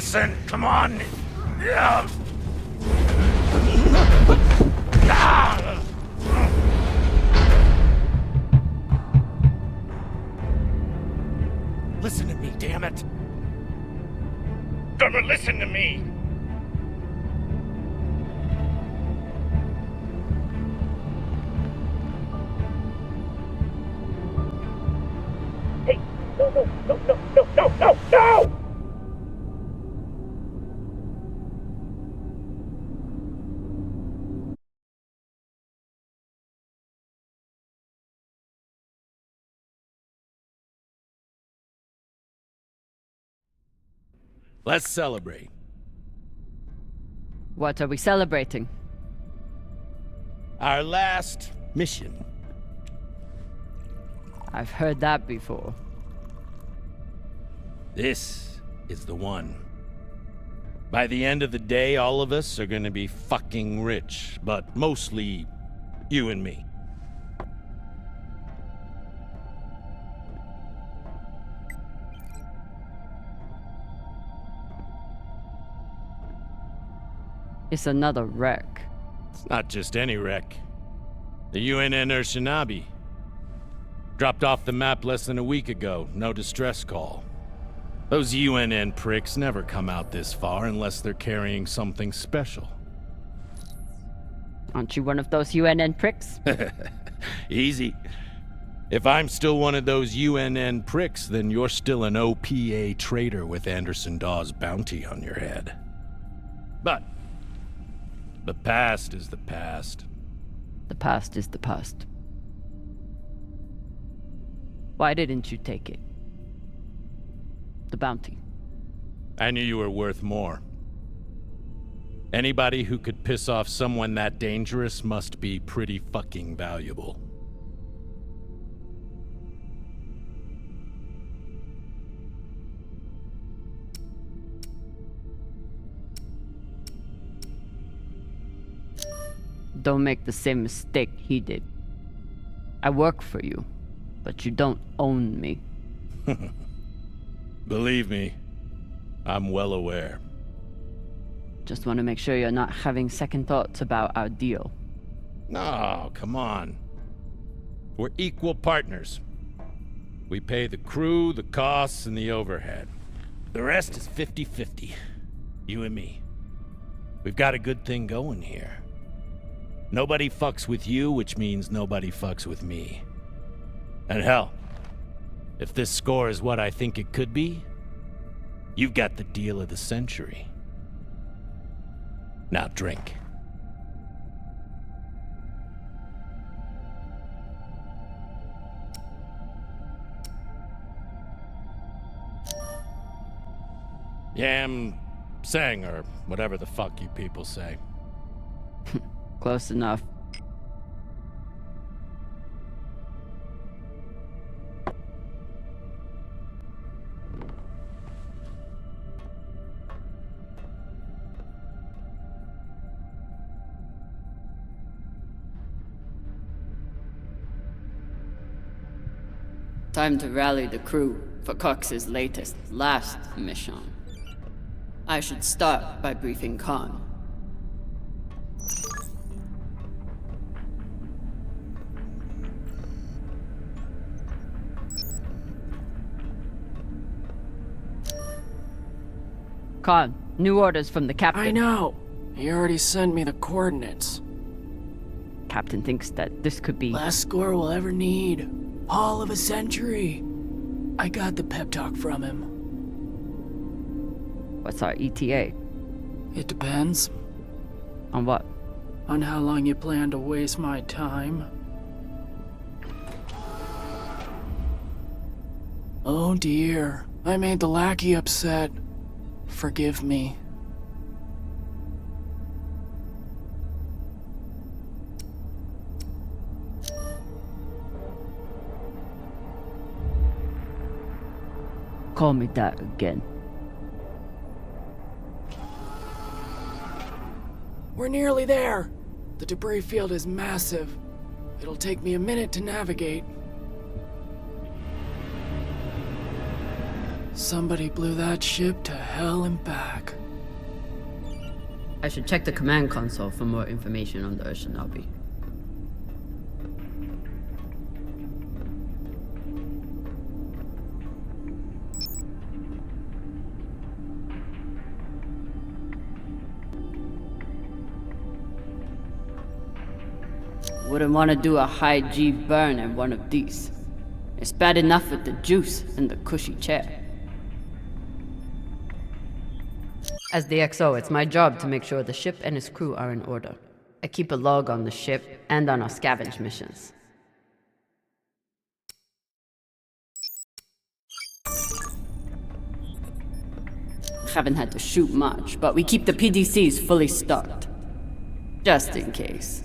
listen, come on. Listen to me, damn it. Drummer, listen to me. Hey, no! Let's celebrate. What are we celebrating? Our last mission. I've heard that before. This is the one. By the end of the day, all of us are gonna be fucking rich, but mostly you and me. It's another wreck. It's not just any wreck. The UNN Shinabi. Dropped off the map less than a week ago. No distress call. Those UNN pricks never come out this far unless they're carrying something special. Aren't you one of those UNN pricks? Easy. If I'm still one of those UNN pricks, then you're still an OPA traitor with Anderson Dawes' bounty on your head. But the past is the past. The past is the past. Why didn't you take it? The bounty. I knew you were worth more. Anybody who could piss off someone that dangerous must be pretty fucking valuable. Don't make the same mistake he did. I work for you, but you don't own me. Believe me, I'm well aware. Just want to make sure you're not having second thoughts about our deal. No, come on. We're equal partners. We pay the crew, the costs, and the overhead. The rest is 50-50. You and me. We've got a good thing going here. Nobody fucks with you, which means nobody fucks with me. And hell, if this score is what I think it could be, you've got the deal of the century. Now drink. Yam sang, or whatever the fuck you people say. Close enough. Time to rally the crew for Cox's last mission. I should start by briefing Khan. Khan, new orders from the captain. I know. He already sent me the coordinates. Captain thinks that this could be... Last score we'll ever need. Haul of a century. I got the pep talk from him. What's our ETA? It depends. On what? On how long you plan to waste my time. Oh dear. I made the lackey upset. Forgive me. Call me that again. We're nearly there. The debris field is massive. It'll take me a minute to navigate. Somebody blew that ship to hell and back. I should check the command console for more information on the Oceanobi. Wouldn't want to do a high G burn in one of these. It's bad enough with the juice and the cushy chair. As the XO, it's my job to make sure the ship and its crew are in order. I keep a log on the ship and on our scavenge missions. Haven't had to shoot much, but we keep the PDCs fully stocked. Just in case.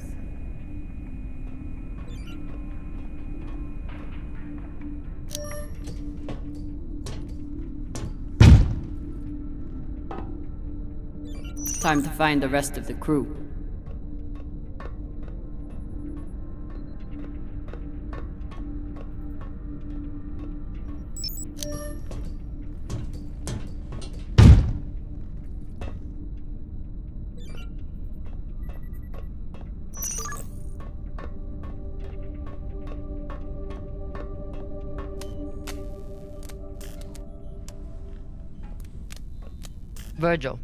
Time to find the rest of the crew. Virgil.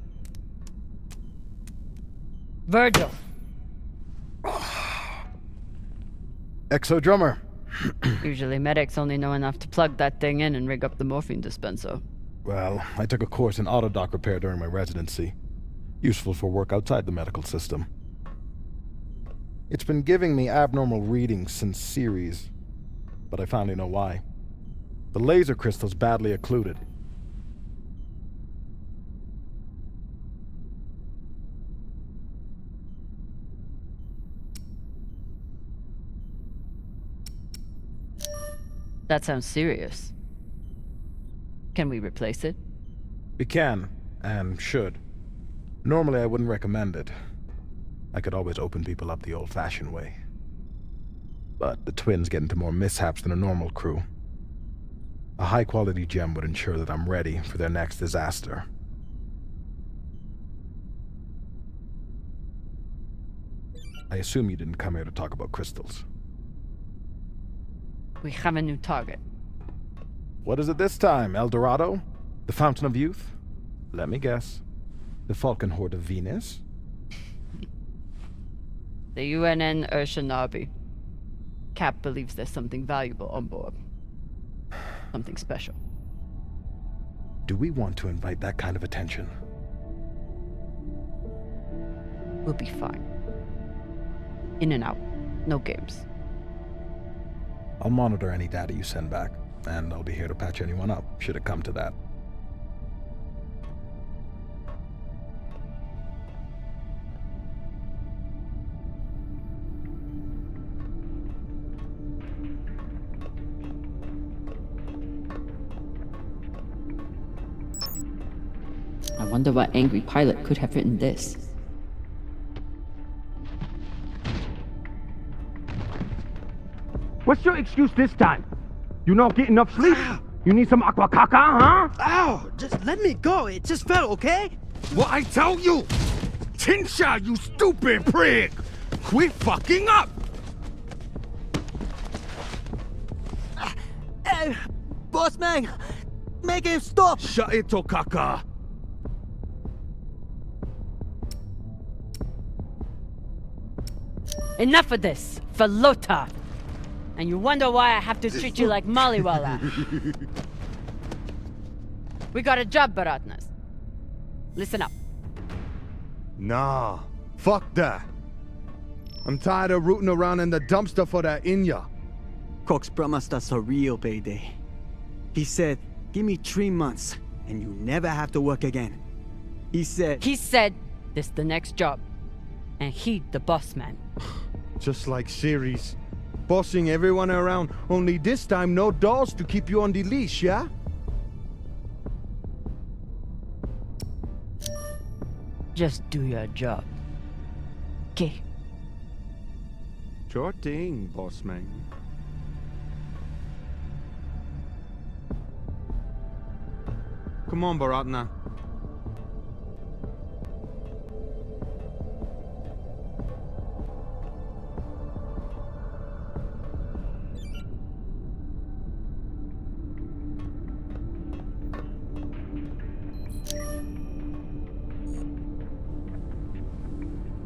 Virgil! Exo drummer. Usually medics only know enough to plug that thing in and rig up the morphine dispenser. Well, I took a course in autodock repair during my residency. Useful for work outside the medical system. It's been giving me abnormal readings since Series, but I finally know why. The laser crystal's badly occluded. That sounds serious. Can we replace it? We can, and should. Normally I wouldn't recommend it. I could always open people up the old-fashioned way. But the twins get into more mishaps than a normal crew. A high-quality gem would ensure that I'm ready for their next disaster. I assume you didn't come here to talk about crystals. We have a new target. What is it this time, El Dorado? The Fountain of Youth? Let me guess. The Falcon Horde of Venus? The UNN Oceanobi. Cap believes there's something valuable on board. Something special. Do we want to invite that kind of attention? We'll be fine. In and out. No games. I'll monitor any data you send back, and I'll be here to patch anyone up, should it come to that. I wonder what angry pilot could have written this. What's your excuse this time? You not get enough sleep? You need some aqua caca, huh? Ow! Just let me go. It just fell, okay? What I tell you? Tinsha, you stupid prig! Quit fucking up! Hey, boss man, make him stop! Shut it, Tokaka! Enough of this! Falota! And you wonder why I have to treat you like Maliwala. We got a job, Baratnas. Listen up. Nah, fuck that. I'm tired of rooting around in the dumpster for that Inya. Cox promised us a real payday. He said, give me 3 months, and you never have to work again. He said, this the next job. And he the boss man. Just like Series. Bossing everyone around, only this time no dolls to keep you on the leash, yeah? Just do your job. Okay. Sure thing, boss man. Come on, Baratna.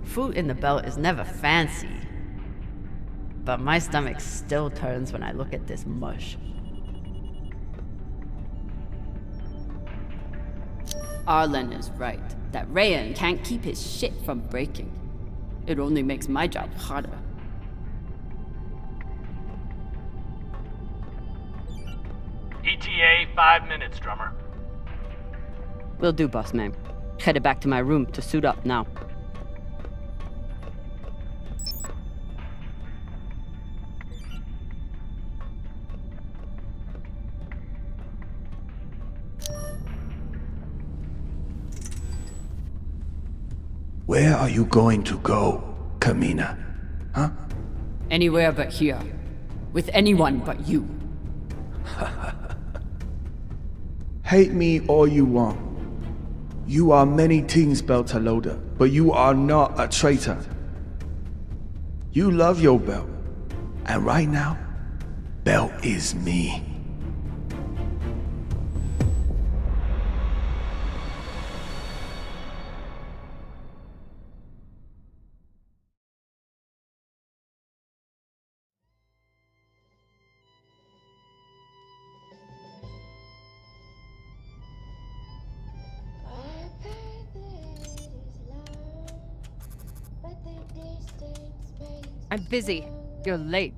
Food in the belt is never fancy, but my stomach still turns when I look at this mush. Arlen is right, that Rayan can't keep his shit from breaking. It only makes my job harder. ETA 5 minutes, drummer. Will do, boss man. Headed back to my room to suit up now. Where are you going to go, Camina? Huh? Anywhere but here. With anyone but you. Hate me all you want. You are many things, Beltaloda, but you are not a traitor. You love your belt. And right now, belt is me. I'm busy. You're late.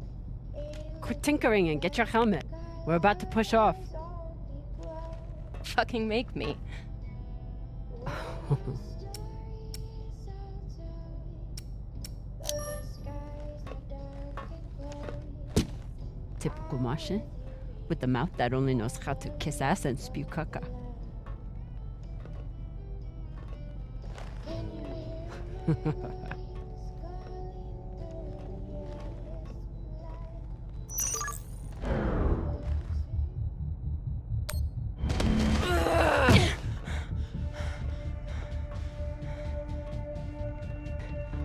Quit tinkering and get your helmet. We're about to push off. Fucking make me. Typical Martian, with the mouth that only knows how to kiss ass and spew caca.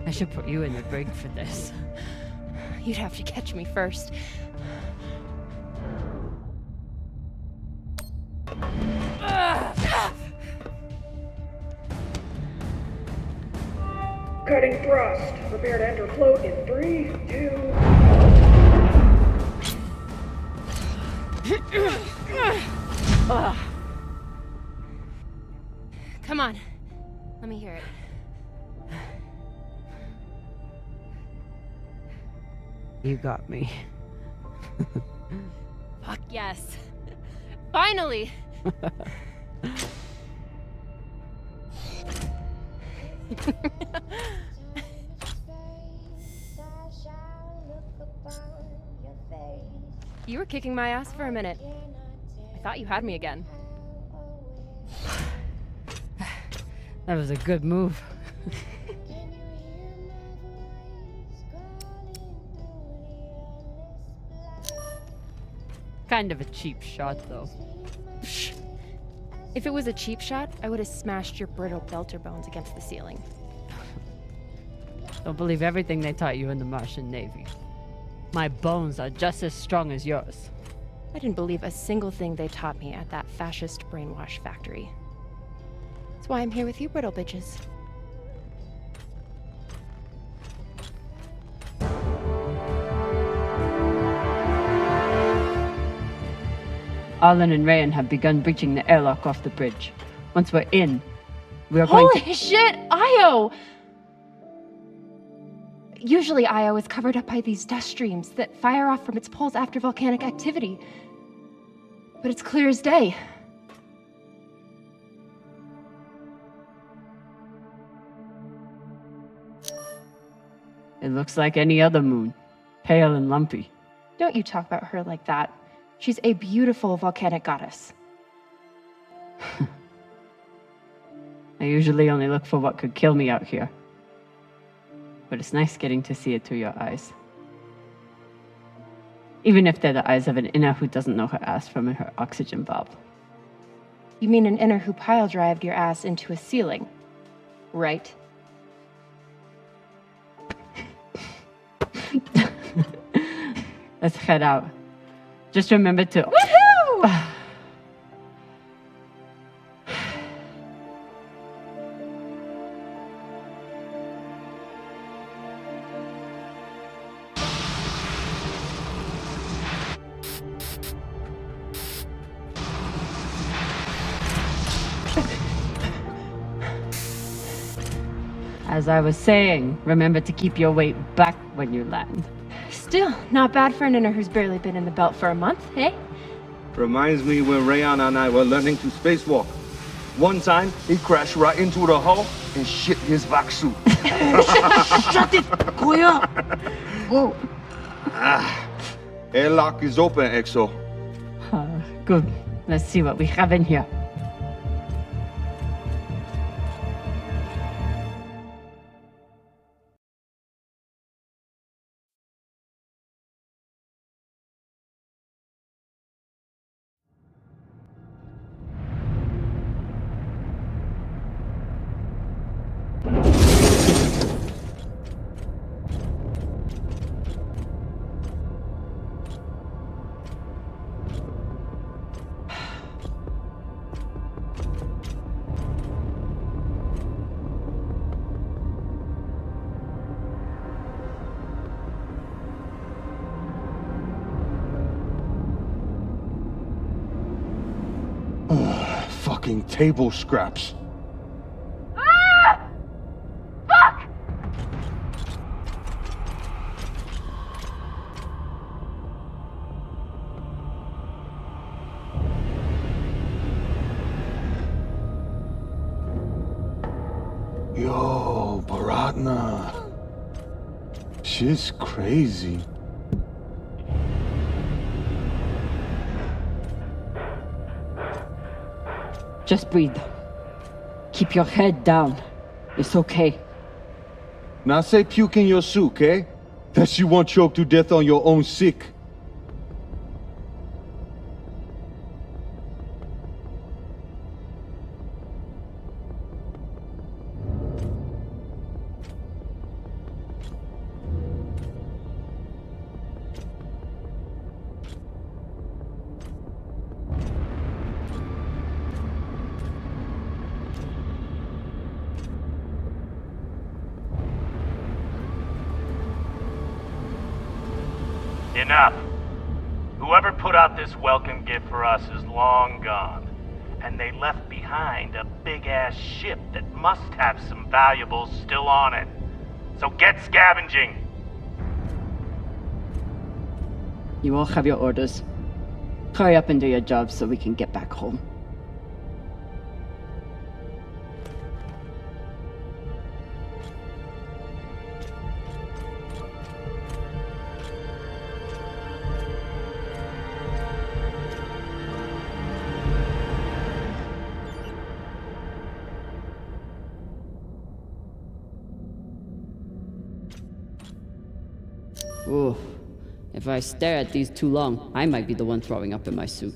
I should put you in the brig for this. You'd have to catch me first. Cutting thrust. Prepare to enter float in 3, 2... Come on. Let me hear it. You got me. Fuck yes. Finally! You were kicking my ass for a minute. I thought you had me again. That was a good move. Kind of a cheap shot, though. Psh. If it was a cheap shot, I would have smashed your brittle belter bones against the ceiling. Don't believe everything they taught you in the Martian Navy. My bones are just as strong as yours. I didn't believe a single thing they taught me at that fascist brainwash factory. That's why I'm here with you, brittle bitches. Arlen and Rayan have begun breaching the airlock off the bridge. Once we're in, we are going to— Holy shit, Io! Usually Io is covered up by these dust streams that fire off from its poles after volcanic activity. But it's clear as day. It looks like any other moon. Pale and lumpy. Don't you talk about her like that. She's a beautiful volcanic goddess. I usually only look for what could kill me out here. But it's nice getting to see it through your eyes. Even if they're the eyes of an inner who doesn't know her ass from her oxygen valve. You mean an inner who pile-drived your ass into a ceiling, right? Let's head out. Just remember to... Woohoo! As I was saying, remember to keep your weight back when you land. Still, not bad for an inner who's barely been in the belt for a month, eh? Reminds me when Rihanna and I were learning to spacewalk. One time, he crashed right into the hull and shit his vac suit. Shut it! Kuya! Whoa. Airlock is open, Exo. Good. Let's see what we have in here. Fucking table scraps. Fuck! Yo, Baratna. Shit's crazy. Just breathe. Keep your head down. It's okay. Now say puke in your soup, eh? That you won't choke to death on your own sick. Enough. Whoever put out this welcome gift for us is long gone. And they left behind a big-ass ship that must have some valuables still on it. So get scavenging! You all have your orders. Hurry up and do your jobs so we can get back home. Ooh. If I stare at these too long, I might be the one throwing up in my soup.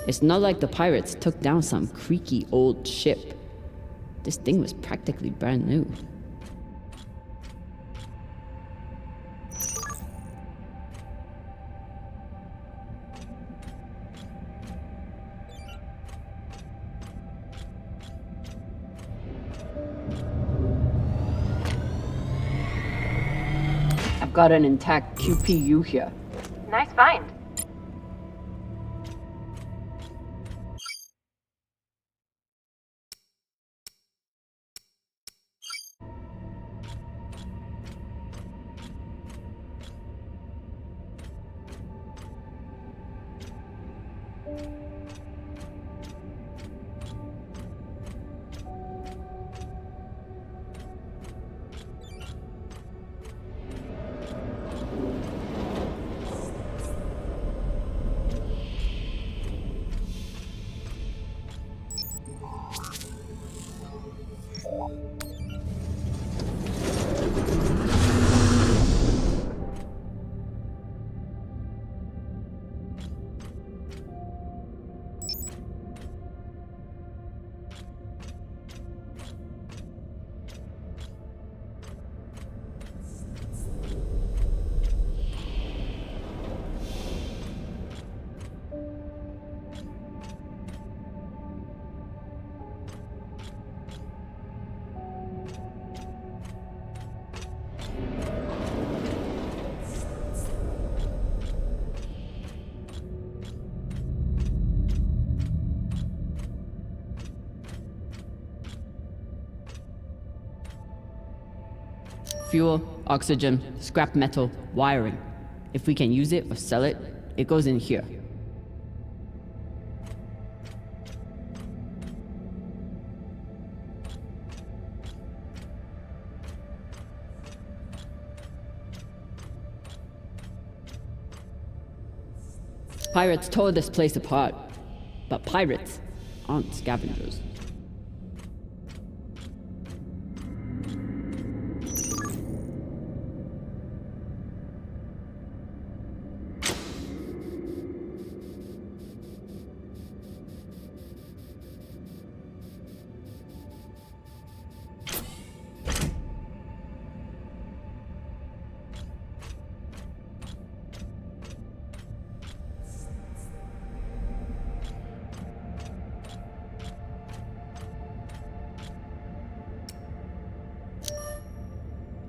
It's not like the pirates took down some creaky old ship. This thing was practically brand new. I've got an intact QPU here. Nice find. Fuel, oxygen, scrap metal, wiring. If we can use it or sell it, it goes in here. Pirates tore this place apart, but pirates aren't scavengers.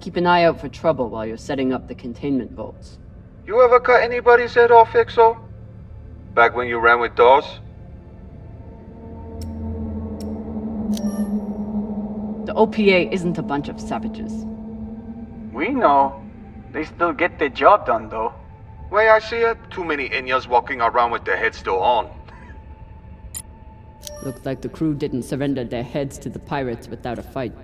Keep an eye out for trouble while you're setting up the containment vaults. You ever cut anybody's head off, Exo? Back when you ran with DOS? The OPA isn't a bunch of savages. We know. They still get the job done, though. Way I see it, too many Inyas walking around with their heads still on. Looks like the crew didn't surrender their heads to the pirates without a fight.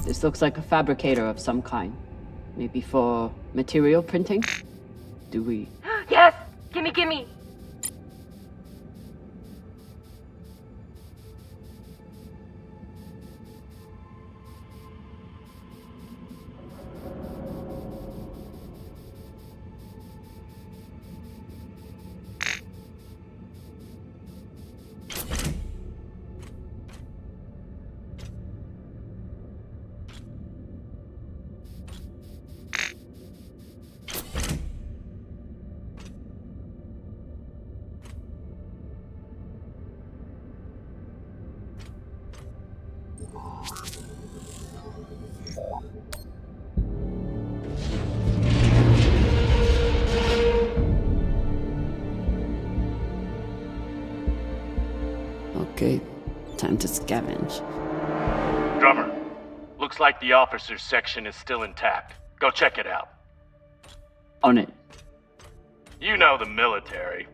This looks like a fabricator of some kind. Maybe for material printing? Do we... Yes! Gimme, gimme! Okay, time to scavenge. Drummer, looks like the officers section is still intact. Go check it out. On it. You know the military.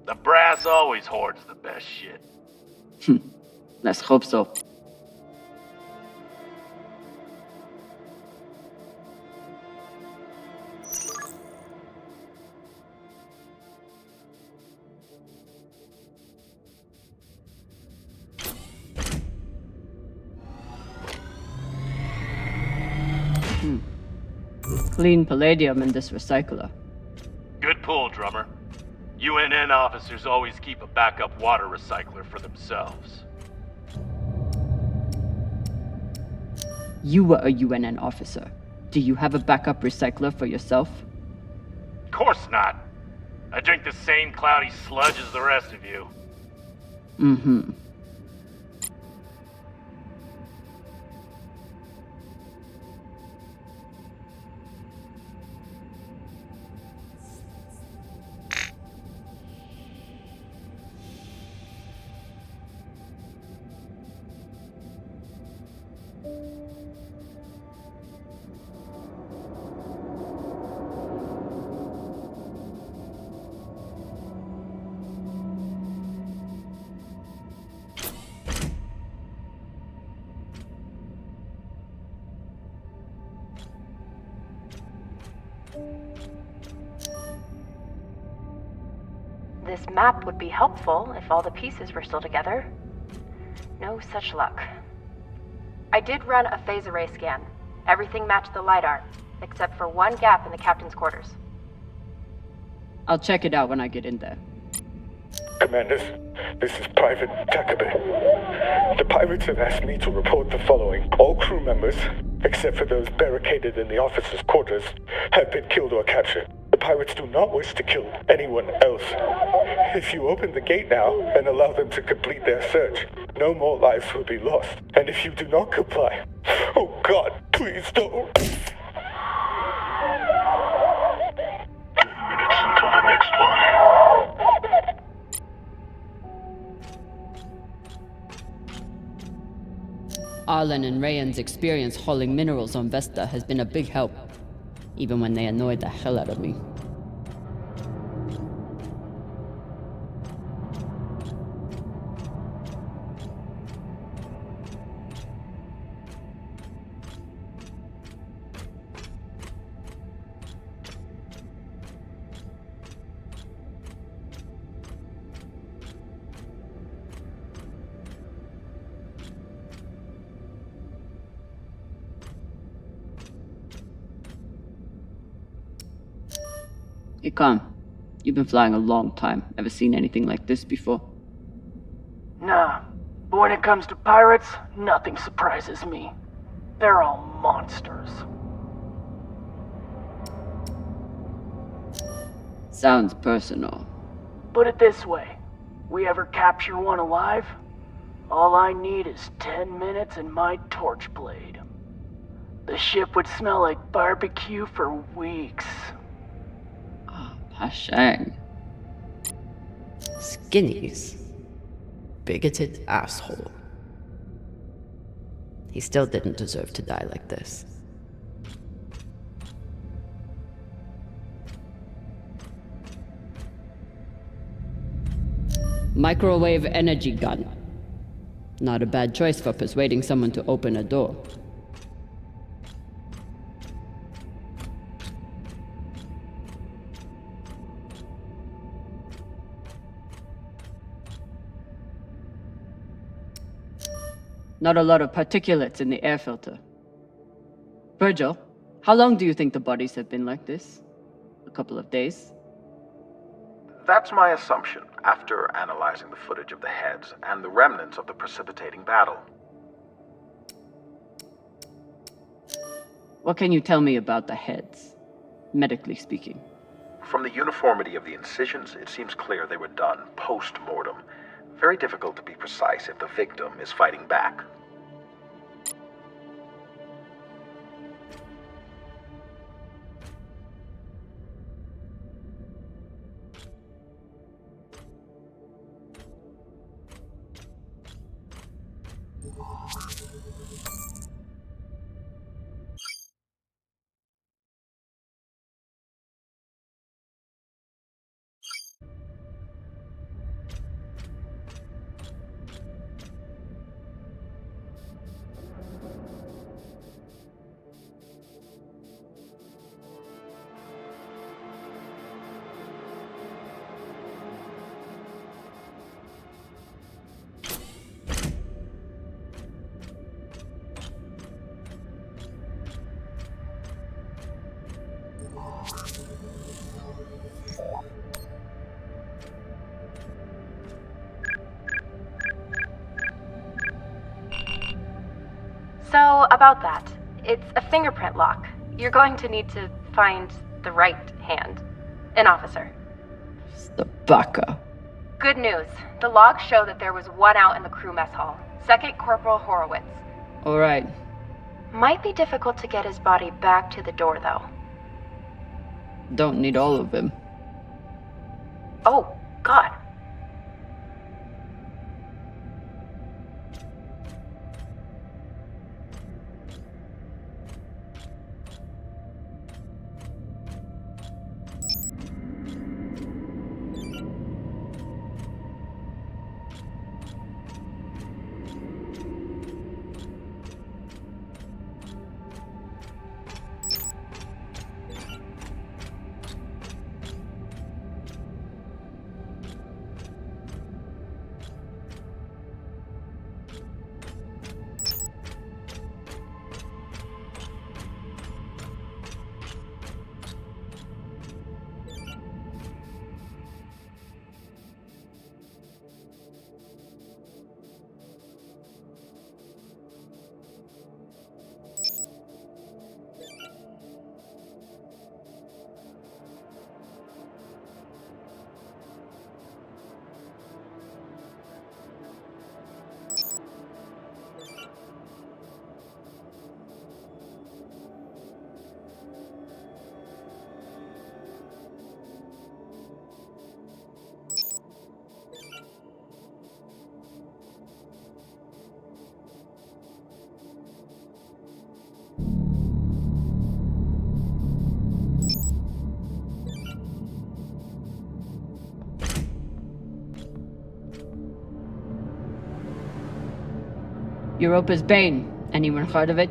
The brass always hoards the best shit. Let's hope so. Clean palladium in this recycler. Good pull, Drummer. UNN officers always keep a backup water recycler for themselves. You were a UNN officer. Do you have a backup recycler for yourself? Of course not. I drink the same cloudy sludge as the rest of you. Mm-hmm. This map would be helpful if all the pieces were still together. No such luck. I did run a phase array scan. Everything matched the LiDAR, except for one gap in the captain's quarters. I'll check it out when I get in there. Commanders, this is Private Takabe. The pirates have asked me to report the following. All crew members, except for those barricaded in the officers' quarters, have been killed or captured. The pirates do not wish to kill anyone else. If you open the gate now and allow them to complete their search, no more lives will be lost. And if you do not comply, oh God, please don't. 2 minutes until the next one. Arlen and Rayan's experience hauling minerals on Vesta has been a big help, even when they annoyed the hell out of me. Hey, Khan. You've been flying a long time. Ever seen anything like this before? Nah, but when it comes to pirates, nothing surprises me. They're all monsters. Sounds personal. Put it this way, we ever capture one alive, all I need is 10 minutes and my torch blade. The ship would smell like barbecue for weeks. Hashang. Skinnies. Bigoted asshole. He still didn't deserve to die like this. Microwave energy gun. Not a bad choice for persuading someone to open a door. Not a lot of particulates in the air filter. Virgil, how long do you think the bodies have been like this? A couple of days? That's my assumption, after analyzing the footage of the heads and the remnants of the precipitating battle. What can you tell me about the heads, medically speaking? From the uniformity of the incisions, it seems clear they were done post-mortem. Very difficult to be precise if the victim is fighting back. So, about that. It's a fingerprint lock. You're going to need to find the right hand. An officer. Stabaka. Good news. The logs show that there was one out in the crew mess hall. Second Corporal Horowitz. Alright. Might be difficult to get his body back to the door, though. Don't need all of him. Oh, God. Europa's Bane. Anyone heard of it?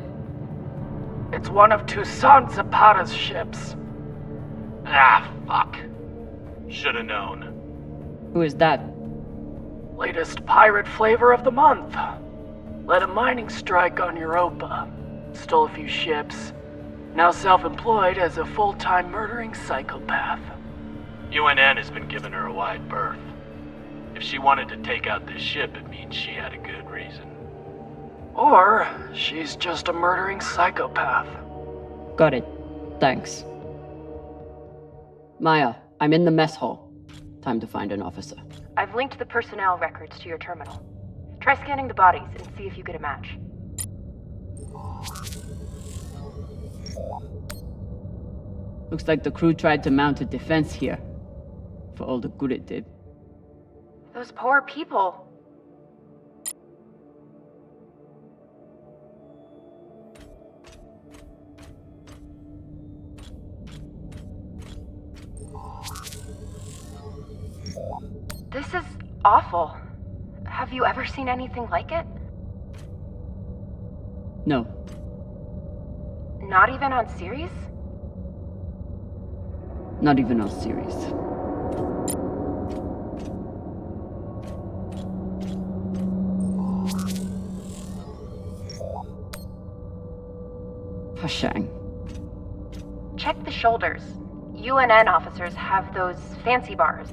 It's one of Toussaint Zapata's ships. Ah, fuck. Should've known. Who is that? Latest pirate flavor of the month. Led a mining strike on Europa. Stole a few ships. Now self-employed as a full-time murdering psychopath. UNN has been giving her a wide berth. If she wanted to take out this ship, it means she had a good reason. Or she's just a murdering psychopath. Got it. Thanks. Maya, I'm in the mess hall. Time to find an officer. I've linked the personnel records to your terminal. Try scanning the bodies and see if you get a match. Looks like the crew tried to mount a defense here. For all the good it did. Those poor people. This is awful. Have you ever seen anything like it? No. Not even on series? Not even on series. Hashang. Check the shoulders. UNN officers have those fancy bars.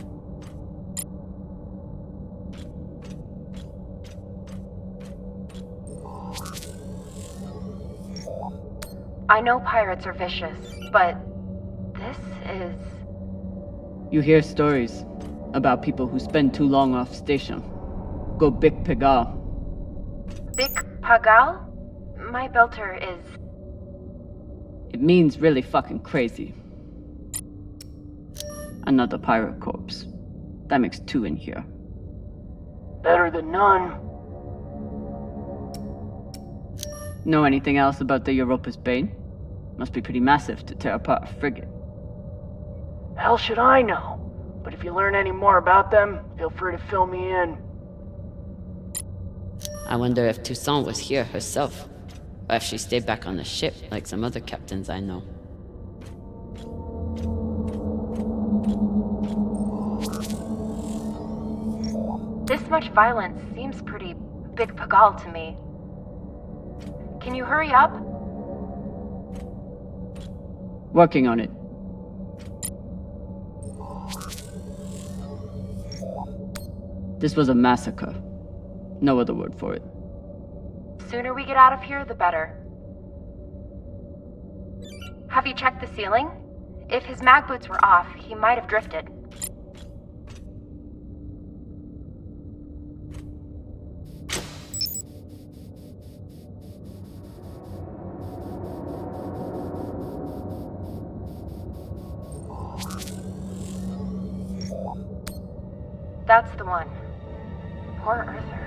I know pirates are vicious, but this is... You hear stories about people who spend too long off station. Go Big Pegal. Big Pagal? My belter is... It means really fucking crazy. Another pirate corpse. That makes 2 in here. Better than none. Know anything else about the Europa's Bane? Must be pretty massive to tear apart a frigate. Hell should I know? But if you learn any more about them, feel free to fill me in. I wonder if Toussaint was here herself. Or if she stayed back on the ship like some other captains I know. This much violence seems pretty Big Pagal to me. Can you hurry up? Working on it. This was a massacre. No other word for it. Sooner we get out of here, the better. Have you checked the ceiling? If his mag boots were off, he might have drifted. That's the one. Poor Arthur.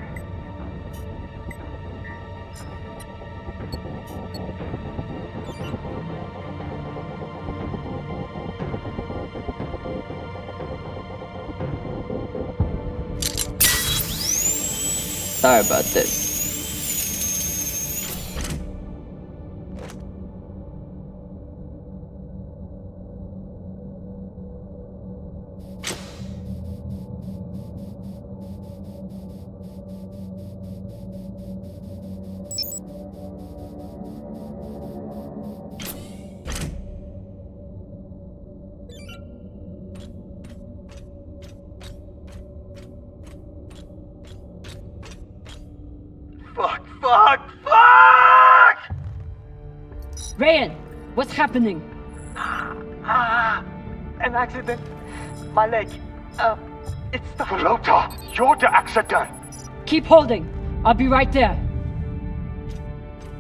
Sorry about this. Fuck! Rayan, what's happening? An accident. My leg. It's stuck. Flota, you're the accident. Keep holding. I'll be right there.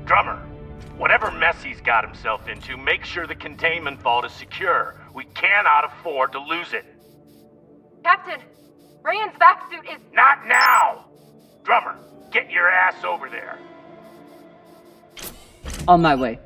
Drummer, whatever mess he's got himself into, make sure the containment vault is secure. We cannot afford to lose it. Captain, Rayan's vac suit is... Not now! Drummer, get your ass over there. On my way.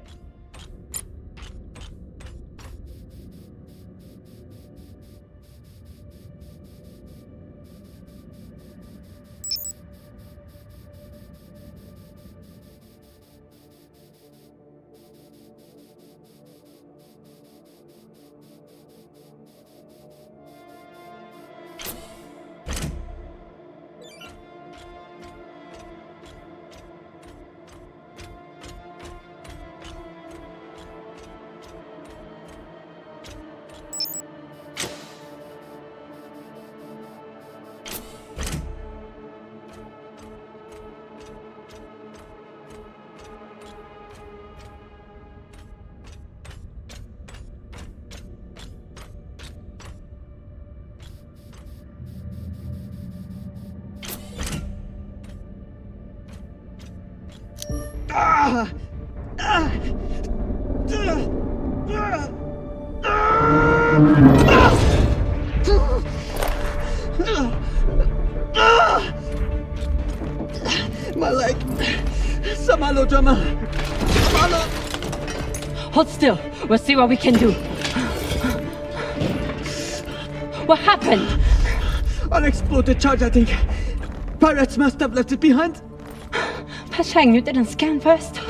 My leg. Samalo, drummer. Samalo. Hold still. We'll see what we can do. What happened? Unexploded charge, I think. Pirates must have left it behind. Pashang, you didn't scan first?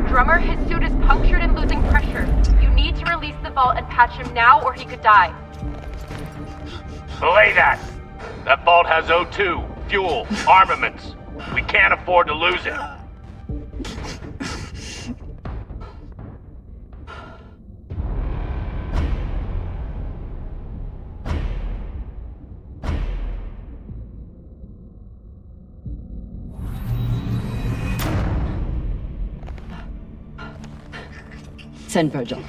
Drummer, his suit is punctured and losing pressure. You need to release the vault and patch him now or he could die. Belay that! That vault has O2, fuel, armaments. We can't afford to lose it. Send Virgil.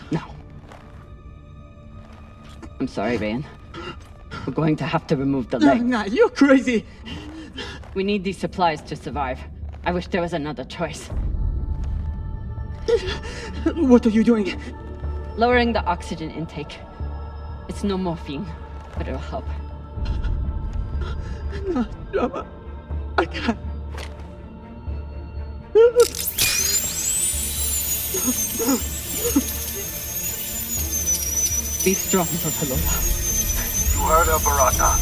Now. I'm sorry, Rayan. We're going to have to remove the leg. Nah, you're crazy. We need these supplies to survive. I wish there was another choice. What are you doing? Lowering the oxygen intake. It's no morphine, but it'll help. No, drummer. I can't. Be strong, Papalola. You heard her, Barata.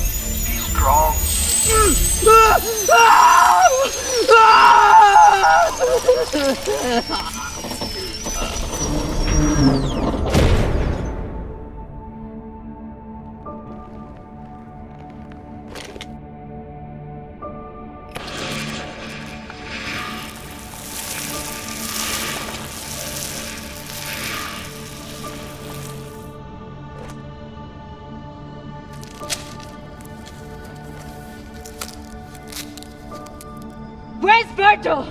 Be strong. Where's Virgil?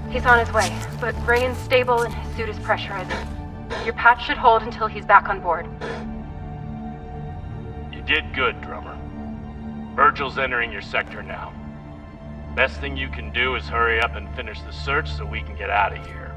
He's on his way, but Rayan's stable and his suit is pressurized. Your patch should hold until he's back on board. You did good, Drummer. Virgil's entering your sector now. Best thing you can do is hurry up and finish the search so we can get out of here.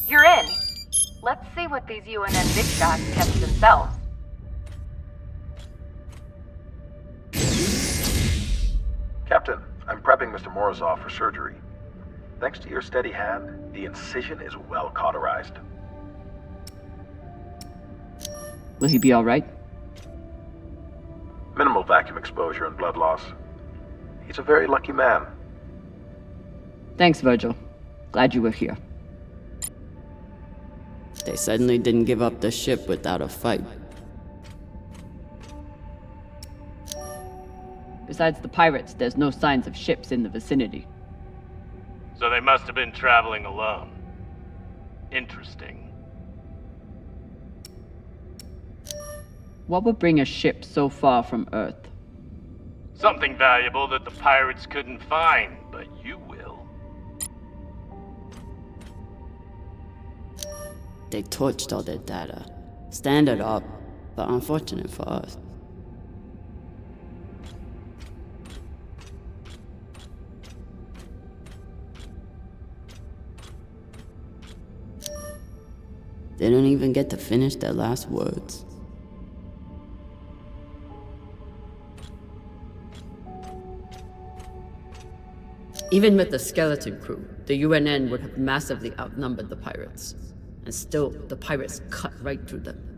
You're in. Let's see what these UNN big shots kept to themselves. Captain, I'm prepping Mr. Morozov for surgery. Thanks to your steady hand, the incision is well cauterized. Will he be all right? Minimal vacuum exposure and blood loss. He's a very lucky man. Thanks, Virgil. Glad you were here. They suddenly didn't give up the ship without a fight. Besides the pirates, there's no signs of ships in the vicinity. So they must have been traveling alone. Interesting. What would bring a ship so far from Earth? Something valuable that the pirates couldn't find, but you will. They torched all their data. Standard up, but unfortunate for us. They don't even get to finish their last words. Even with the skeleton crew, the UNN would have massively outnumbered the pirates. And still, the pirates cut right through them.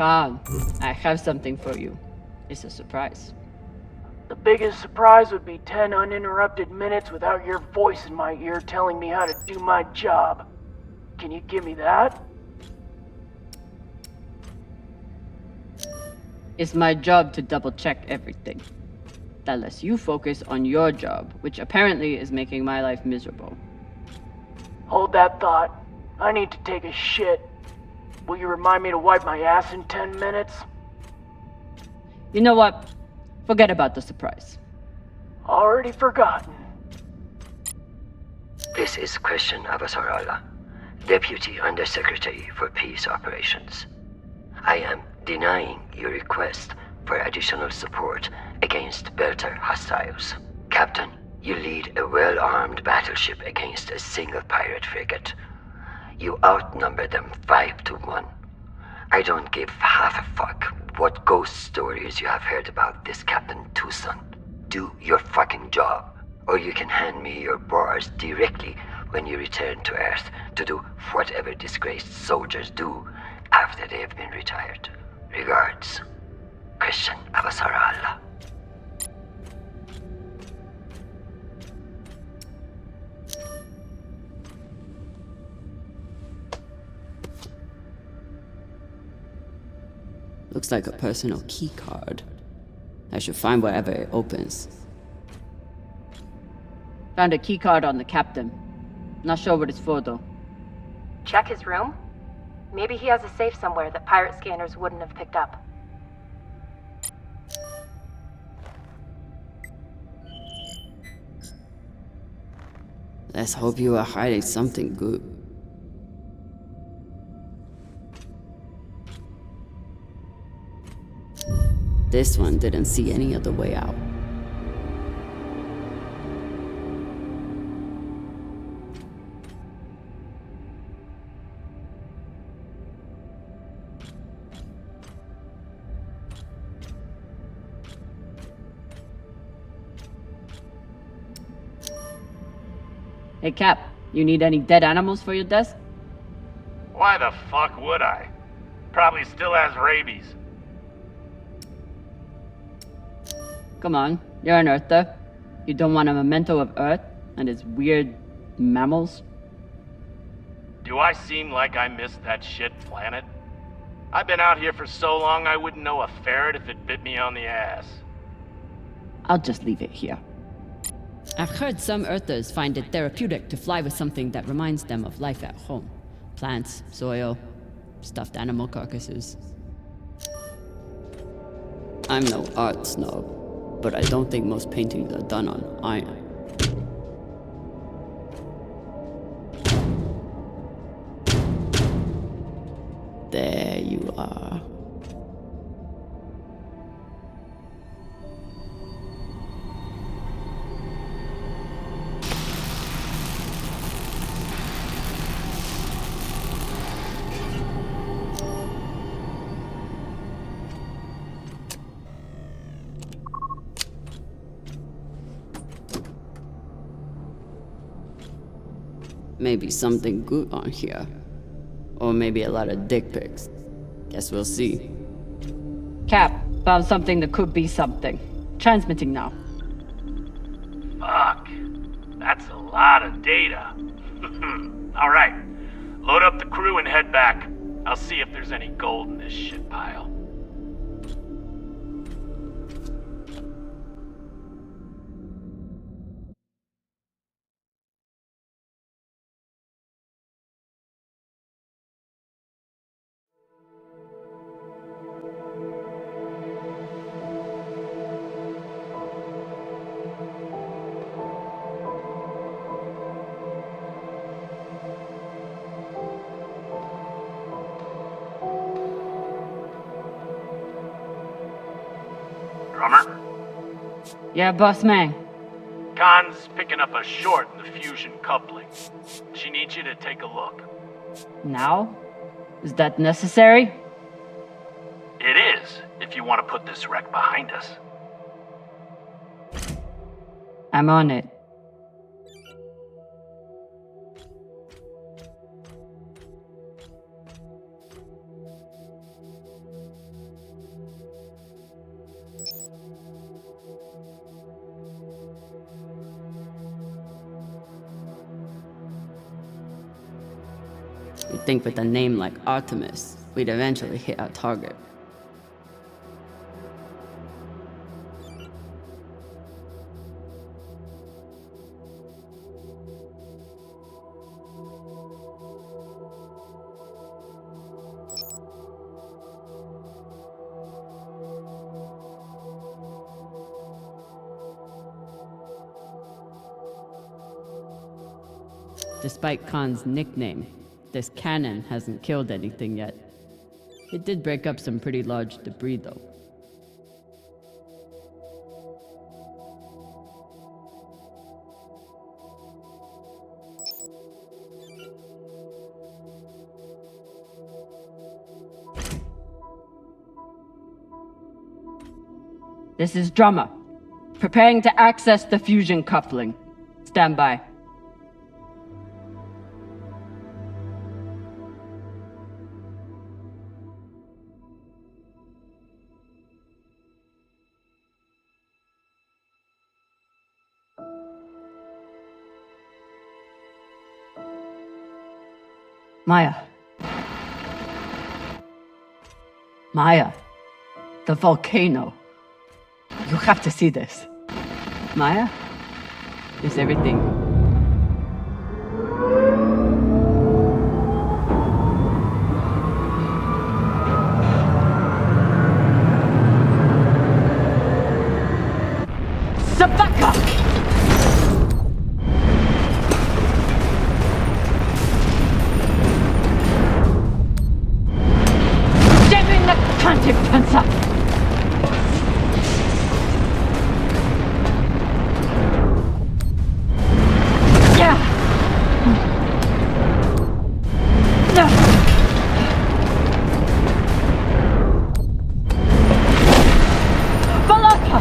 Khan, I have something for you. It's a surprise. The biggest surprise would be 10 uninterrupted minutes without your voice in my ear telling me how to do my job. Can you give me that? It's my job to double-check everything. That lets you focus on your job, which apparently is making my life miserable. Hold that thought. I need to take a shit. Will you remind me to wipe my ass in 10 minutes? You know what? Forget about the surprise. Already forgotten. This is Christian Avasarala, Deputy Undersecretary for Peace Operations. I am denying your request for additional support against Belter hostiles. Captain, you lead a well-armed battleship against a single pirate frigate. You outnumber them 5 to 1. I don't give half a fuck what ghost stories you have heard about this Captain Tucson. Do your fucking job, or you can hand me your bars directly when you return to Earth to do whatever disgraced soldiers do after they have been retired. Regards, Christian Avasarala. Looks like a personal key card. I should find wherever it opens. Found a key card on the captain. Not sure what it's for though. Check his room? Maybe he has a safe somewhere that pirate scanners wouldn't have picked up. Let's hope you are hiding something good. This one didn't see any other way out. Hey Cap, you need any dead animals for your desk? Why the fuck would I? Probably still has rabies. Come on, you're an Earther. You don't want a memento of Earth and its weird mammals? Do I seem like I missed that shit planet? I've been out here for so long I wouldn't know a ferret if it bit me on the ass. I'll just leave it here. I've heard some Earthers find it therapeutic to fly with something that reminds them of life at home. Plants, soil, stuffed animal carcasses. I'm no art snob, but I don't think most paintings are done on iron. There you are. Maybe something good on here. Or maybe a lot of dick pics. Guess we'll see. Cap, found something that could be something. Transmitting now. Fuck. That's a lot of data. Alright. Load up the crew and head back. I'll see if there's any gold in this shit pile. Drummer? Yeah, boss man. Khan's picking up a short in the fusion coupling. She needs you to take a look. Now? Is that necessary? It is, if you want to put this wreck behind us. I'm on it. You'd think with a name like Artemis, we'd eventually hit our target. Despite Khan's nickname, this cannon hasn't killed anything yet. It did break up some pretty large debris, though. This is Drummer. Preparing to access the fusion coupling. Stand by. Maya. Maya. The volcano. You have to see this. Maya? Is everything... Sabaka! Panzer! Yeah! Balaka!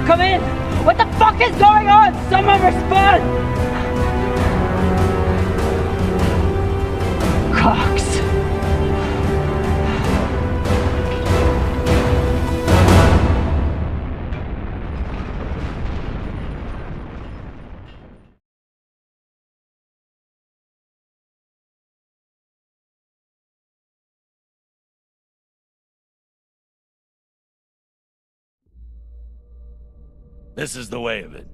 Come in! What the fuck is going on? Someone respond! Cox. This is the way of it.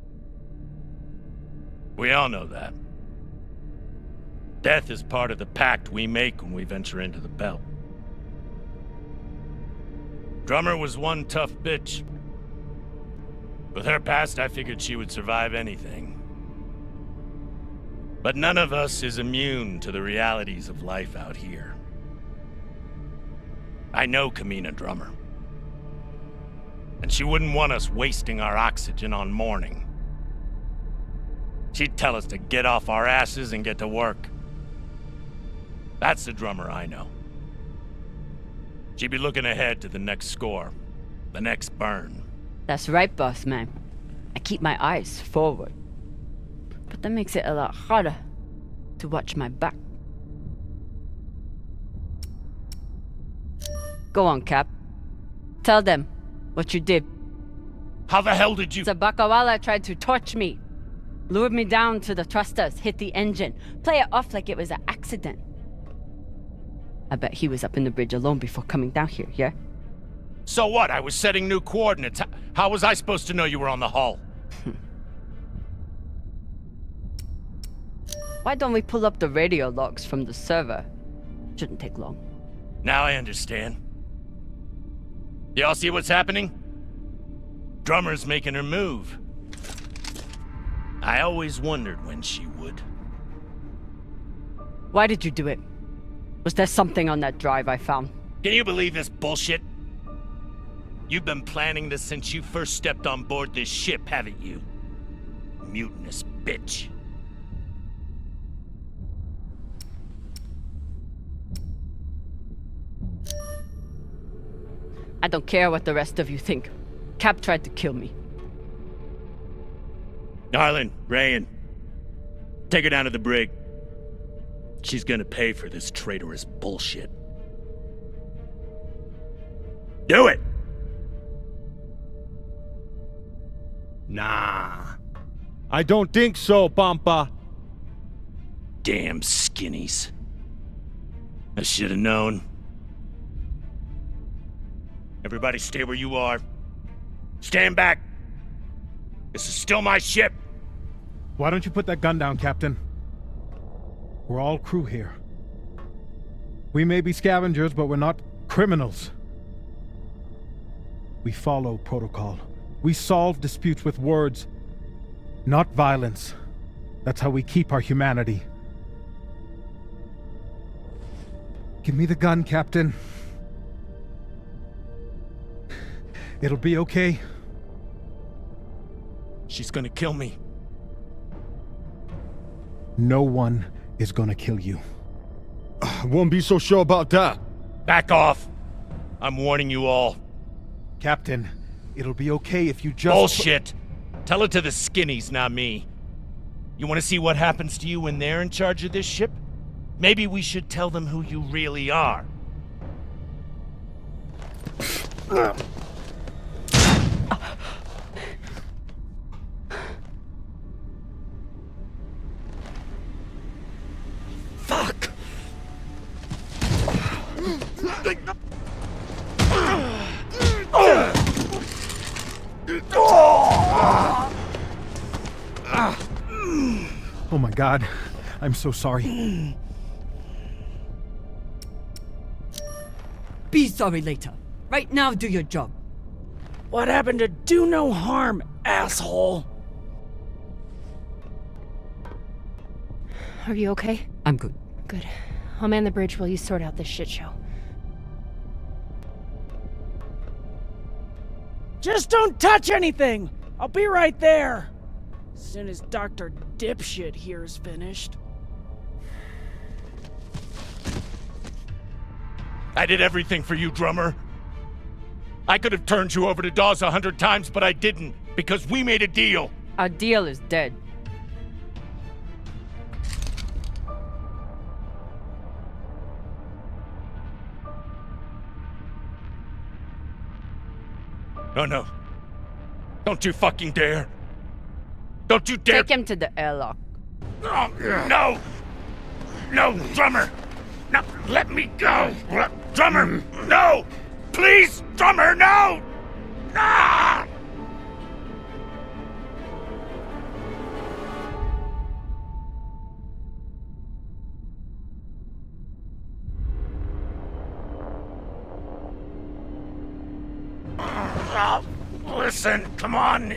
We all know that. Death is part of the pact we make when we venture into the belt. Drummer was one tough bitch. With her past, I figured she would survive anything. But none of us is immune to the realities of life out here. I know Camina Drummer. And she wouldn't want us wasting our oxygen on mourning. She'd tell us to get off our asses and get to work. That's the drummer I know. She'd be looking ahead to the next score, the next burn. That's right, boss man. I keep my eyes forward. But that makes it a lot harder to watch my back. Go on, Cap. Tell them what you did. How the hell did you— Sabakawala tried to torch me. Lured me down to the thrusters, hit the engine. Play it off like it was an accident. I bet he was up in the bridge alone before coming down here, yeah? So what? I was setting new coordinates. How was I supposed to know you were on the hull? Why don't we pull up the radio logs from the server? Shouldn't take long. Now I understand. Y'all see what's happening? Drummer's making her move. I always wondered when she would. Why did you do it? Was there something on that drive I found? Can you believe this bullshit? You've been planning this since you first stepped on board this ship, haven't you? Mutinous bitch. I don't care what the rest of you think. Cap tried to kill me. Darlin, Rayan, take her down to the brig. She's gonna pay for this traitorous bullshit. Do it! Nah. I don't think so, Pampa. Damn skinnies. I should have known. Everybody stay where you are. Stand back. This is still my ship. Why don't you put that gun down, Captain? We're all crew here. We may be scavengers, but we're not criminals. We follow protocol. We solve disputes with words, not violence. That's how we keep our humanity. Give me the gun, Captain. It'll be okay. She's gonna kill me. No one is gonna kill you. I won't be so sure about that. Back off. I'm warning you all. Captain, it'll be okay if you just— Bullshit. Tell it to the skinnies, not me. You want to see what happens to you when they're in charge of this ship? Maybe we should tell them who you really are. Fuck! Oh my God, I'm so sorry. Be sorry later. Right now, do your job. What happened to do no harm, asshole? Are you okay? I'm good. Good. I'll man the bridge while you sort out this shit show. Just don't touch anything! I'll be right there! As soon as Dr. Dipshit here's finished. I did everything for you, drummer. I could have turned you over to Dawes 100 times, but I didn't, because we made a deal. Our deal is dead. Oh no. Don't you fucking dare. Don't you dare— Take him to the airlock. Oh, no! No, drummer! No, let me go! Drummer, no! Please, drummer, no! Ah! Listen, come on.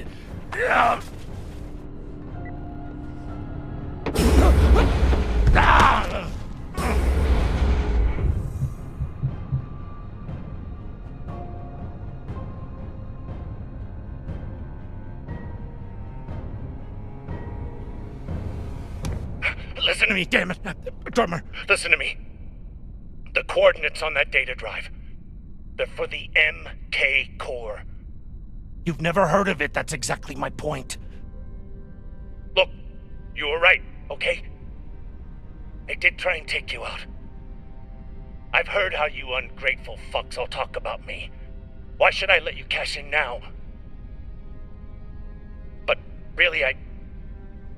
Listen to me, damn it. Drummer, listen to me. The coordinates on that data drive, they're for the MK core. You've never heard of it, that's exactly my point. Look, you were right, okay? They did try and take you out. I've heard how you ungrateful fucks all talk about me. Why should I let you cash in now? But really, I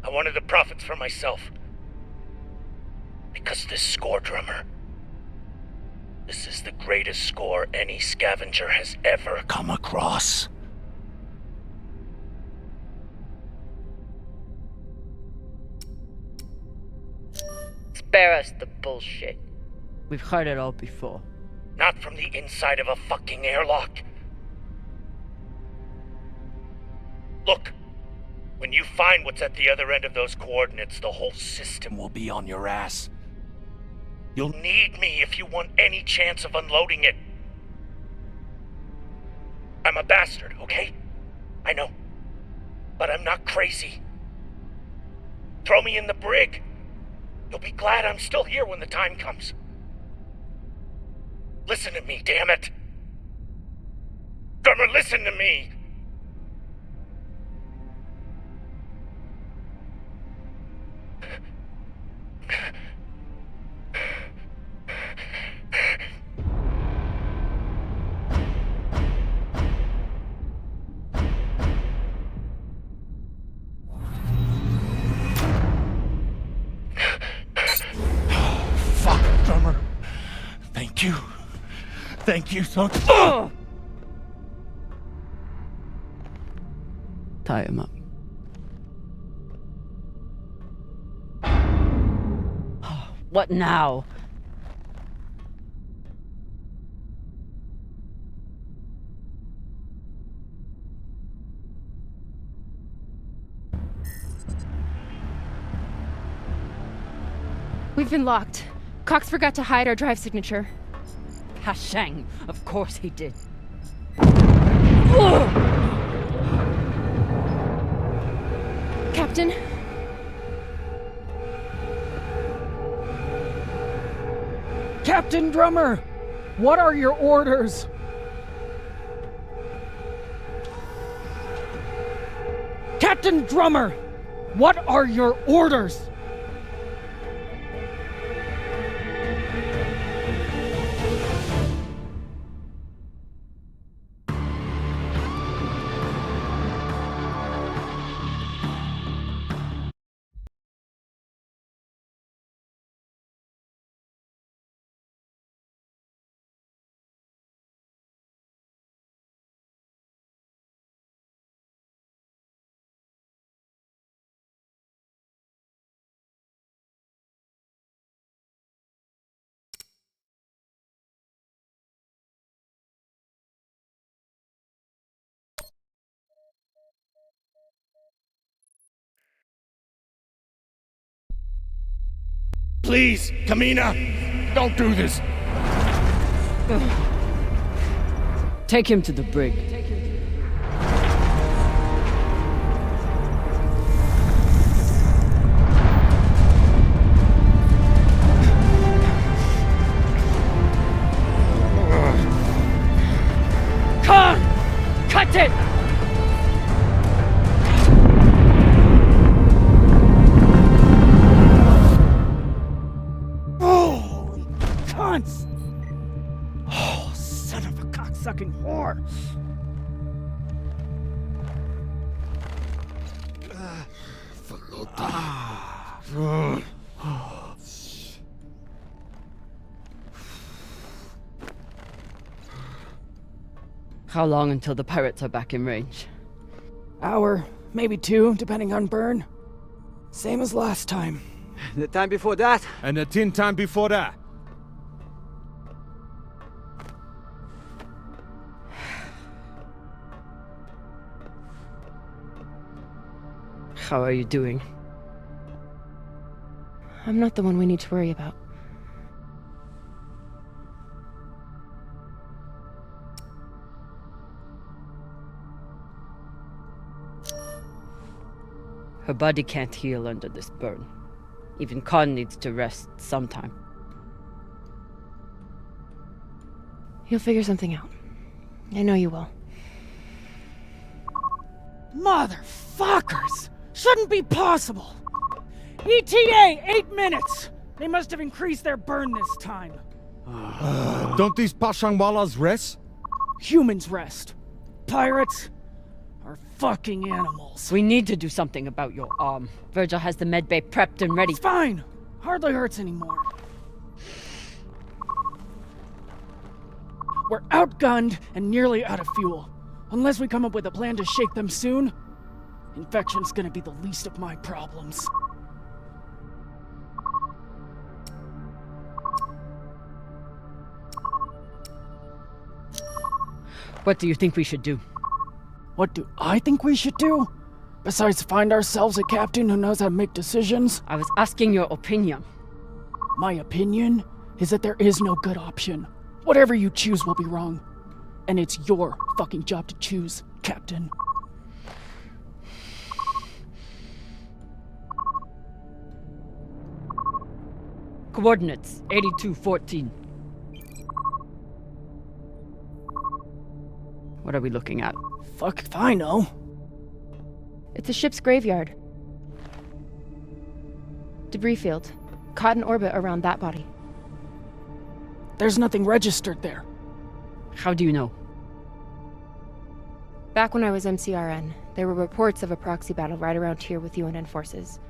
wanted the profits for myself. Because this score, drummer, this is the greatest score any scavenger has ever come across. Spare us the bullshit. We've heard it all before. Not from the inside of a fucking airlock. Look, when you find what's at the other end of those coordinates, the whole system will be on your ass. You'll need me if you want any chance of unloading it. I'm a bastard, okay? I know. But I'm not crazy. Throw me in the brig. You'll be glad I'm still here when the time comes. Listen to me, damn it. Drummer, listen to me. Fuck, drummer. Thank you. Thank you so much. Tie him up. What now? We've been locked. Cox forgot to hide our drive signature. Hashang, of course he did. Captain? Captain Drummer! What are your orders? Captain Drummer! What are your orders? Please, Camina, don't do this. Take him to the brig. Khan! Cut it! Oh, son of a cocksucking whore! How long until the pirates are back in range? Hour, maybe 2, depending on burn. Same as last time. The time before that? And the 10 time before that. How are you doing? I'm not the one we need to worry about. Her body can't heal under this burn. Even Khan needs to rest sometime. You'll figure something out. I know you will. Motherfuckers! Shouldn't be possible! ETA, 8 minutes! They must have increased their burn this time. Don't these Pashangwalas rest? Humans rest. Pirates are fucking animals. We need to do something about your arm. Virgil has the medbay prepped and ready. It's fine. Hardly hurts anymore. We're outgunned and nearly out of fuel. Unless we come up with a plan to shake them soon, infection's gonna be the least of my problems. What do you think we should do? What do I think we should do? Besides find ourselves a captain who knows how to make decisions? I was asking your opinion. My opinion is that there is no good option. Whatever you choose will be wrong. And it's your fucking job to choose, Captain. Coordinates 8214. What are we looking at? Fuck if I know. It's a ship's graveyard. Debris field. Caught in orbit around that body. There's nothing registered there. How do you know? Back when I was MCRN, there were reports of a proxy battle right around here with UN forces.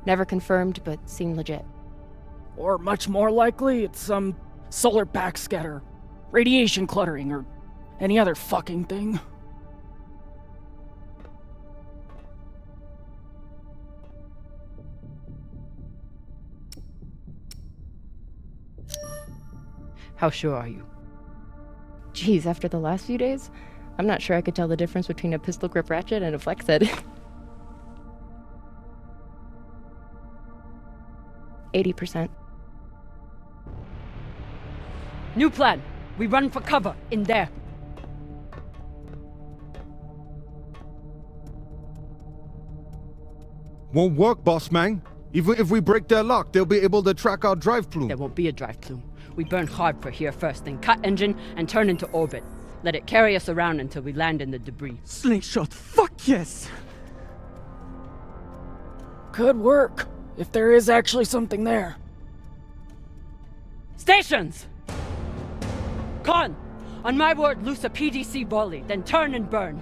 Never confirmed, but seemed legit. Or much more likely, it's some solar backscatter, radiation cluttering, or any other fucking thing. How sure are you? Geez, after the last few days, I'm not sure I could tell the difference between a pistol grip ratchet and a flex head. 80%. New plan. We run for cover in there. Won't work, boss man. Even if we break their lock, they'll be able to track our drive plume. There won't be a drive plume. We burn hard for here first, then cut engine and turn into orbit. Let it carry us around until we land in the debris. Slingshot, fuck yes! Could work, if there is actually something there. Stations! Con! On my word, loose a PDC volley, then turn and burn.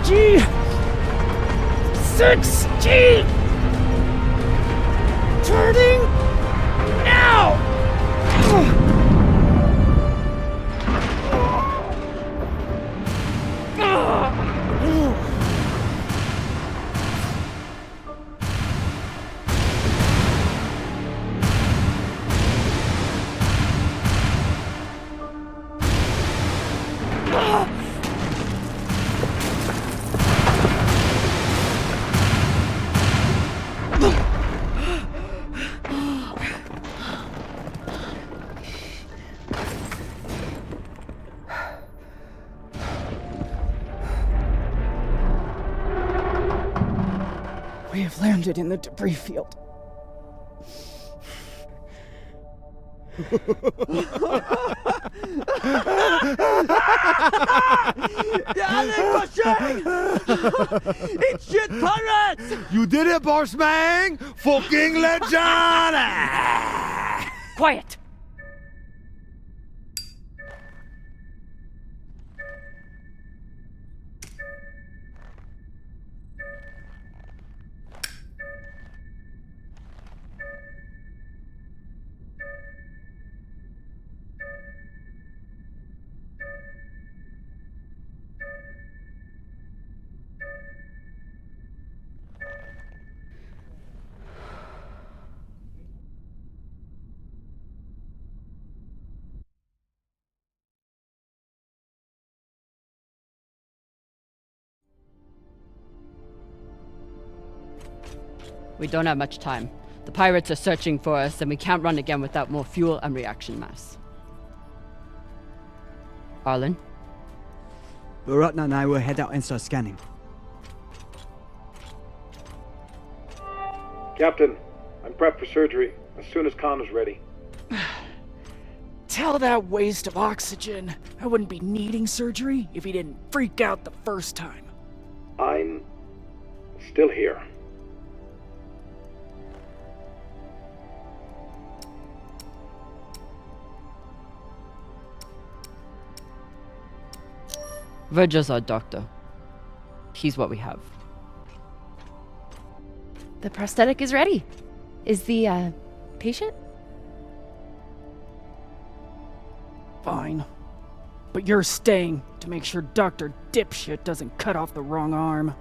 G 6G turning now. We have landed in the debris field. It's shit pirates! You did it, boss man! Fucking legend! Quiet! We don't have much time. The pirates are searching for us, and we can't run again without more fuel and reaction mass. Arlen? Baratna and I will head out and start scanning. Captain, I'm prepped for surgery as soon as Khan is ready. Tell that waste of oxygen I wouldn't be needing surgery if he didn't freak out the first time. I'm still here. Virgil's our doctor. He's what we have. The prosthetic is ready. Is the, patient? Fine. But you're staying to make sure Dr. Dipshit doesn't cut off the wrong arm.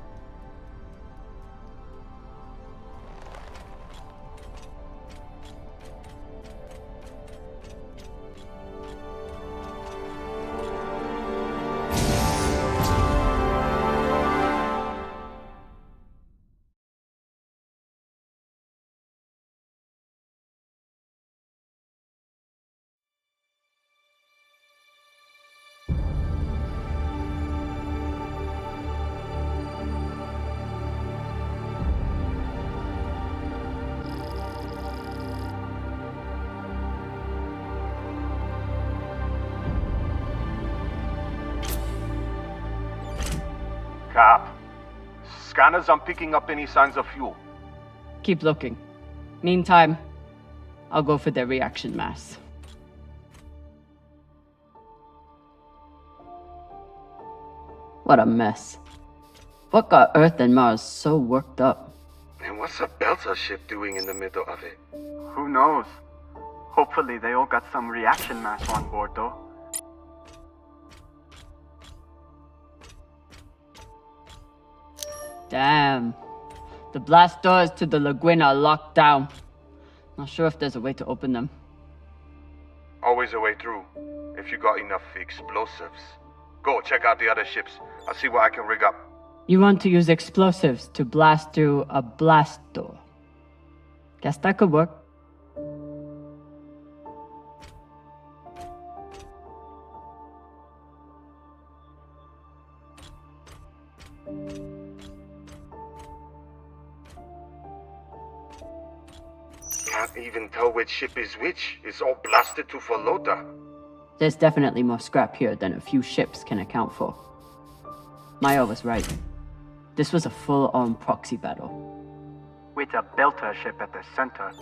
Cap, scanners aren't picking up any signs of fuel. Keep looking. Meantime, I'll go for their reaction mass. What a mess. What got Earth and Mars so worked up? And what's a Belter ship doing in the middle of it? Who knows? Hopefully they all got some reaction mass on board, though. Damn. The blast doors to the lagoon are locked down. Not sure if there's a way to open them. Always a way through, if you got enough explosives. Go, check out the other ships. I'll see what I can rig up. You want to use explosives to blast through a blast door. Guess that could work. Can't even tell which ship is which. It's all blasted to Falota. There's definitely more scrap here than a few ships can account for. Maya was right. This was a full-on proxy battle. With a Belter ship at the center.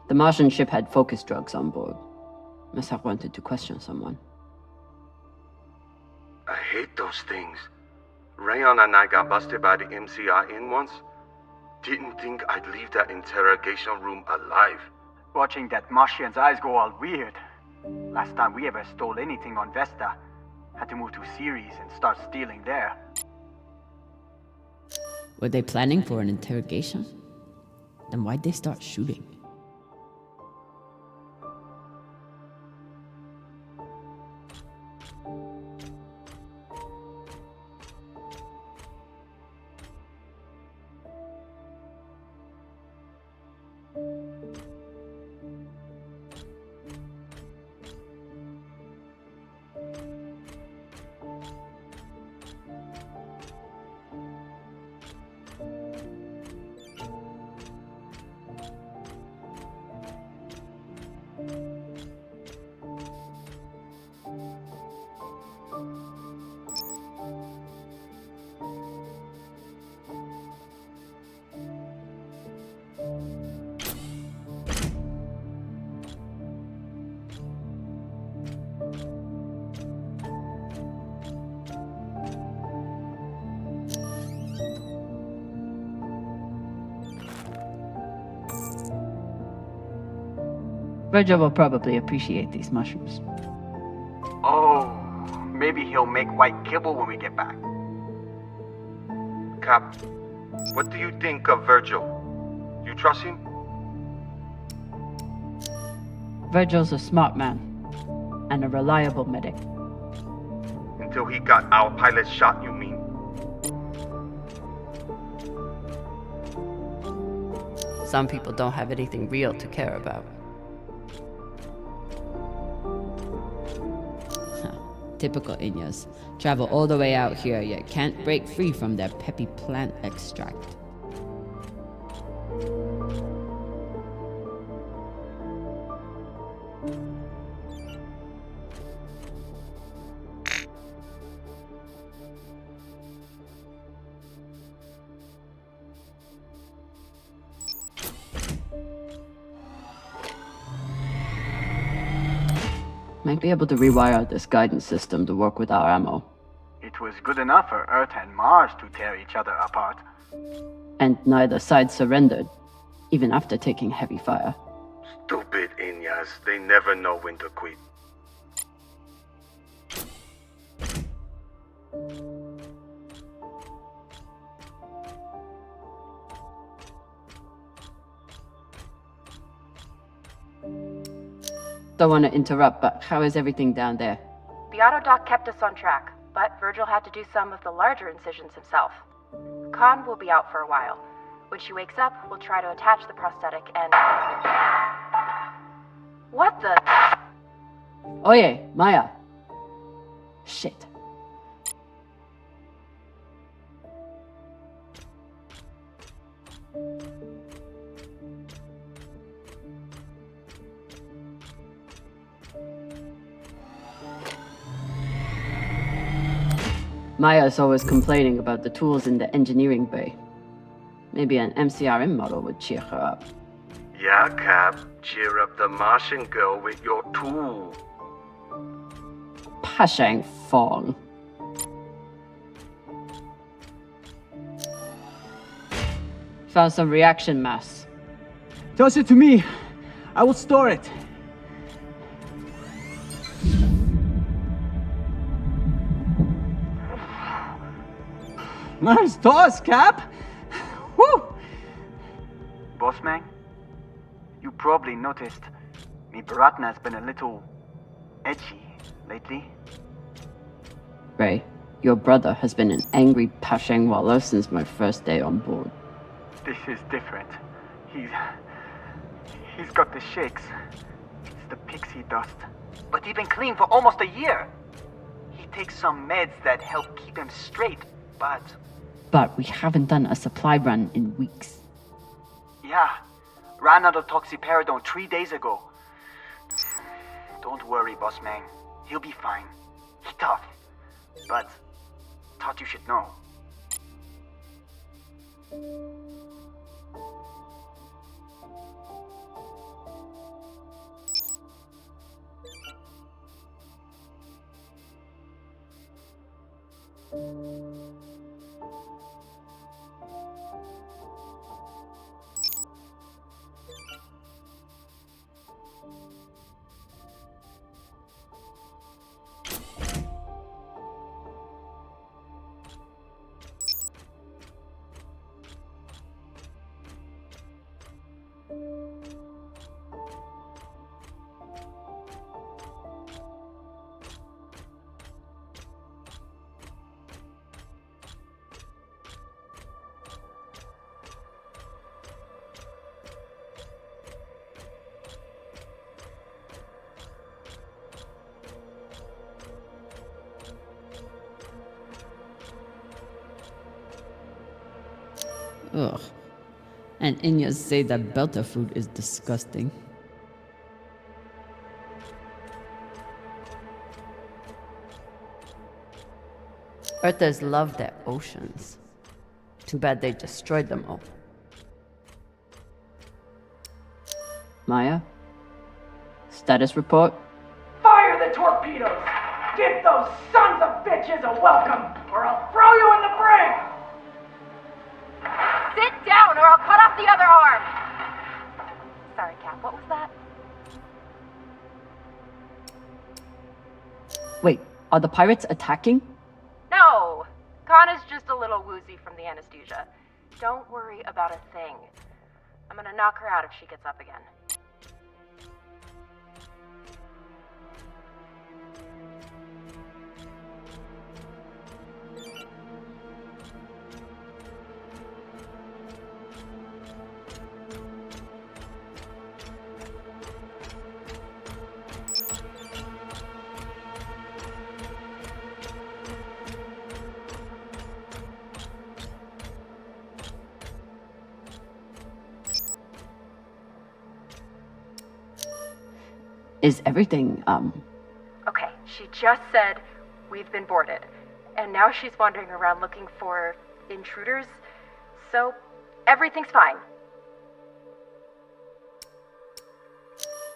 The Martian ship had focus drugs on board. Must have wanted to question someone. I hate those things. Rayon and I got busted by the MCI in once. Didn't think I'd leave that interrogation room alive. Watching that Martian's eyes go all weird. Last time we ever stole anything on Vesta, had to move to Ceres and start stealing there. Were they planning for an interrogation? Then why'd they start shooting? Virgil will probably appreciate these mushrooms. Oh, maybe he'll make white kibble when we get back. Cap, what do you think of Virgil? You trust him? Virgil's a smart man and a reliable medic. Until he got our pilot shot, you mean? Some people don't have anything real to care about. Typical Inyas. Travel all the way out here, yet can't break free from their peppy plant extract. Might be able to rewire this guidance system to work with our ammo. It was good enough for Earth and Mars to tear each other apart. And neither side surrendered, even after taking heavy fire. Stupid Inyas, they never know when to quit. Don't want to interrupt, but how is everything down there? The autodoc kept us on track, but Virgil had to do some of the larger incisions himself. Khan will be out for a while. When she wakes up, we'll try to attach the prosthetic and... What the... Oye, Maya. Shit. Maya's always complaining about the tools in the engineering bay. Maybe an MCRM model would cheer her up. Yeah, Cap. Cheer up the Martian girl with your tool. Pashang Fong. Found some reaction mass. Toss it to me. I will store it. Nice toss, Cap! Woo! Bossman, you probably noticed me Bharatna's been a little edgy lately. Ray, your brother has been an angry Pashang Wallow since my first day on board. This is different. He's got the shakes. It's the pixie dust. But he's been clean for almost a year. He takes some meds that help keep him straight, but... But we haven't done a supply run in weeks. Yeah, ran out of toxiperidone 3 days ago. Don't worry, boss man. He'll be fine. He's tough. But thought you should know. Ugh. And Inyas say that Belter food is disgusting. Earthers love their oceans. Too bad they destroyed them all. Maya? Status report? Fire the torpedoes! Give those sons of bitches a welcome, or I'll throw you in the brig! Sit down or I'll cut off the other arm! Sorry, Cap, what was that? Wait, are the pirates attacking? No! Kana's just a little woozy from the anesthesia. Don't worry about a thing. I'm gonna knock her out if she gets up again. Is everything, Okay, she just said we've been boarded. And now she's wandering around looking for intruders. So, everything's fine.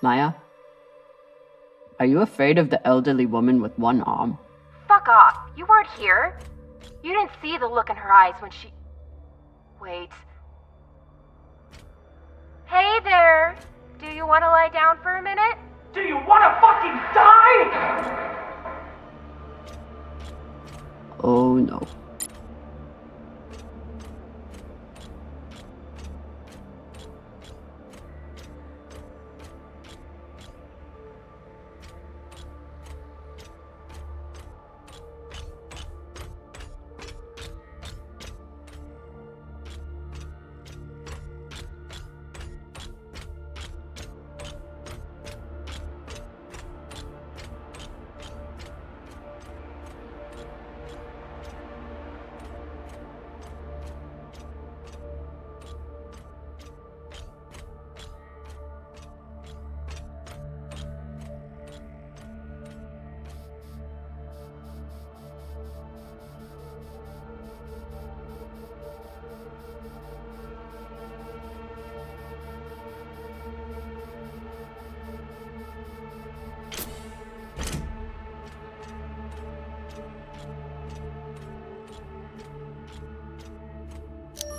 Maya? Are you afraid of the elderly woman with one arm? Fuck off. You weren't here. You didn't see the look in her eyes when she... Wait. Hey there! Do you want to lie down for a minute? Do you want to fucking die? Oh no.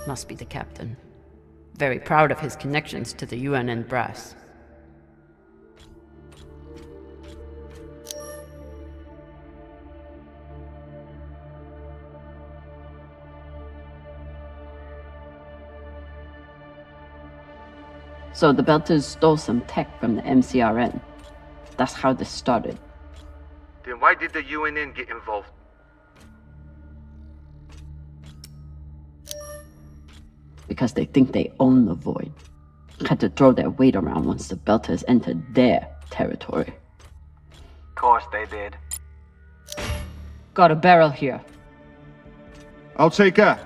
Must be the captain. Very proud of his connections to the UNN brass. So the Belters stole some tech from the MCRN. That's how this started. Then why did the UNN get involved? Because they think they own the void. Had to throw their weight around once the Belters entered their territory. Course they did. Got a barrel here. I'll take her.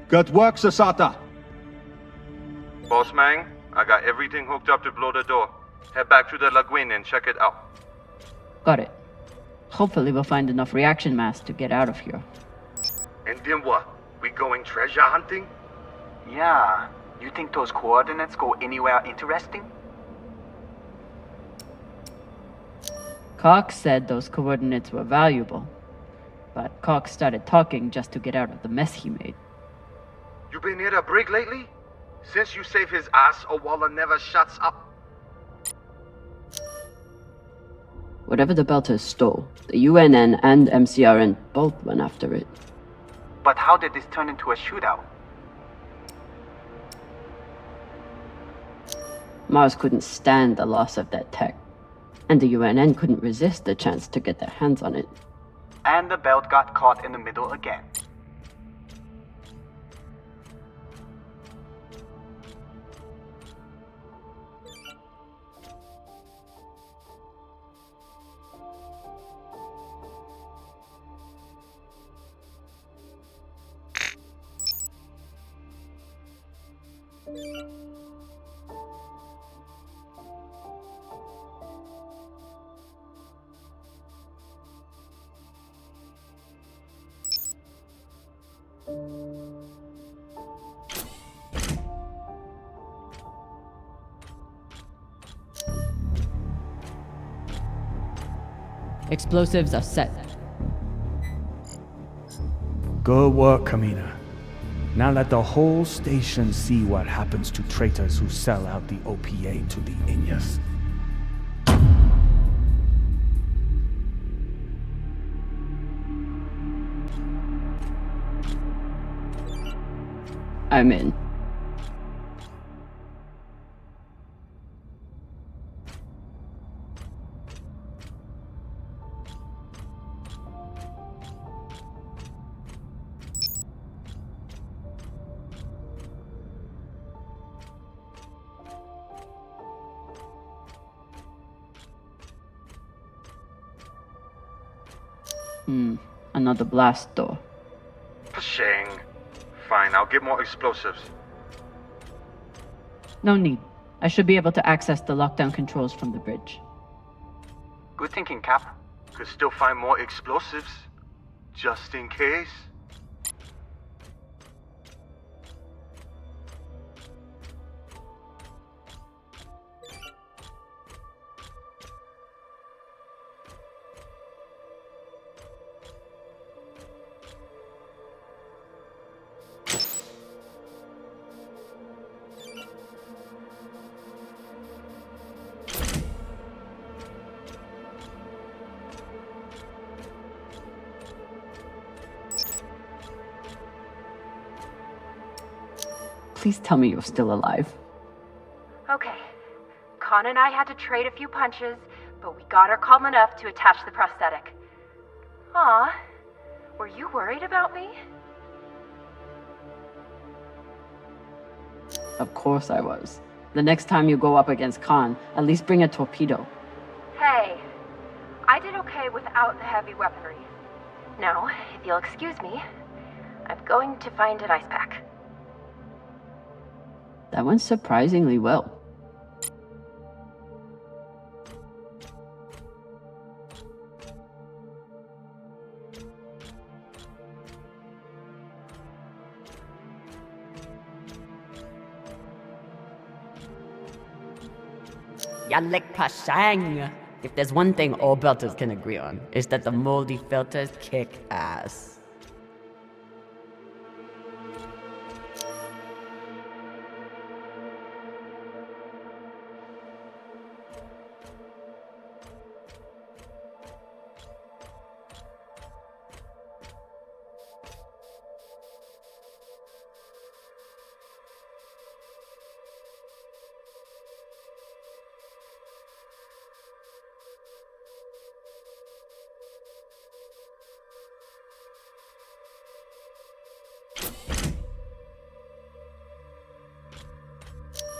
Good work, Sasata. Boss Mang, I got everything hooked up to blow the door. Head back to the lagoon and check it out. Got it. Hopefully we'll find enough reaction mass to get out of here. And then what? We going treasure hunting? Yeah. You think those coordinates go anywhere interesting? Cox said those coordinates were valuable. But Cox started talking just to get out of the mess he made. You been near a brig lately? Since you saved his ass, Owala never shuts up. Whatever the Belters stole, the UNN and MCRN both went after it. But how did this turn into a shootout? Mars couldn't stand the loss of that tech, and the UNN couldn't resist the chance to get their hands on it. And the belt got caught in the middle again. Explosives are set. Good work, Camina. Now let the whole station see what happens to traitors who sell out the OPA to the Inyas. I'm in. Another blast door. Pashang. Fine, I'll get more explosives. No need. I should be able to access the lockdown controls from the bridge. Good thinking, Cap. Could still find more explosives. Just in case. Please tell me you're still alive. Okay. Con and I had to trade a few punches, but we got her calm enough to attach the prosthetic. Aw, were you worried about me? Of course I was. The next time you go up against Khan, at least bring a torpedo. Hey, I did okay without the heavy weaponry. Now, if you'll excuse me, I'm going to find an ice pack. That went surprisingly well. Yalek Pashang! If there's one thing all belters can agree on, is that the moldy filters kick ass.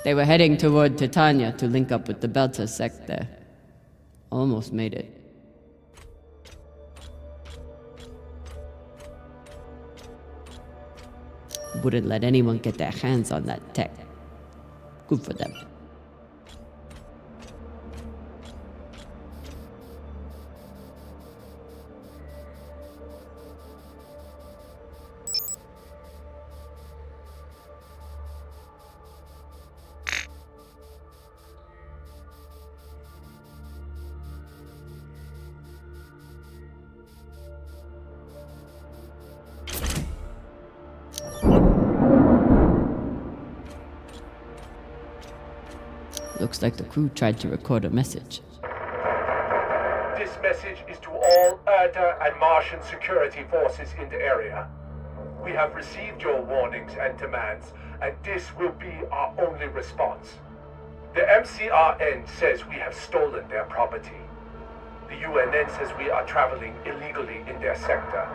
They were heading toward Titania to link up with the Belta sect there. Almost made it. Wouldn't let anyone get their hands on that tech. Good for them. Looks like the crew tried to record a message. This message is to all Erda and Martian security forces in the area. We have received your warnings and demands, and this will be our only response. The MCRN says we have stolen their property. The UNN says we are traveling illegally in their sector.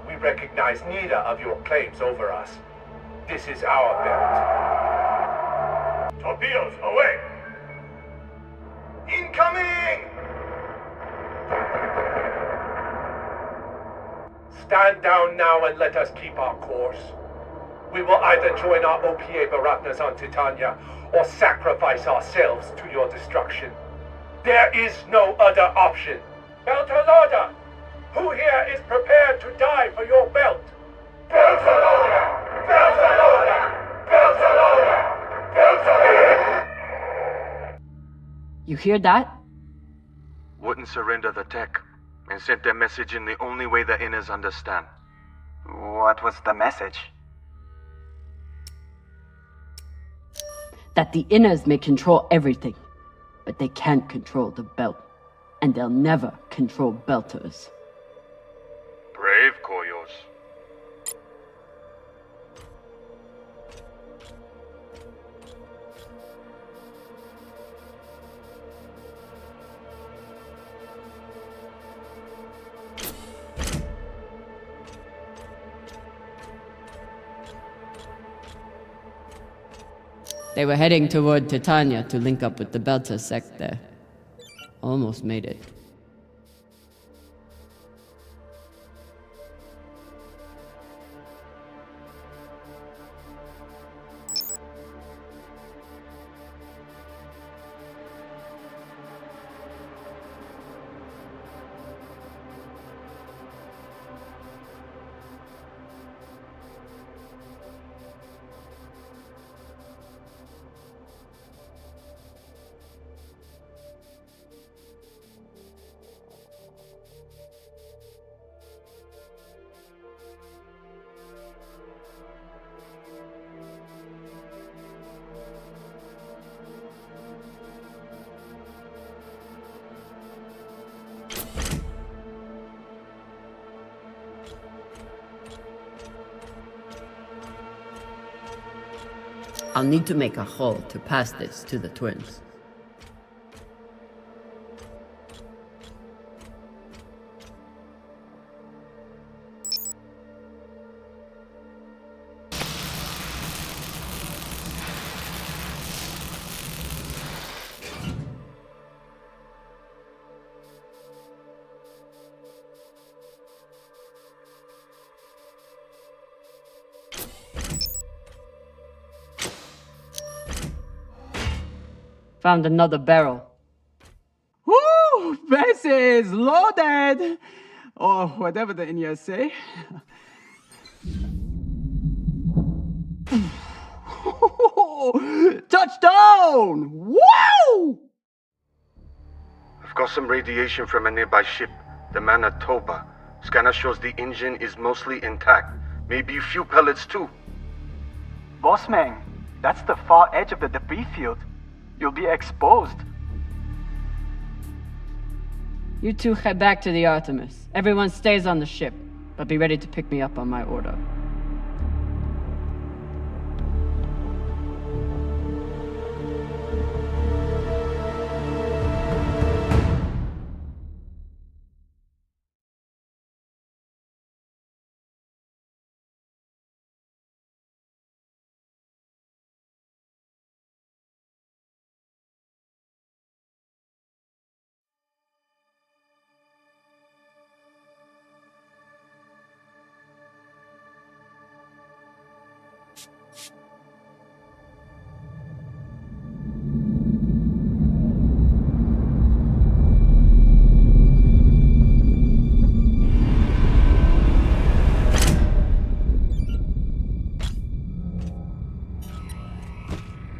We recognize neither of your claims over us. This is our belt. Torpedoes, away! Incoming! Stand down now and let us keep our course. We will either join our OPA Baratnas on Titania or sacrifice ourselves to your destruction. There is no other option. Beltalada! Who here is prepared to die for your belt? Beltalada! Beltalada! Beltalada! Beltalada! You hear that? Wouldn't surrender the tech, and sent their message in the only way the Inners understand. What was the message? That the inners may control everything, but they can't control the belt. And they'll never control belters. Brave, Koyos. They were heading toward Titania to link up with the Belter sect there. Almost made it. I'll need to make a hole to pass this to the twins. Found another barrel. Woo! This is loaded! Or whatever the Indians say. Touchdown! Wow! I've got some radiation from a nearby ship, the Manitoba. Scanner shows the engine is mostly intact. Maybe a few pellets too. Bossman, that's the far edge of the debris field. You'll be exposed. You two head back to the Artemis. Everyone stays on the ship, but be ready to pick me up on my order.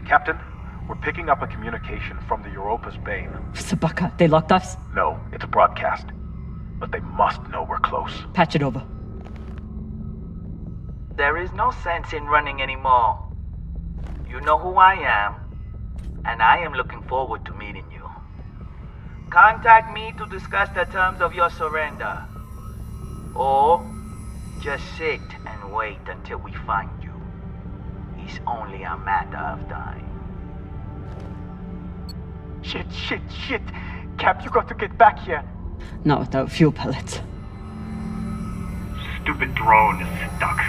Captain, we're picking up a communication from the Europa's Bane. Sabaka, they locked us? No, it's a broadcast. But they must know we're close. Patch it over. There is no sense in running anymore. You know who I am, and I am looking forward to meeting you. Contact me to discuss the terms of your surrender. Or just sit and wait until we find you. It's only a matter of time. Shit. Cap, you got to get back here. Not without fuel pellets. Stupid drone is stuck.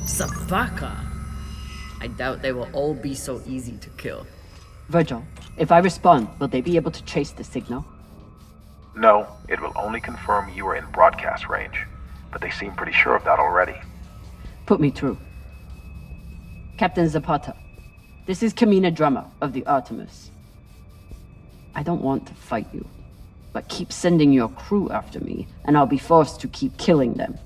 Sabaka? I doubt they will all be so easy to kill. Virgil, if I respond, will they be able to trace the signal? No, it will only confirm you are in broadcast range. But they seem pretty sure of that already. Put me through. Captain Zapata, this is Camina Drummer of the Artemis. I don't want to fight you, but keep sending your crew after me, and I'll be forced to keep killing them.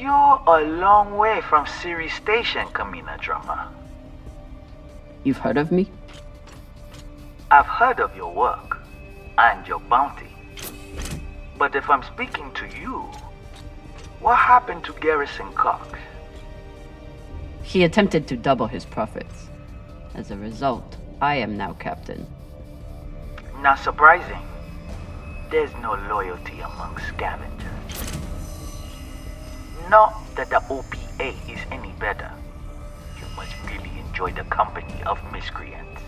You're a long way from Series Station, Camina Drummer. You've heard of me? I've heard of your work and your bounty. But if I'm speaking to you, what happened to Garrison Cox? He attempted to double his profits. As a result, I am now captain. Not surprising. There's no loyalty among scavengers. Not that the OPA is any better. You must really enjoy the company of miscreants.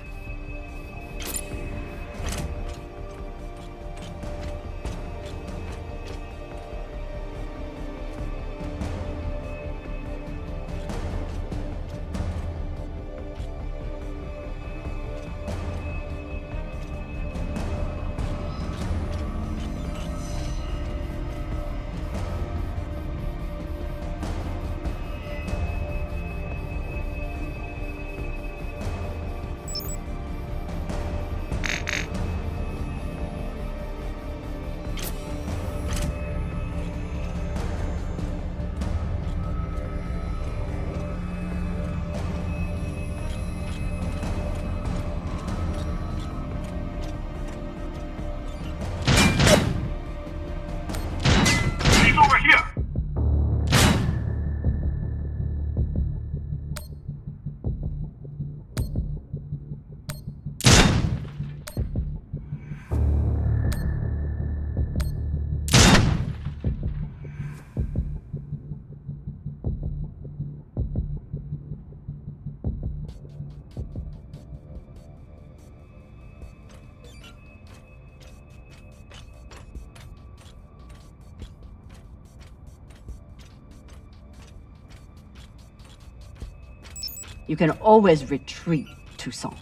You can always retreat, Toussaint.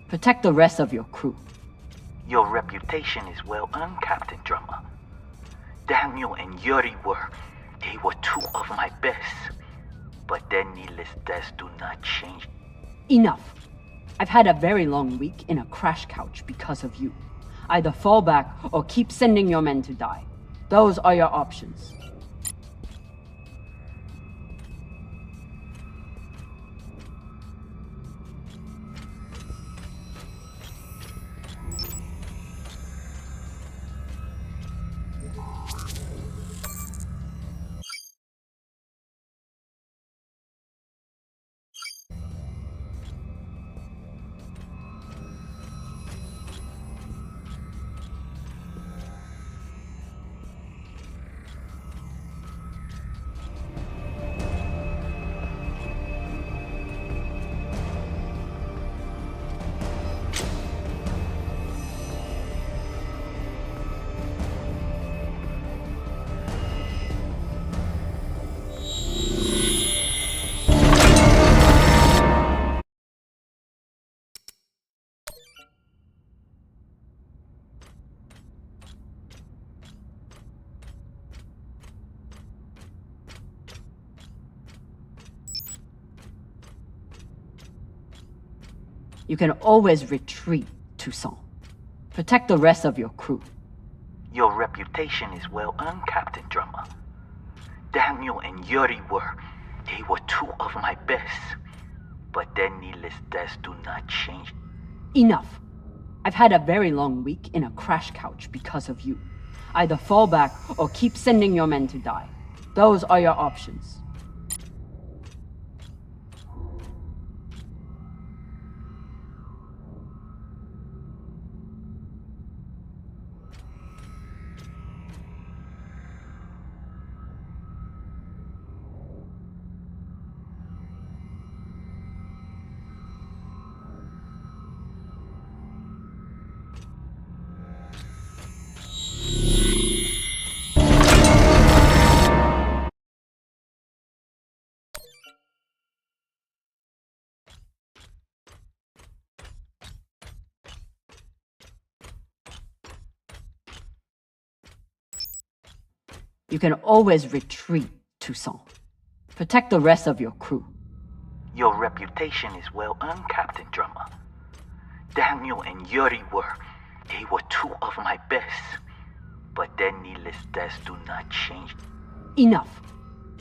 Protect the rest of your crew. Your reputation is well earned, Captain Drummer. Daniel and Yuri they were two of my best. But their needless deaths do not change. Enough. I've had a very long week in a crash couch because of you. Either fall back or keep sending your men to die. Those are your options. You can always retreat, Toussaint. Protect the rest of your crew. Your reputation is well earned, Captain Drummer. Daniel and Yuri they were two of my best. But their needless deaths do not change. Enough. I've had a very long week in a crash couch because of you. Either fall back or keep sending your men to die. Those are your options. You can always retreat, Toussaint. Protect the rest of your crew. Your reputation is well earned, Captain Drummer. Daniel and Yuri they were two of my best. But their needless deaths do not change. Enough.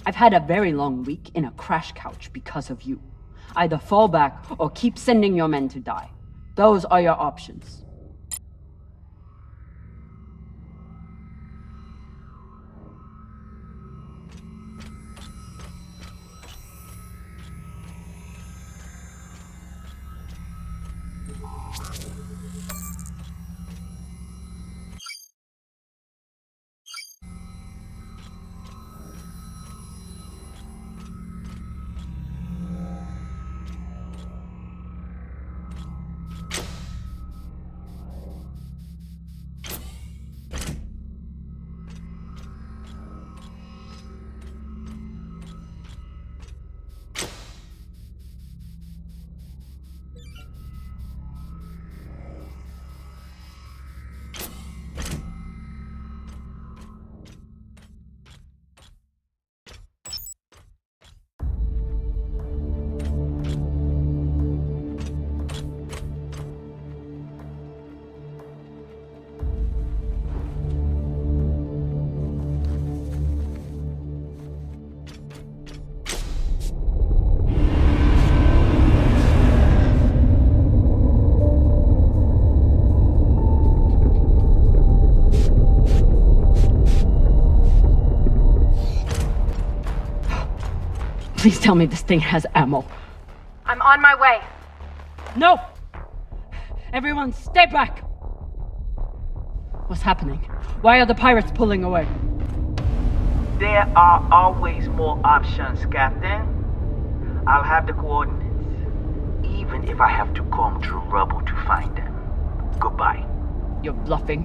I've had a very long week in a crash couch because of you. Either fall back or keep sending your men to die. Those are your options. Please tell me this thing has ammo. I'm on my way. No! Everyone, stay back! What's happening? Why are the pirates pulling away? There are always more options, Captain. I'll have the coordinates, even if I have to comb through rubble to find them. Goodbye. You're bluffing.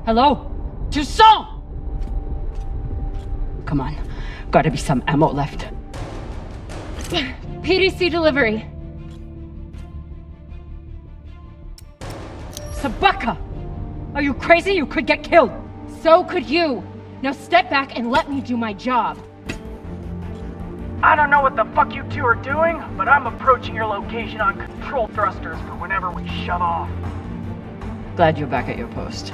Hello? Toussaint! Come on. Gotta be some ammo left. PDC delivery. Sabaka! Are you crazy? You could get killed. So could you. Now step back and let me do my job. I don't know what the fuck you two are doing, but I'm approaching your location on control thrusters for whenever we shut off. Glad you're back at your post.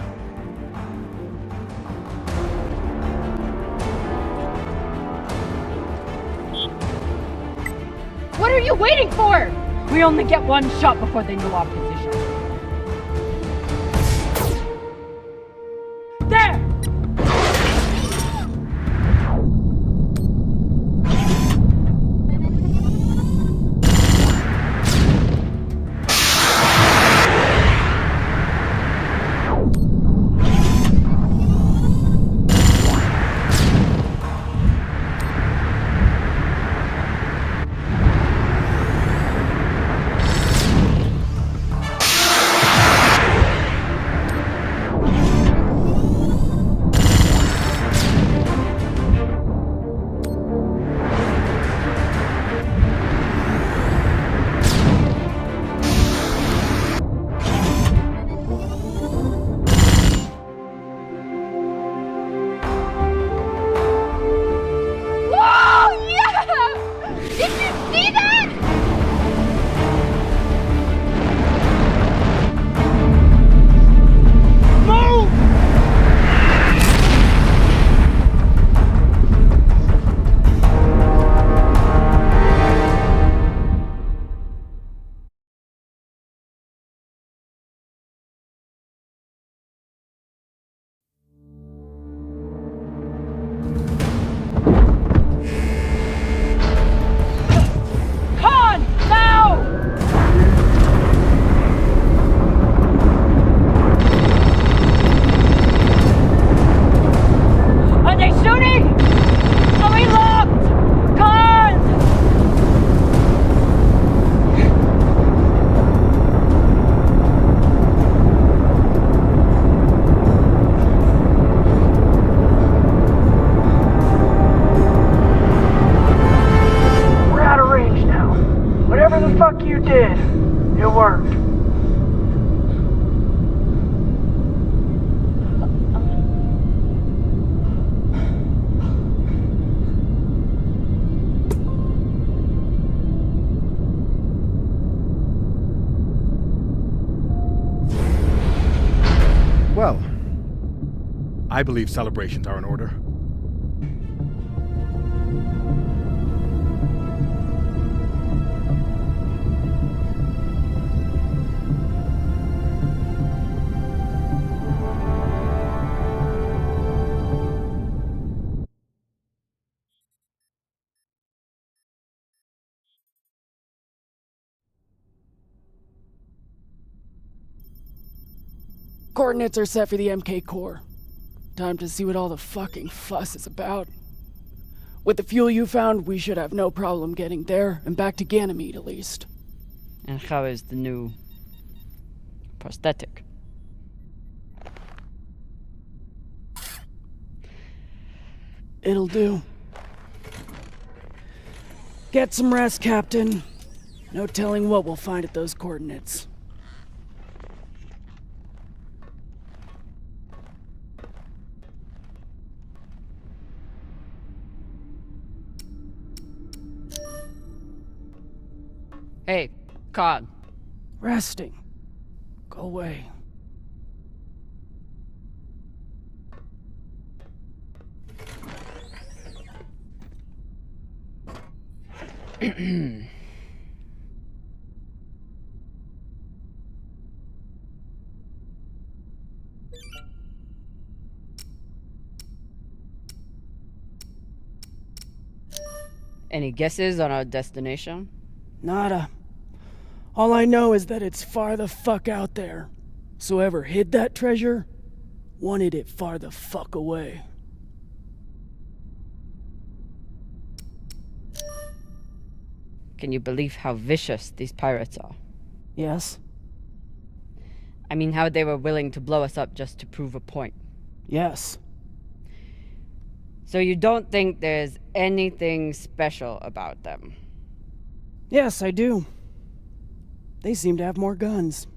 What are you waiting for? We only get one shot before they know our position. There! Well, I believe celebrations are in order. Coordinates are set for the MK core. Time to see what all the fucking fuss is about. With the fuel you found, we should have no problem getting there and back to Ganymede at least. And how is the new prosthetic? It'll do. Get some rest, Captain. No telling what we'll find at those coordinates. Hey, Cog. Resting. Go away. Any guesses on our destination? Nada. All I know is that it's far the fuck out there. So whoever hid that treasure wanted it far the fuck away. Can you believe how vicious these pirates are? Yes. I mean, how they were willing to blow us up just to prove a point. Yes. So you don't think there's anything special about them? Yes, I do. They seem to have more guns.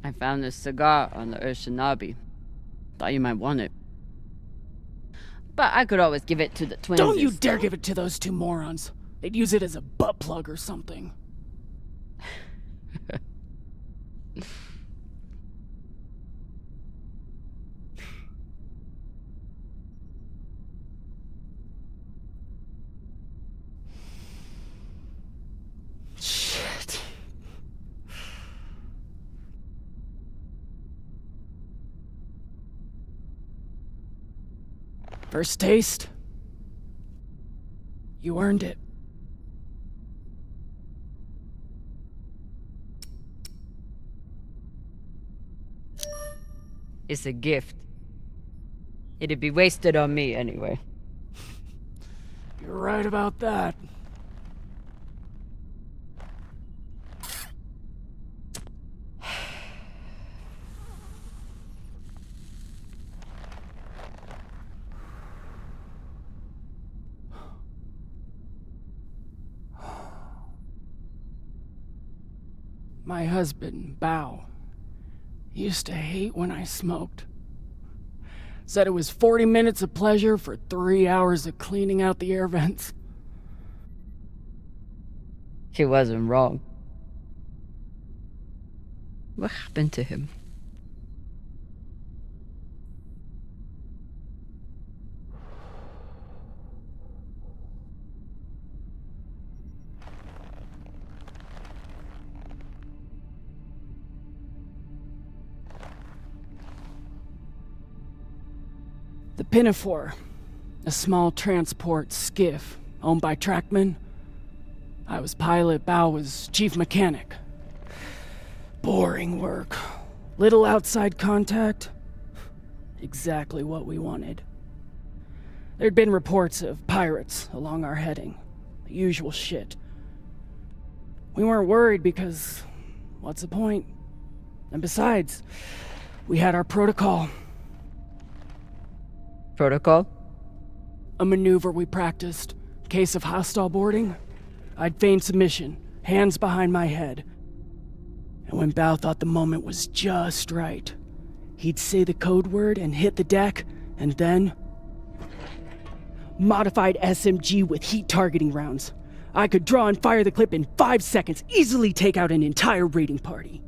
I found this cigar on the Urshanabi. Thought you might want it. But I could always give it to the twins. Don't you dare give it to those two morons. They'd use it as a butt plug or something. Shit. First taste? You earned it. It's a gift. It'd be wasted on me anyway. You're right about that. My husband, Bao, used to hate when I smoked. Said it was 40 minutes of pleasure for 3 hours of cleaning out the air vents. He wasn't wrong. What happened to him? The Pinafore, a small transport skiff owned by Trackman. I was pilot, Bao was chief mechanic. Boring work. Little outside contact. Exactly what we wanted. There'd been reports of pirates along our heading. The usual shit. We weren't worried because, what's the point? And besides, we had our protocol. Protocol? A maneuver we practiced. Case of hostile boarding, I'd feign submission, hands behind my head. And when Bao thought the moment was just right, he'd say the code word and hit the deck, and then... Modified SMG with heat targeting rounds. I could draw and fire the clip in 5 seconds, easily take out an entire raiding party.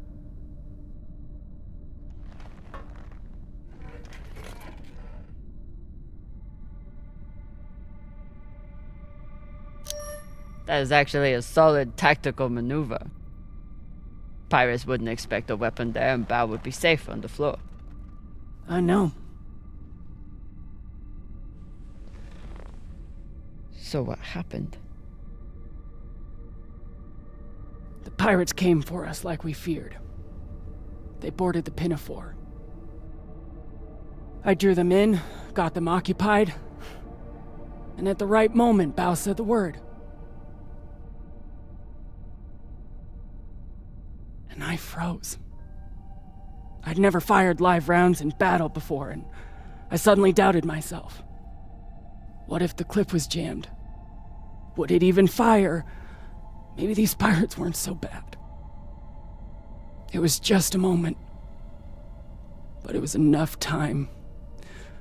That is actually a solid tactical maneuver. Pirates wouldn't expect a weapon there, and Bao would be safe on the floor. I know. So what happened? pirates came for us like we feared. They boarded the Pinafore. I drew them in, got them occupied, and at the right moment, Bao said the word. And I froze. I'd never fired live rounds in battle before, and I suddenly doubted myself. What if the clip was jammed? Would it even fire? Maybe these pirates weren't so bad. It was just a moment, but it was enough time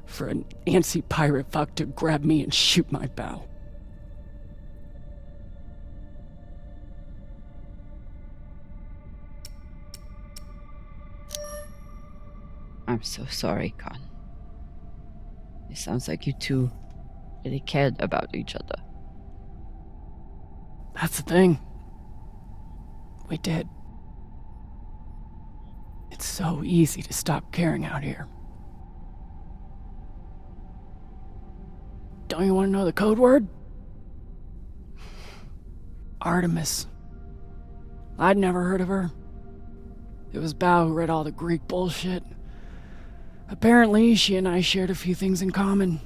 for an antsy pirate fuck to grab me and shoot my bow. I'm so sorry, Khan. It sounds like you two really cared about each other. That's the thing. We did. It's so easy to stop caring out here. Don't you want to know the code word? Artemis. I'd never heard of her. It was Bao who read all the Greek bullshit. Apparently, she and I shared a few things in common.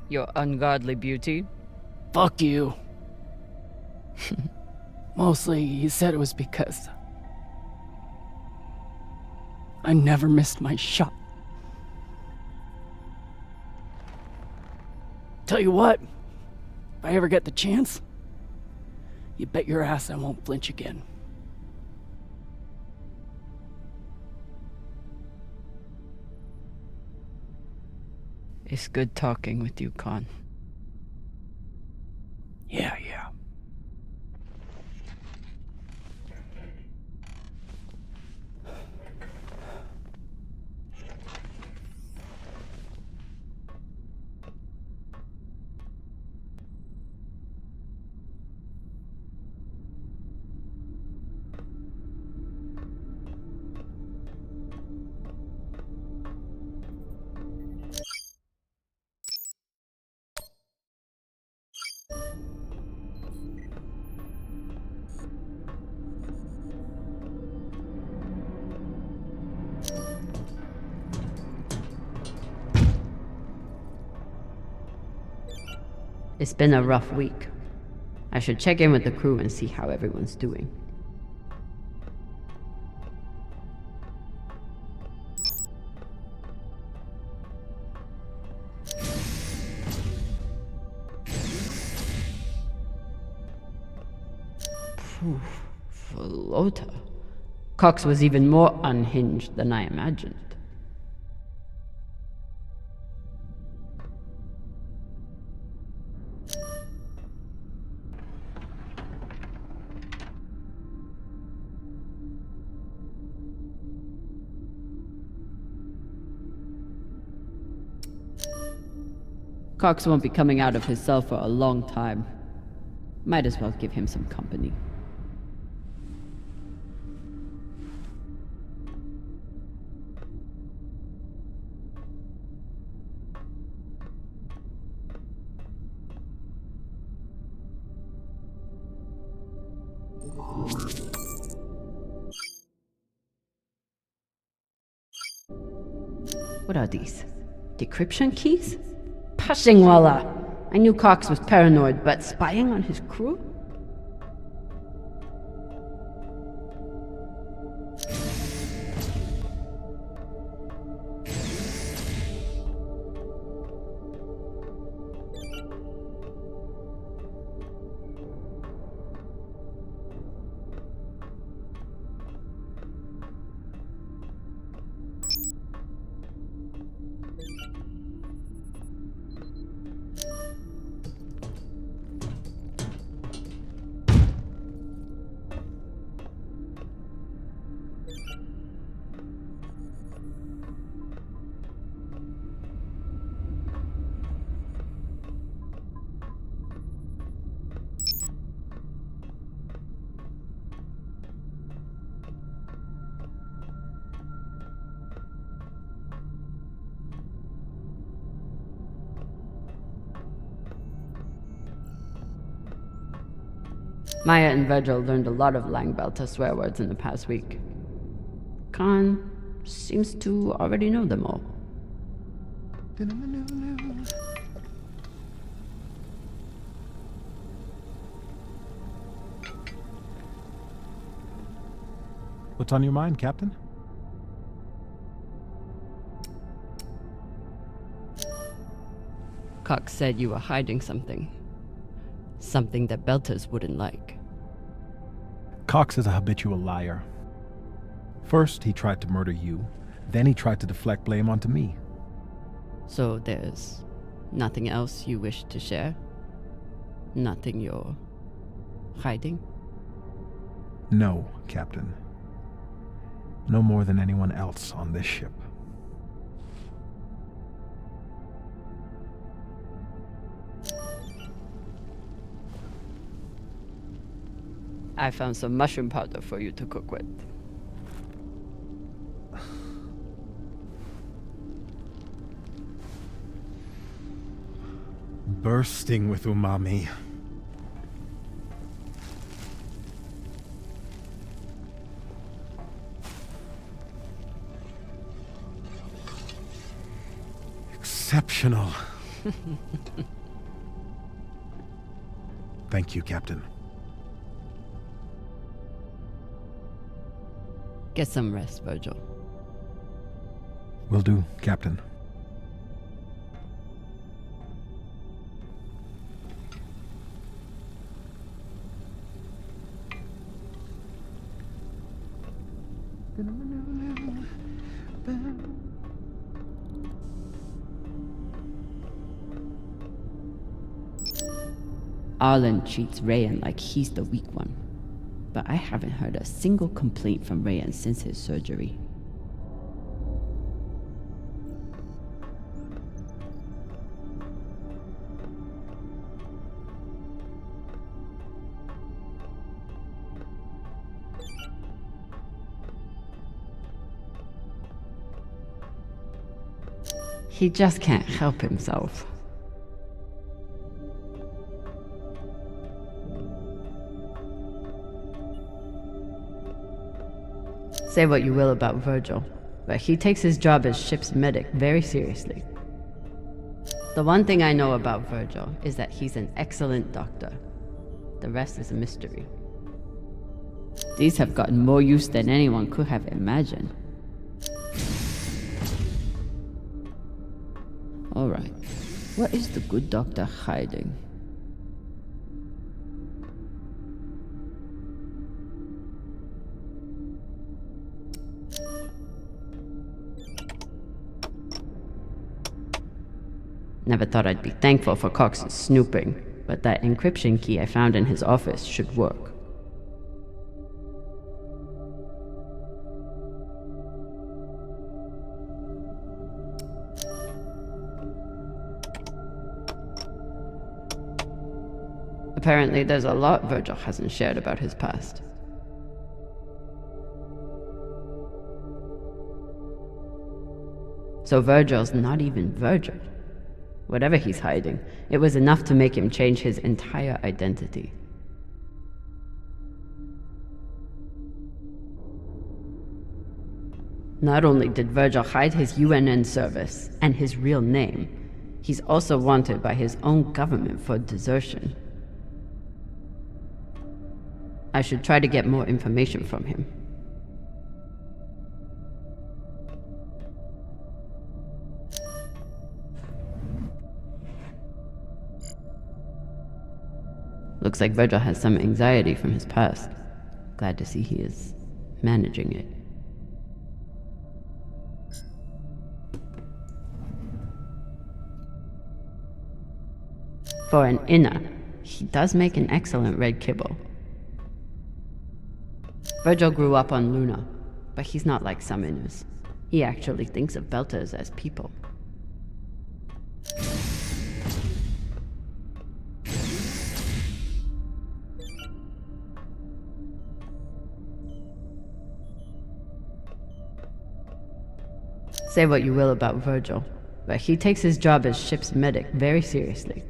Your ungodly beauty? Fuck you. Mostly, he said it was because I never missed my shot. Tell you what, if I ever get the chance, you bet your ass I won't flinch again. It's good talking with you, Khan. Yeah. It's been a rough week. I should check in with the crew and see how everyone's doing. Flota. Cox was even more unhinged than I imagined. Cox won't be coming out of his cell for a long time. Might as well give him some company. What are these? Decryption keys? Pashingwala! I knew Cox was paranoid, but spying on his crew? Maya and Virgil learned a lot of Langbelter swear words in the past week. Khan seems to already know them all. What's on your mind, Captain? Cox said you were hiding something. Something that Belters wouldn't like. Cox is a habitual liar. First, he tried to murder you. Then he tried to deflect blame onto me. So there's nothing else you wish to share? Nothing you're hiding? No, Captain. No more than anyone else on this ship. I found some mushroom powder for you to cook with. Bursting with umami. Exceptional. Thank you, Captain. Get some rest, Virgil. Will do, Captain. Arlen treats Rayan like he's the weak one. But I haven't heard a single complaint from Rayan since his surgery. He just can't help himself. Say what you will about Virgil, but he takes his job as ship's medic very seriously. The one thing I know about Virgil is that he's an excellent doctor. The rest is a mystery. These have gotten more use than anyone could have imagined. Alright, what is the good doctor hiding? Never thought I'd be thankful for Cox's snooping, but that encryption key I found in his office should work. Apparently, there's a lot Virgil hasn't shared about his past. So Virgil's not even Virgil. Whatever he's hiding, it was enough to make him change his entire identity. Not only did Virgil hide his UNN service and his real name, he's also wanted by his own government for desertion. I should try to get more information from him. Looks like Virgil has some anxiety from his past. Glad to see he is managing it. For an inner, he does make an excellent red kibble. Virgil grew up on Luna, but he's not like some inners. He actually thinks of Belters as people. Say what you will about Virgil, but he takes his job as ship's medic very seriously.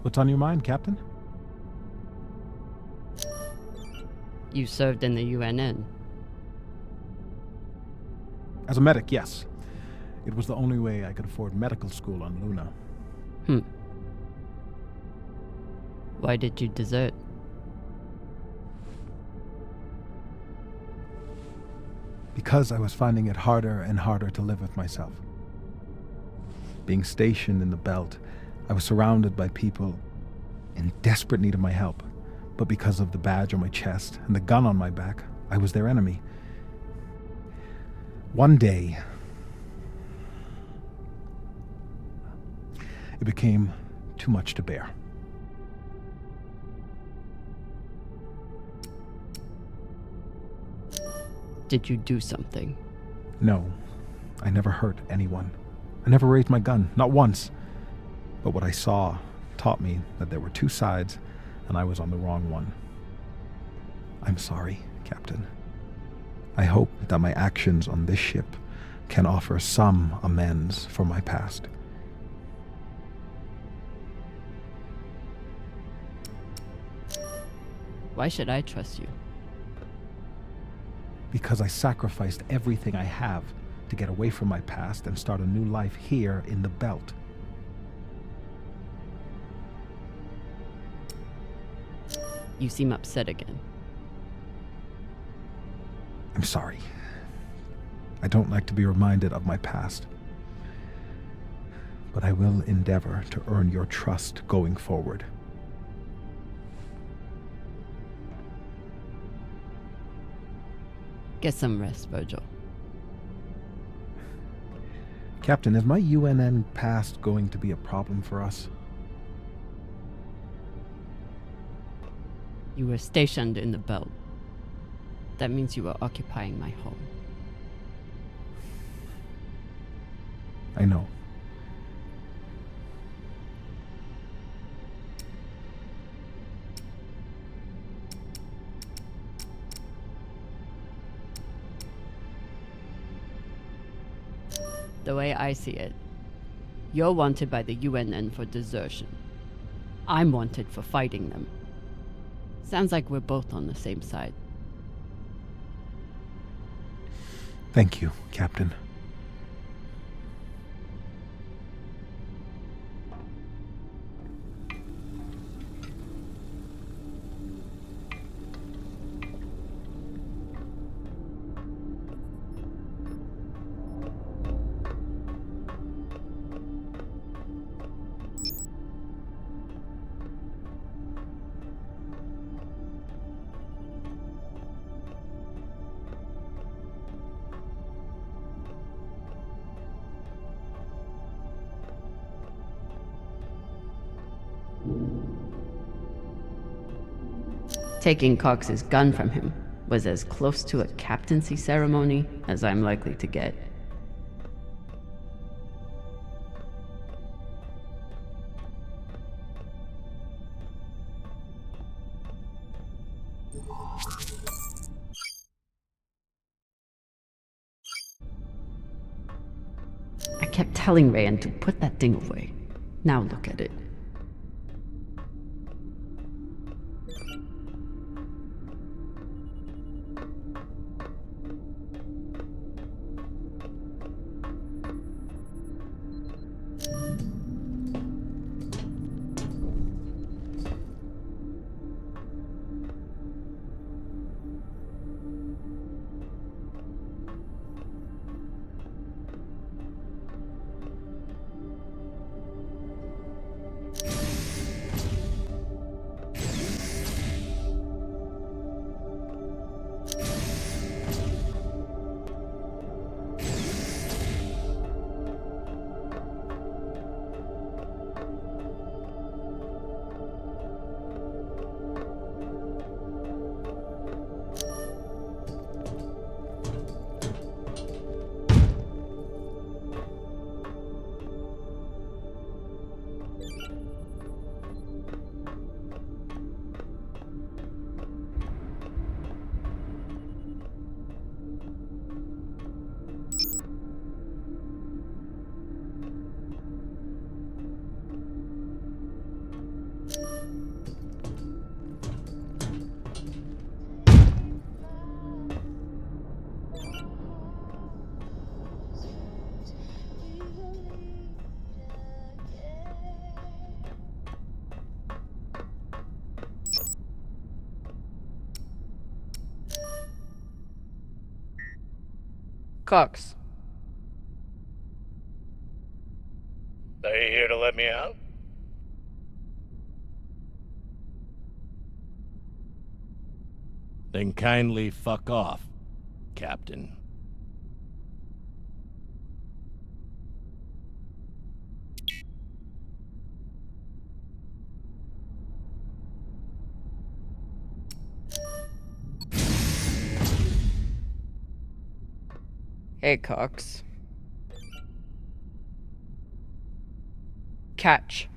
What's on your mind, Captain? You served in the UNN. As a medic, yes. It was the only way I could afford medical school on Luna. Why did you desert? Because I was finding it harder and harder to live with myself. Being stationed in the belt, I was surrounded by people in desperate need of my help. But because of the badge on my chest and the gun on my back, I was their enemy. One day, it became too much to bear. Did you do something? No, I never hurt anyone. I never raised my gun, not once. But what I saw taught me that there were two sides, and I was on the wrong one. I'm sorry, Captain. I hope that my actions on this ship can offer some amends for my past. Why should I trust you? Because I sacrificed everything I have to get away from my past and start a new life here in the belt. You seem upset again. I'm sorry. I don't like to be reminded of my past. But I will endeavor to earn your trust going forward. Get some rest, Virgil. Captain, is my UNN past going to be a problem for us? You were stationed in the belt. That means you were occupying my home. I know. The way I see it, you're wanted by the UNN for desertion. I'm wanted for fighting them. Sounds like we're both on the same side. Thank you, Captain. Taking Cox's gun from him was as close to a captaincy ceremony as I'm likely to get. I kept telling Rayan to put that thing away. Now look at it. Cox. Are you here to let me out? Then kindly fuck off, Captain. Hey, Cox. Catch.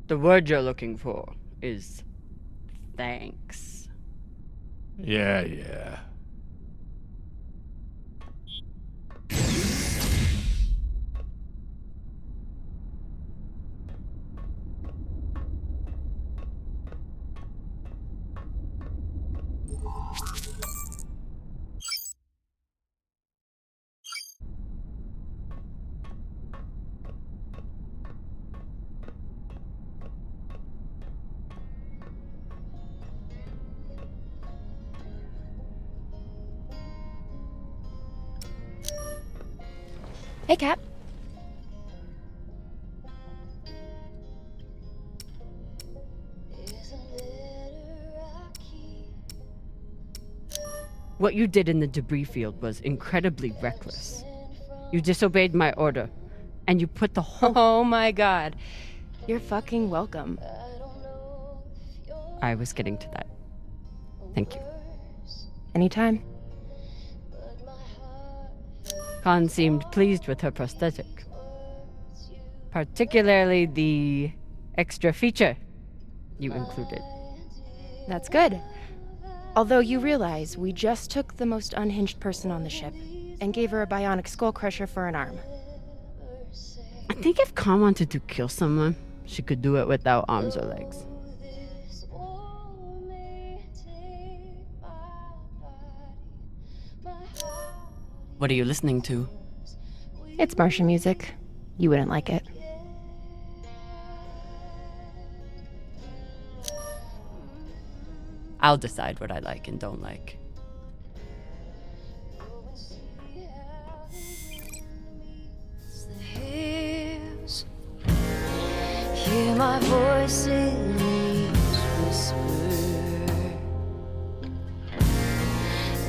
The word you're looking for is thanks. Yeah. Hey, Cap. What you did in the debris field was incredibly reckless. You disobeyed my order, and you put the whole— Oh my god. You're fucking welcome. I was getting to that. Thank you. Anytime. Khan seemed pleased with her prosthetic. Particularly the extra feature you included. That's good. Although you realize we just took the most unhinged person on the ship and gave her a bionic skull crusher for an arm. I think if Khan wanted to kill someone, she could do it without arms or legs. What are you listening to? It's Martian music. You wouldn't like it. I'll decide what I like and don't like. Hear my voice in each whisper.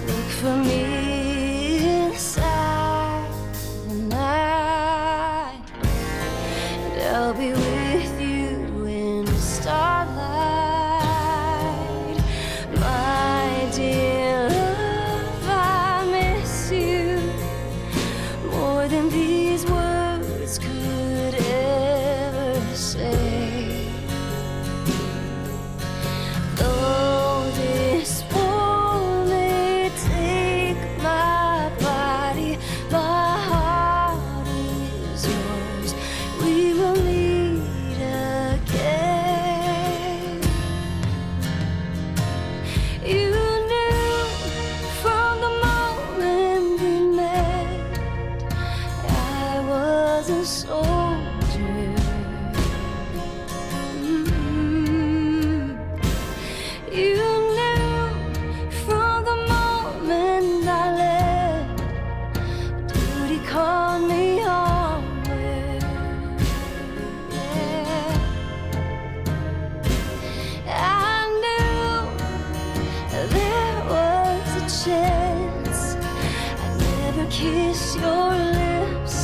Look for me inside the night, and I'll be with you in the starlight. My dear love, I miss you more than these words could ever say. Though this war may take my body, my heart is yours. We will meet again. You knew from the moment we met I was a soldier. You knew from the moment I left, duty called me homeward. Yeah. I knew there was a chance I'd never kiss your lips,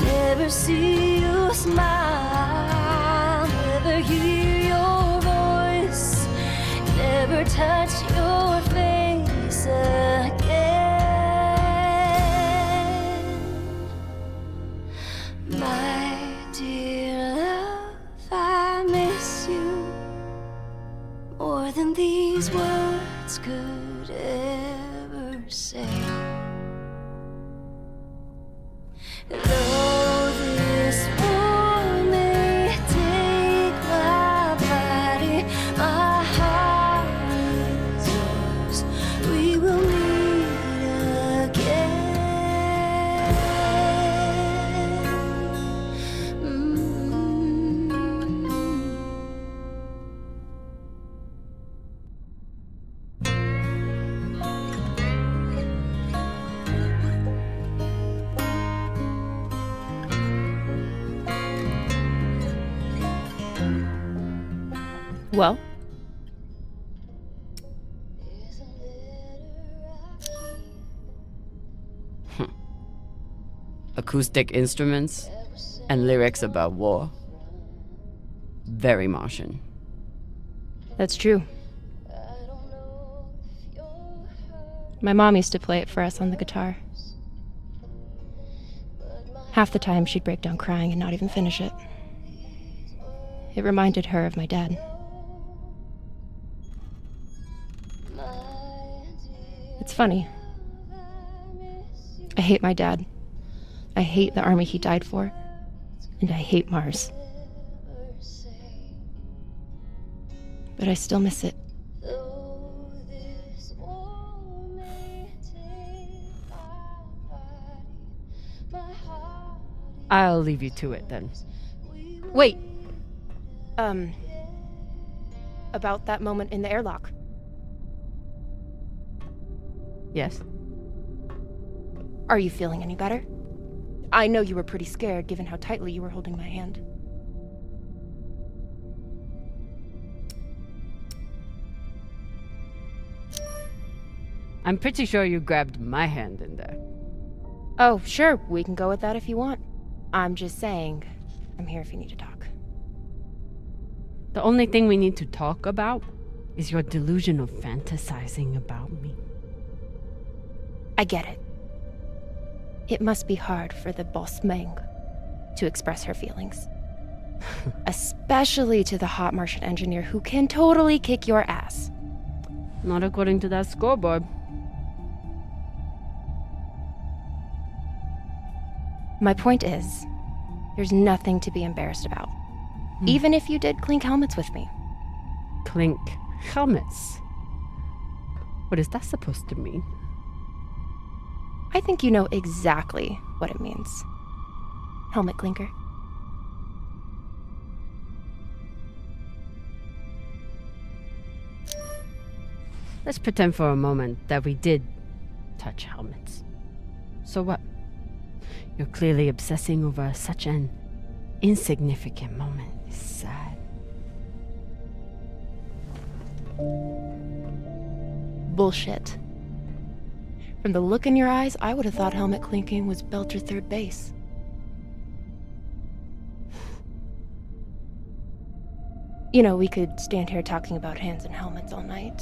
never see you smile, never hear your voice, never touch your face again. My dear love, I miss you more than these words could ever say. Though this war may take my body, my heart is Well? Acoustic instruments and lyrics about war. Very Martian. That's true. My mom used to play it for us on the guitar. Half the time she'd break down crying and not even finish it. It reminded her of my dad. It's funny. I hate my dad. I hate the army he died for. And I hate Mars. But I still miss it. I'll leave you to it then. Wait. About that moment in the airlock. Yes? Are you feeling any better? I know you were pretty scared given how tightly you were holding my hand. I'm pretty sure you grabbed my hand in there. Oh, sure, we can go with that if you want. I'm just saying, I'm here if you need to talk. The only thing we need to talk about is your delusion of fantasizing about me. I get it. It must be hard for the boss Meng to express her feelings. Especially to the hot Martian engineer who can totally kick your ass. Not according to that scoreboard. My point is, there's nothing to be embarrassed about. Even if you did clink helmets with me. Clink helmets? What is that supposed to mean? I think you know exactly what it means. Helmet clinker. Let's pretend for a moment that we did touch helmets. So what? You're clearly obsessing over such an insignificant moment. It's sad. Bullshit. From the look in your eyes, I would have thought helmet clinking was Belcher third base. You know, we could stand here talking about hands and helmets all night.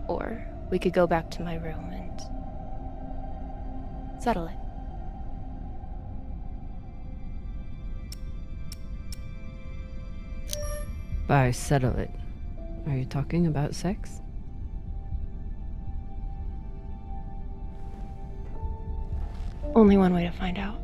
Or we could go back to my room and settle it. By settle it, are you talking about sex? Only one way to find out.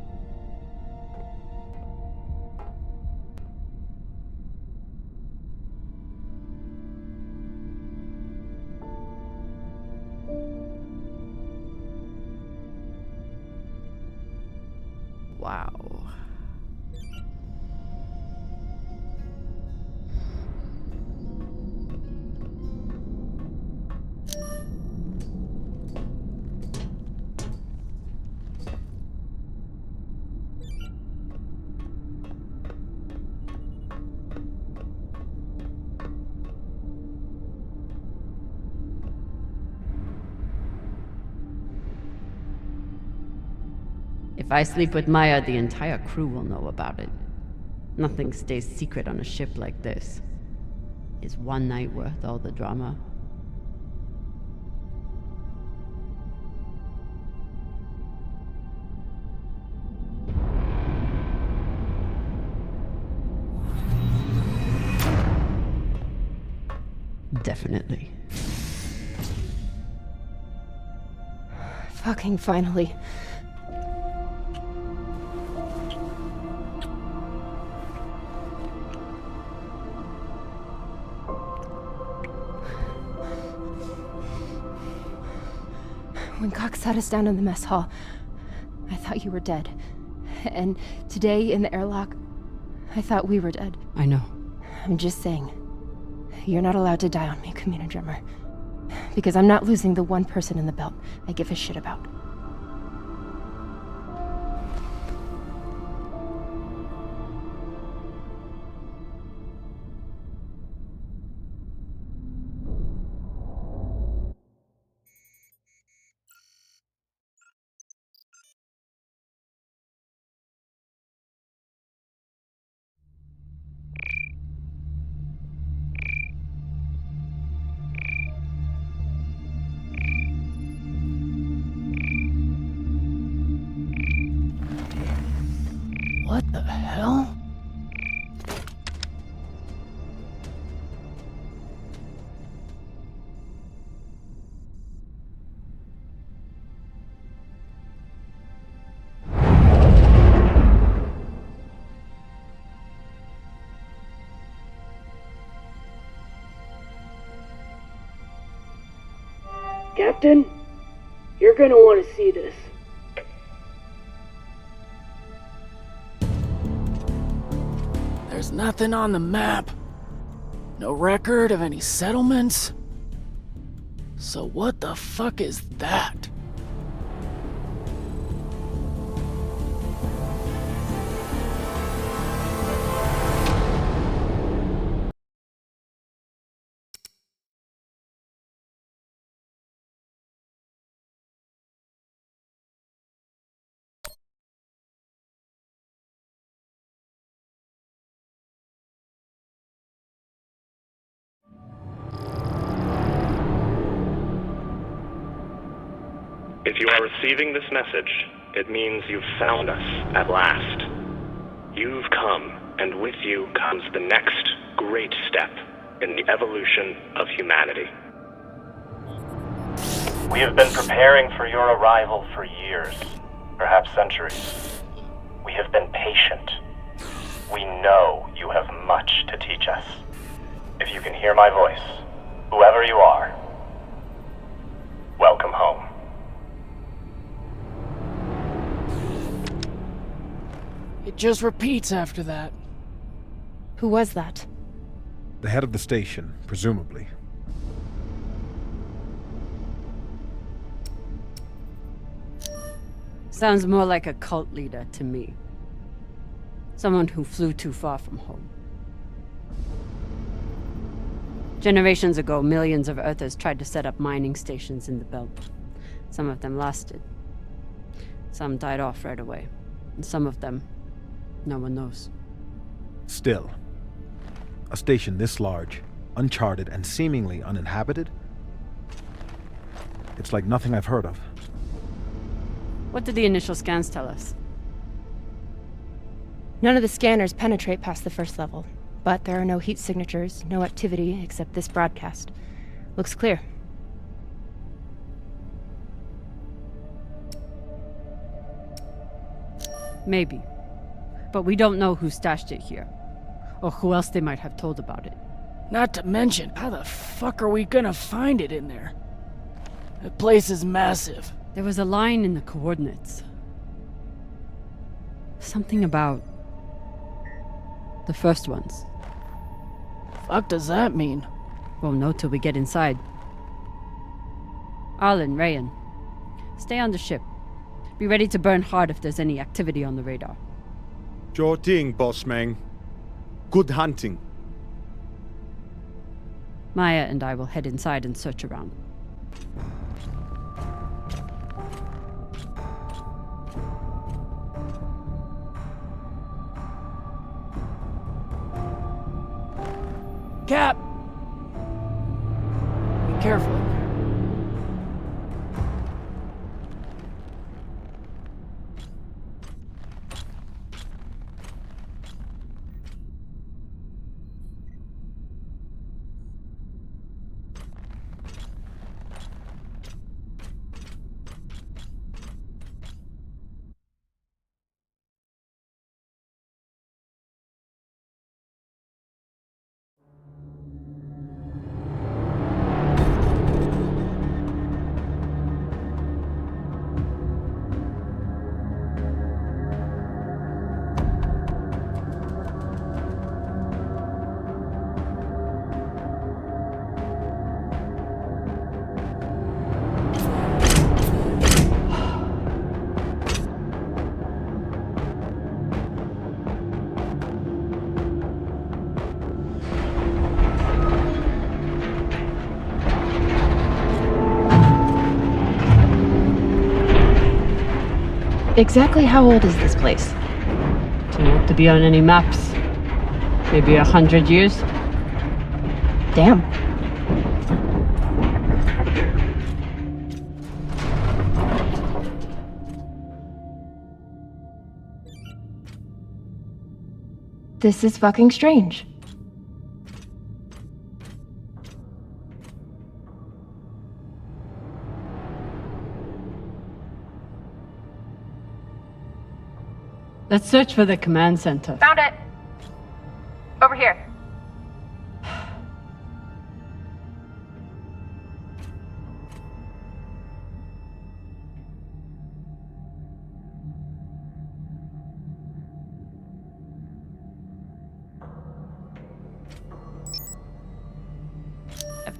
Wow. If I sleep with Maya, the entire crew will know about it. Nothing stays secret on a ship like this. Is one night worth all the drama? Definitely. Fucking finally. When Cox sat us down in the mess hall, I thought you were dead. And today in the airlock, I thought we were dead. I know. I'm just saying, you're not allowed to die on me, Camina Drummer. Because I'm not losing the one person in the belt I give a shit about. Captain, you're gonna want to see this. There's nothing on the map. No record of any settlements. So what the fuck is that? If you are receiving this message, it means you've found us at last. You've come, and with you comes the next great step in the evolution of humanity. We have been preparing for your arrival for years, perhaps centuries. We have been patient. We know you have much to teach us. If you can hear my voice, whoever you are, welcome home. It just repeats after that. Who was that? The head of the station, presumably. Sounds more like a cult leader to me. Someone who flew too far from home. Generations ago, millions of Earthers tried to set up mining stations in the belt. Some of them lasted. Some died off right away. And some of them, no one knows. Still, a station this large, uncharted, and seemingly uninhabited? It's like nothing I've heard of. What did the initial scans tell us? None of the scanners penetrate past the first level, but there are no heat signatures, no activity except this broadcast. Looks clear. Maybe. But we don't know who stashed it here. Or who else they might have told about it. Not to mention, how the fuck are we gonna find it in there? The place is massive. There was a line in the coordinates. Something about the first ones. Fuck does that mean? Won't know till we get inside. Arlen, Rayan, stay on the ship. Be ready to burn hard if there's any activity on the radar. Sure thing, boss man. Good hunting. Maya and I will head inside and search around. Cap! Be careful in there. Exactly how old is this place? Too old to be on any maps. Maybe 100 years? Damn. This is fucking strange. Let's search for the command center. Found it! Over here.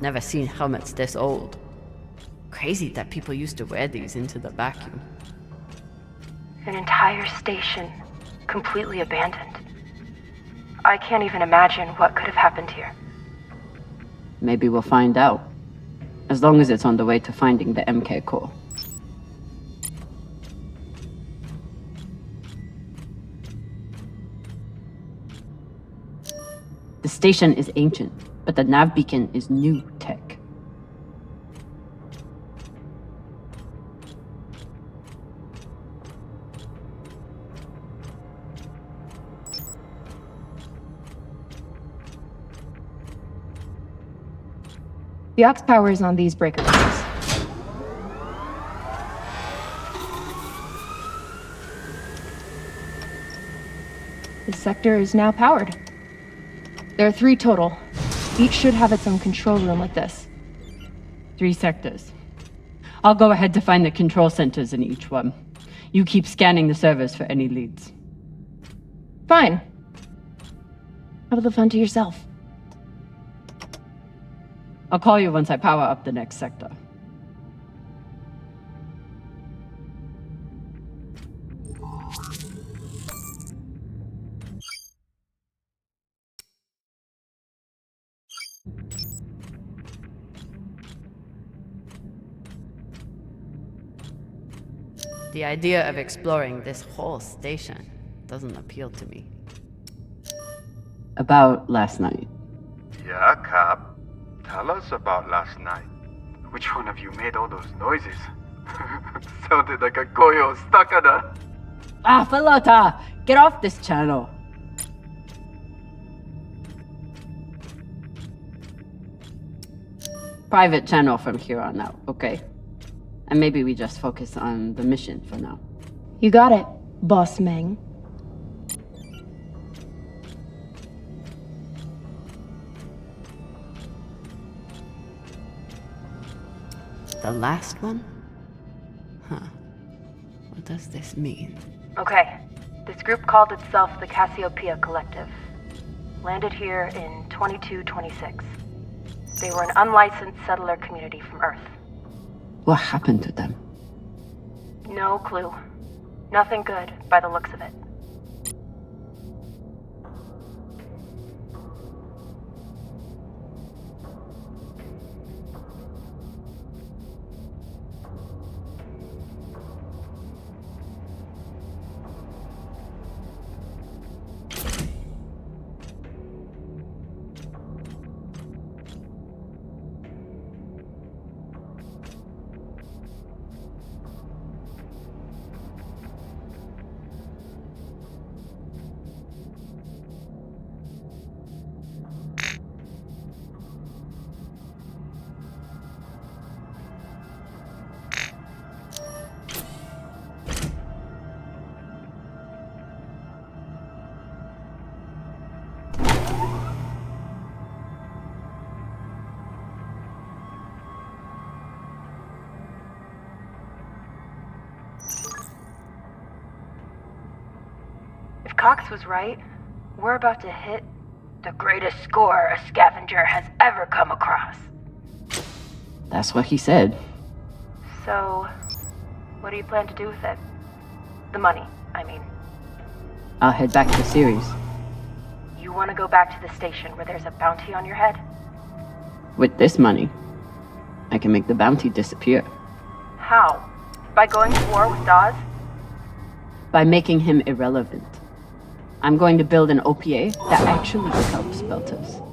Never seen helmets this old. Crazy that people used to wear these into the vacuum. An entire station, completely abandoned. I can't even imagine what could have happened here. Maybe we'll find out. As long as it's on the way to finding the MK core. The station is ancient, but the nav beacon is new tech. The aux power is on these breaker boards. This sector is now powered. There are 3 total. Each should have its own control room like this. 3 sectors. I'll go ahead to find the control centers in each one. You keep scanning the servers for any leads. Fine. Have the fun to yourself. I'll call you once I power up the next sector. The idea of exploring this whole station doesn't appeal to me. About last night. Yeah, Cap. Tell us about last night. Which one of you made all those noises? Sounded like a koyo stakada. Ah, Falota! Get off this channel! Private channel from here on out, okay? And maybe we just focus on the mission for now. You got it, Boss Meng. The last one? Huh. What does this mean? Okay. This group called itself the Cassiopeia Collective. Landed here in 2226. They were an unlicensed settler community from Earth. What happened to them? No clue. Nothing good, by the looks of it. Cox was right. We're about to hit the greatest score a scavenger has ever come across. That's what he said. So, what do you plan to do with it? The money, I mean. I'll head back to Series. You want to go back to the station where there's a bounty on your head? With this money, I can make the bounty disappear. How? By going to war with Dawes? By making him irrelevant. I'm going to build an OPA that actually helps Belters.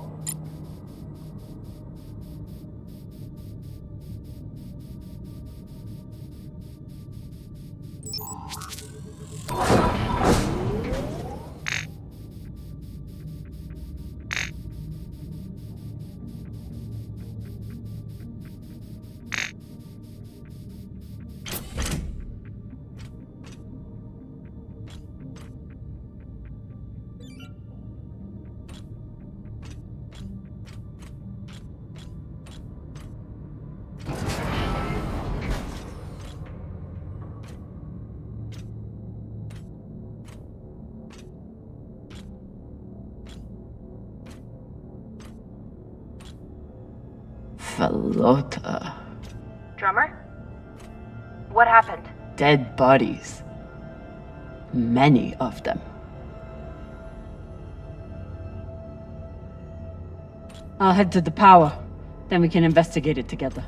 Pelota. Drummer? What happened? Dead bodies. Many of them. I'll head to the power. Then we can investigate it together.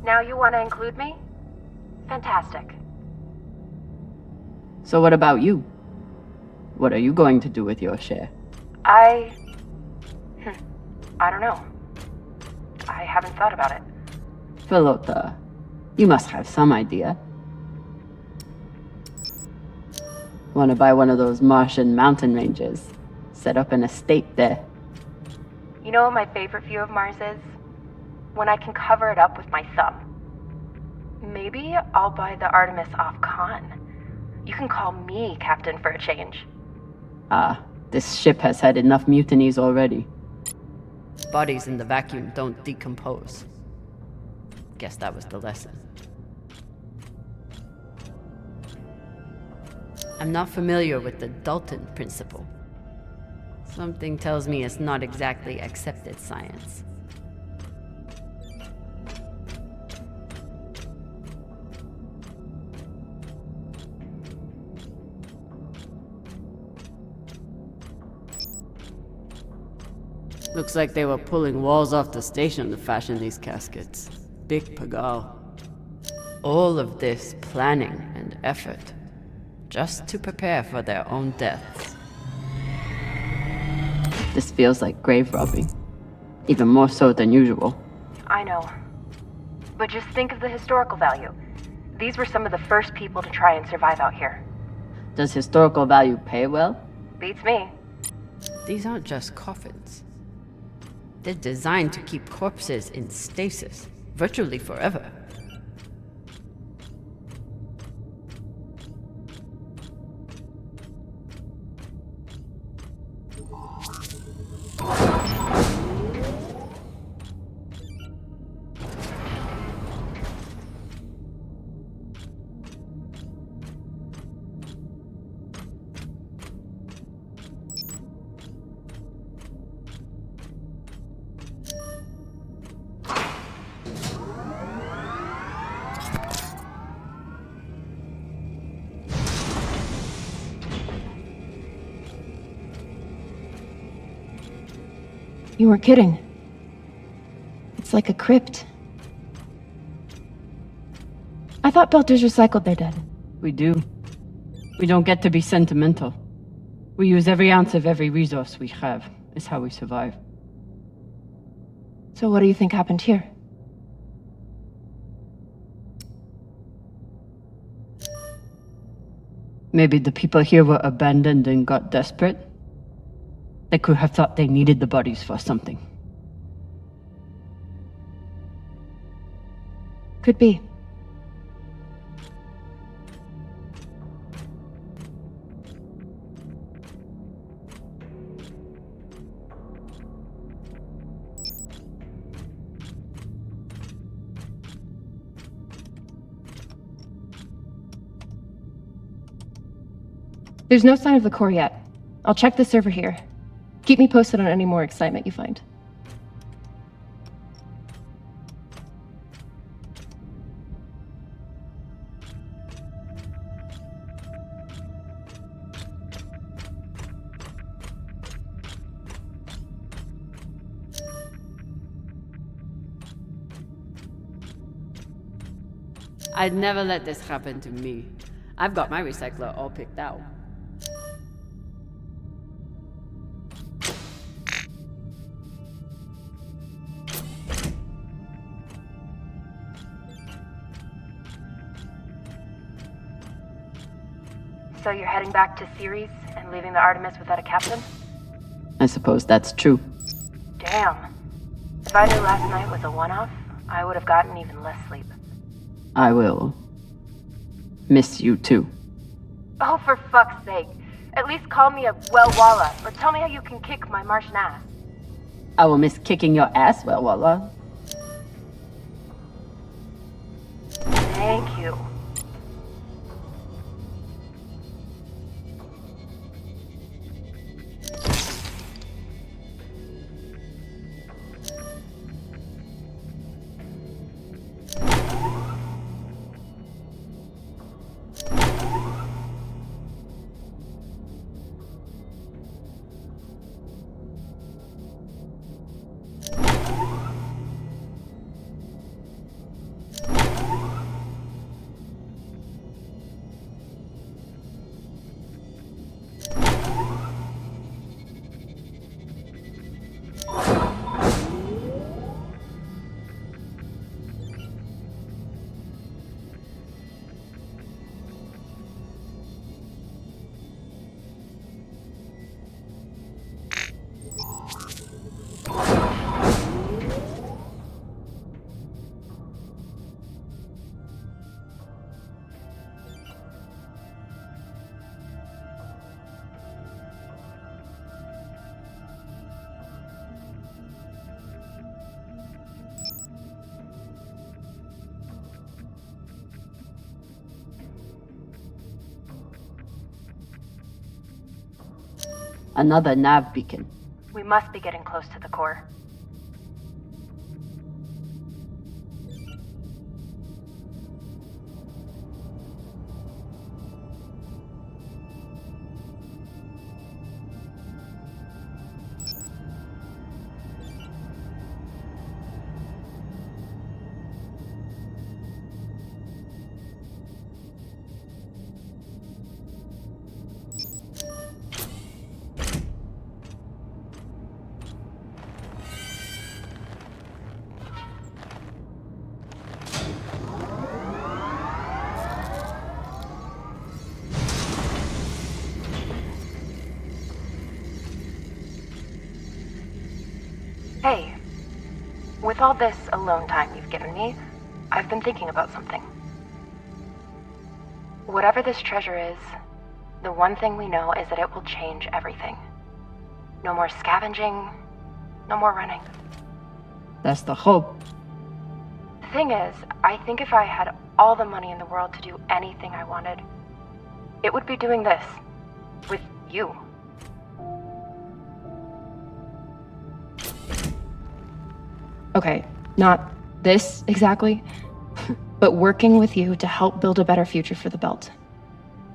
Now you want to include me? Fantastic. So what about you? What are you going to do with your share? I don't know. I haven't thought about it. Pelota, you must have some idea. Want to buy one of those Martian mountain ranges? Set up an estate there. You know what my favorite view of Mars is? When I can cover it up with my thumb. Maybe I'll buy the Artemis off Khan. You can call me captain for a change. This ship has had enough mutinies already. Bodies in the vacuum don't decompose. Guess that was the lesson. I'm not familiar with the Dalton principle. Something tells me it's not exactly accepted science. Looks like they were pulling walls off the station to fashion these caskets. Big pagal. All of this planning and effort, just to prepare for their own deaths. This feels like grave robbing. Even more so than usual. I know. But just think of the historical value. These were some of the first people to try and survive out here. Does historical value pay well? Beats me. These aren't just coffins. They're designed to keep corpses in stasis, virtually forever. You weren't kidding. It's like a crypt. I thought Belters recycled their dead. We do. We don't get to be sentimental. We use every ounce of every resource we have. It's how we survive. So what do you think happened here? Maybe the people here were abandoned and got desperate. They could have thought they needed the bodies for something. Could be. There's no sign of the core yet. I'll check the server here. Keep me posted on any more excitement you find. I'd never let this happen to me. I've got my recycler all picked out. So you're heading back to Ceres and leaving the Artemis without a captain? I suppose that's true. Damn. If I knew last night was a one-off, I would have gotten even less sleep. I will miss you too. Oh, for fuck's sake. At least call me a well-walla, or tell me how you can kick my Martian ass. I will miss kicking your ass, well, Walla. Thank you. Another nav beacon. We must be getting close to the core. Hey, with all this alone time you've given me, I've been thinking about something. Whatever this treasure is, the one thing we know is that it will change everything. No more scavenging, no more running. That's the hope. The thing is, I think if I had all the money in the world to do anything I wanted, it would be doing this. With you. Okay, not this exactly, but working with you to help build a better future for the Belt.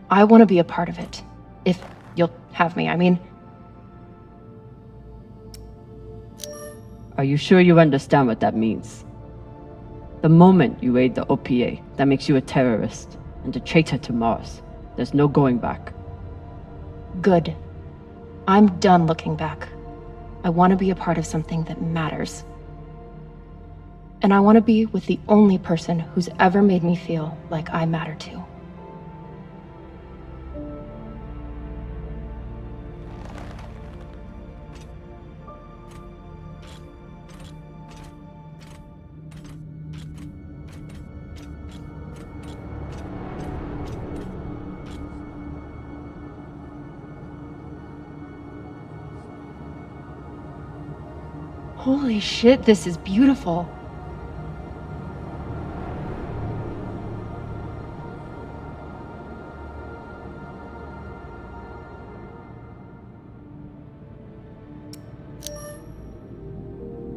I want to be a part of it. If you'll have me, I mean. Are you sure you understand what that means? The moment you aid the OPA, that makes you a terrorist and a traitor to Mars. There's no going back. Good. I'm done looking back. I want to be a part of something that matters. And I want to be with the only person who's ever made me feel like I matter too. Holy shit, this is beautiful.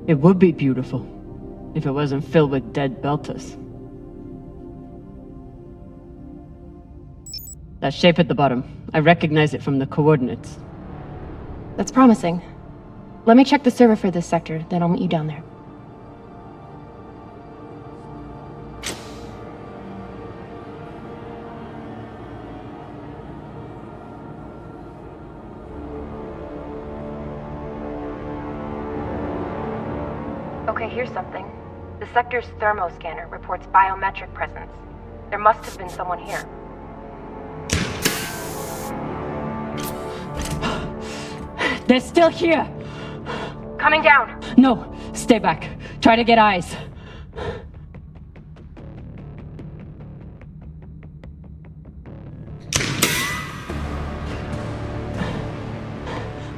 It would be beautiful if it wasn't filled with dead Belters. That shape at the bottom, I recognize it from the coordinates. That's promising. Let me check the server for this sector, then I'll meet you down there. Okay, here's something. The sector's thermoscanner reports biometric presence. There must have been someone here. They're still here! Coming down! No, stay back. Try to get eyes.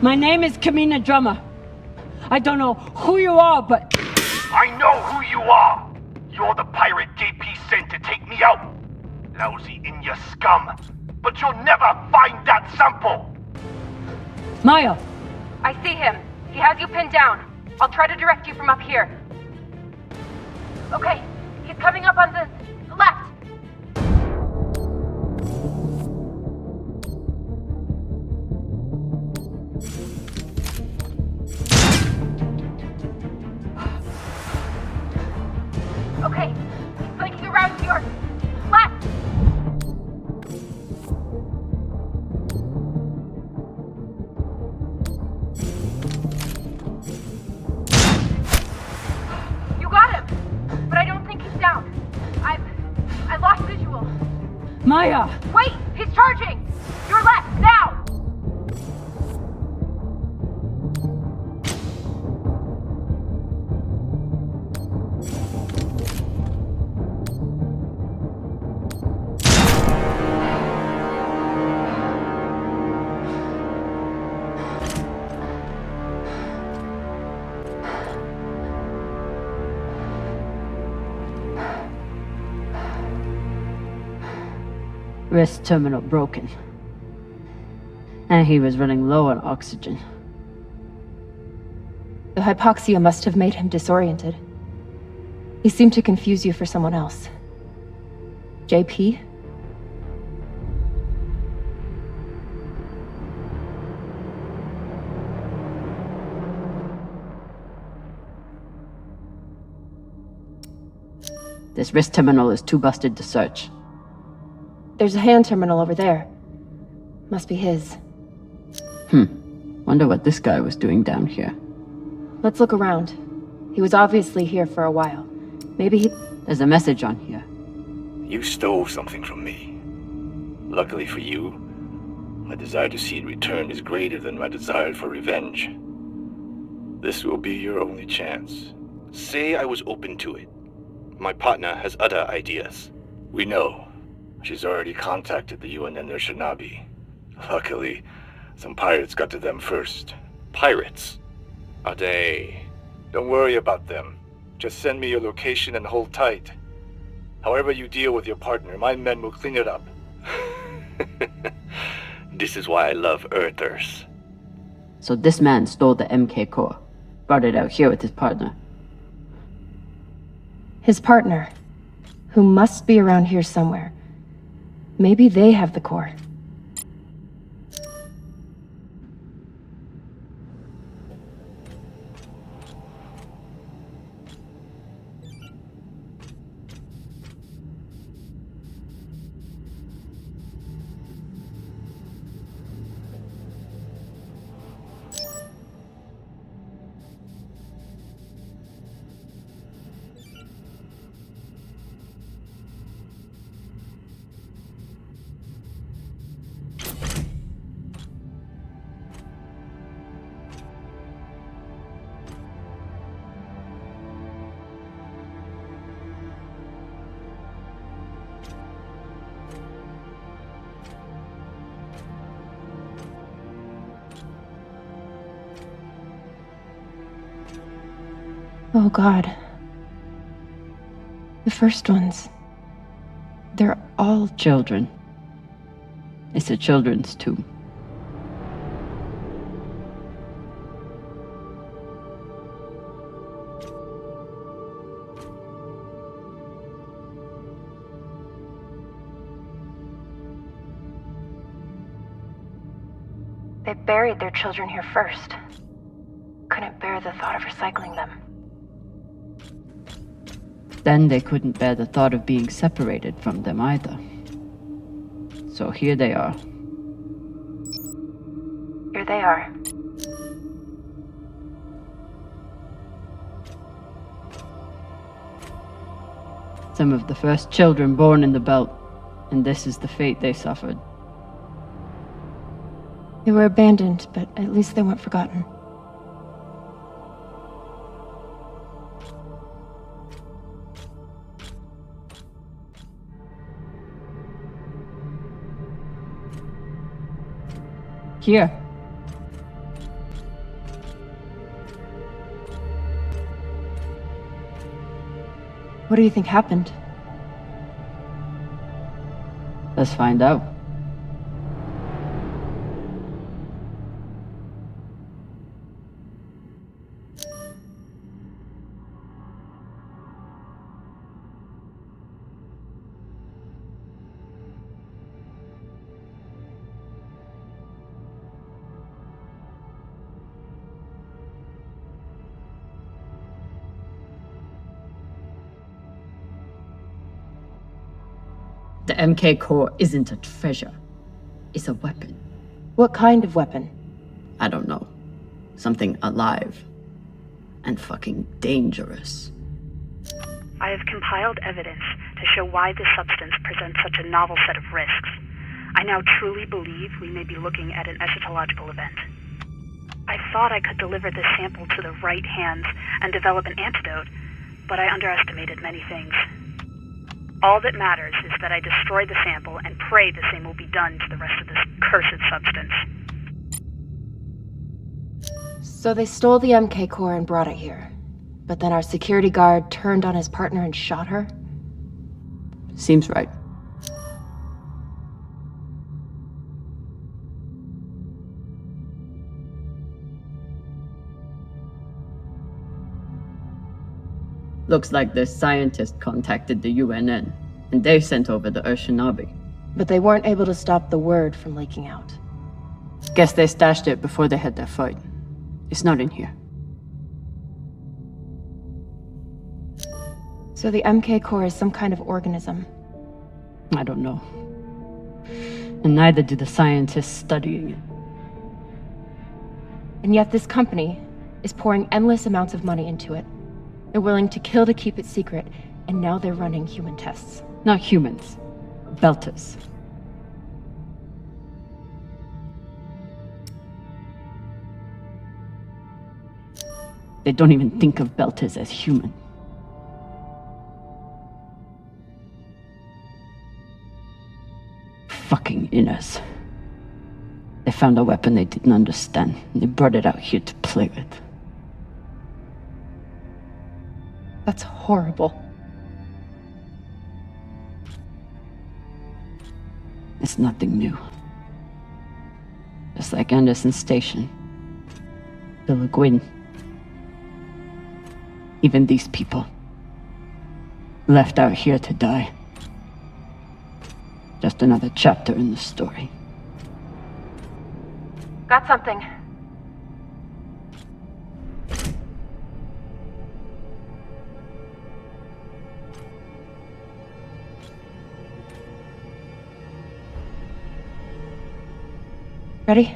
My name is Camina Drummer. I don't know who you are, but... I know who you are! You're the pirate JP sent to take me out! Lousy in your scum! But you'll never find that sample! Maya! I see him. He has you pinned down. I'll try to direct you from up here. Okay, he's coming up on the left. Okay, he's flanking around to your left. You got him, but I don't think he's down. I lost visual. Maya! Wait, he's charging. Your left, now. Rest terminal broken. And he was running low on oxygen. The hypoxia must have made him disoriented. He seemed to confuse you for someone else. JP? This wrist terminal is too busted to search. There's a hand terminal over there. Must be his. Wonder what this guy was doing down here. Let's look around. He was obviously here for a while. Maybe he... There's a message on here. You stole something from me. Luckily for you, my desire to see it returned is greater than my desire for revenge. This will be your only chance. Say I was open to it. My partner has other ideas. We know. She's already contacted the UN and their Shinabi. Luckily, some pirates got to them first. Pirates? Are they? Don't worry about them. Just send me your location and hold tight. However you deal with your partner, my men will clean it up. This is why I love Earthers. So this man stole the MK core, brought it out here with his partner. His partner, who must be around here somewhere. Maybe they have the core. Oh God. The first ones. They're all children. It's a children's tomb. They buried their children here first. Couldn't bear the thought of recycling them. Then they couldn't bear the thought of being separated from them either. So here they are. Here they are. Some of the first children born in the belt, and this is the fate they suffered. They were abandoned, but at least they weren't forgotten. Here. What do you think happened? Let's find out. The MK core isn't a treasure. It's a weapon. What kind of weapon? I don't know. Something alive. And fucking dangerous. I have compiled evidence to show why this substance presents such a novel set of risks. I now truly believe we may be looking at an eschatological event. I thought I could deliver this sample to the right hands and develop an antidote, but I underestimated many things. All that matters is that I destroy the sample and pray the same will be done to the rest of this cursed substance. So they stole the MK core and brought it here. But then our security guard turned on his partner and shot her? Seems right. Looks like the scientist contacted the UNN, and they sent over the Urshanabi. But they weren't able to stop the word from leaking out. Guess they stashed it before they had their fight. It's not in here. So the MK core is some kind of organism. I don't know. And neither do the scientists studying it. And yet this company is pouring endless amounts of money into it. They're willing to kill to keep it secret, and now they're running human tests. Not humans. Belters. They don't even think of Belters as human. Fucking inners. They found a weapon they didn't understand, and they brought it out here to play with. That's horrible. It's nothing new. Just like Anderson Station. The Le Guin. Even these people. Left out here to die. Just another chapter in the story. Got something. Ready?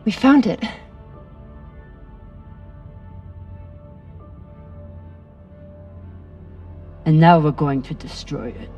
We found it. And now we're going to destroy it.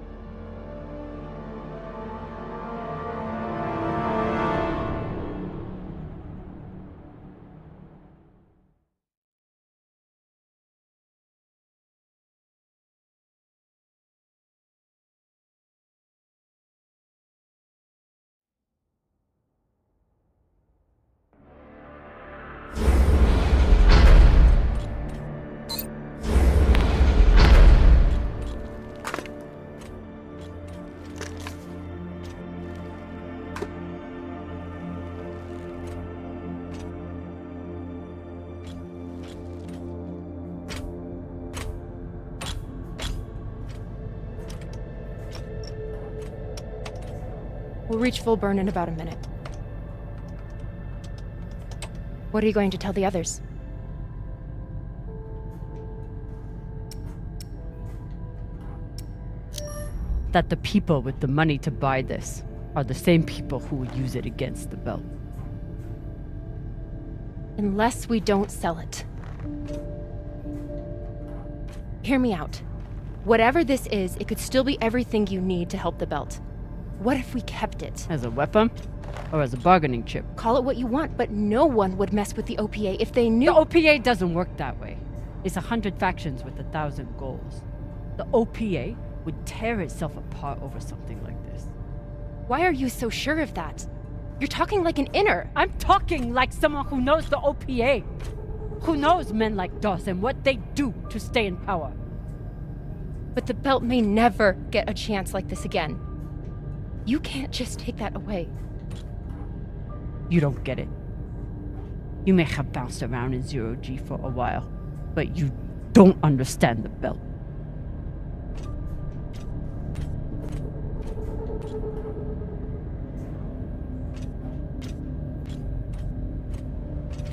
We'll reach full burn in about a minute. What are you going to tell the others? That the people with the money to buy this are the same people who would use it against the belt. Unless we don't sell it. Hear me out. Whatever this is, it could still be everything you need to help the belt. What if we kept it? As a weapon? Or as a bargaining chip? Call it what you want, but no one would mess with the OPA if they knew— The OPA doesn't work that way. It's 100 factions with 1,000 goals. The OPA would tear itself apart over something like this. Why are you so sure of that? You're talking like an inner. I'm talking like someone who knows the OPA. Who knows men like Doss and what they do to stay in power. But the belt may never get a chance like this again. You can't just take that away. You don't get it. You may have bounced around in zero-G for a while, but you don't understand the belt.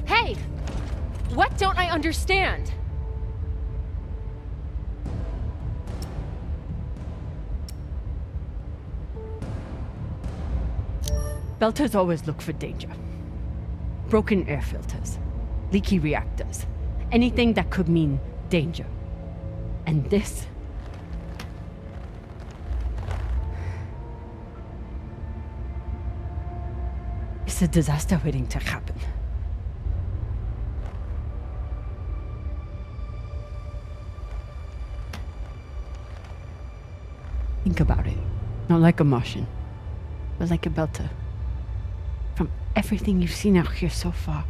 Hey! What don't I understand? Belters always look for danger. Broken air filters, leaky reactors, anything that could mean danger. And this? It's a disaster waiting to happen. Think about it. Not like a Martian, but like a Belter. From everything you've seen out here so far,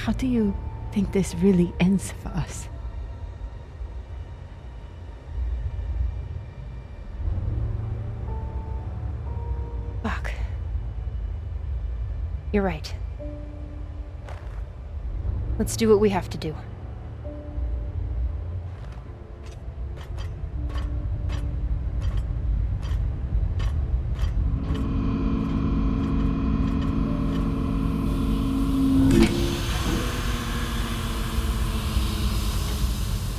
How do you think this really ends for us? Fuck. You're right. Let's do what we have to do.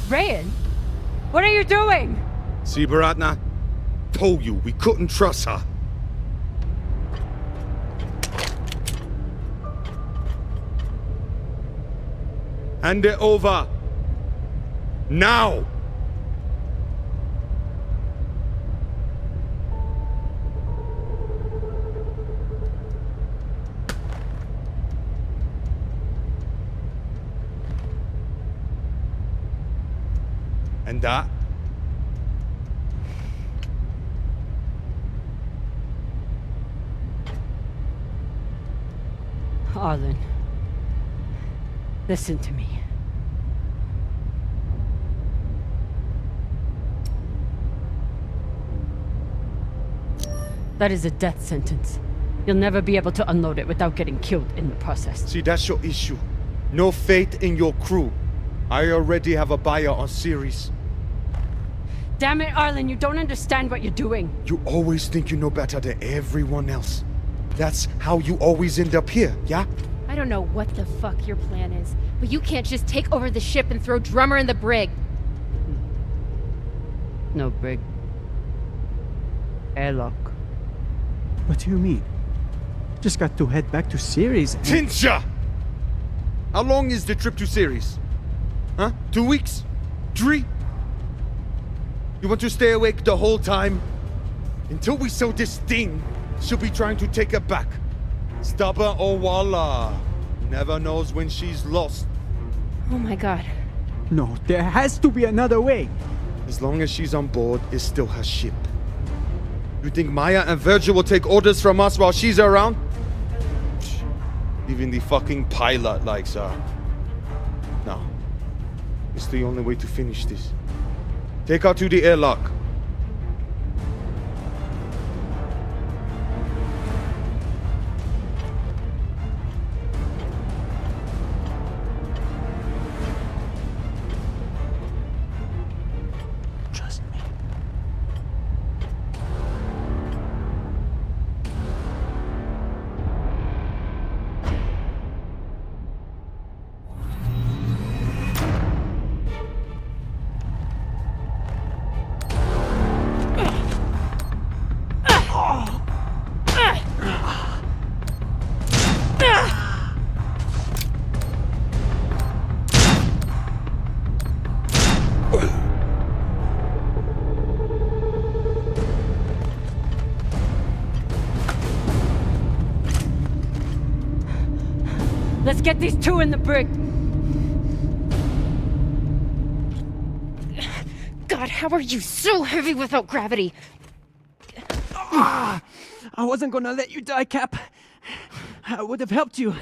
Rayan, what are you doing? See, Baratna? Told you we couldn't trust her. Hand it over. Now! And that? Arlen, listen to me. That is a death sentence. You'll never be able to unload it without getting killed in the process. See, that's your issue. No faith in your crew. I already have a buyer on Series. Damn it, Arlen, you don't understand what you're doing. You always think you know better than everyone else. That's how you always end up here, yeah? I don't know what the fuck your plan is, but you can't just take over the ship and throw Drummer in the brig. No brig. Airlock. What do you mean? Just got to head back to Series and... Tinsha! How long is the trip to Series? Huh? 2 weeks? 3? You want to stay awake the whole time? Until we saw this thing, she'll be trying to take it back. Stubborn or walla. Never knows when she's lost. Oh my god. No, there has to be another way. As long as she's on board, it's still her ship. You think Maya and Virgil will take orders from us while she's around? Even the fucking pilot likes her. No. It's the only way to finish this. Take her to the airlock. Trust me. Let's get these two in the brig. God, how are you so heavy without gravity? I wasn't gonna let you die, Cap. I would have helped you.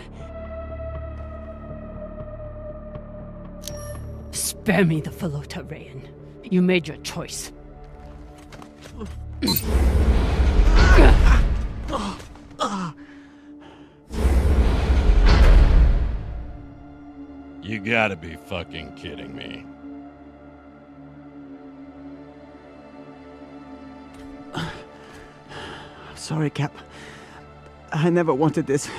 Spare me the Falota, Rayan. You made your choice. You gotta be fucking kidding me. Sorry, Cap. I never wanted this.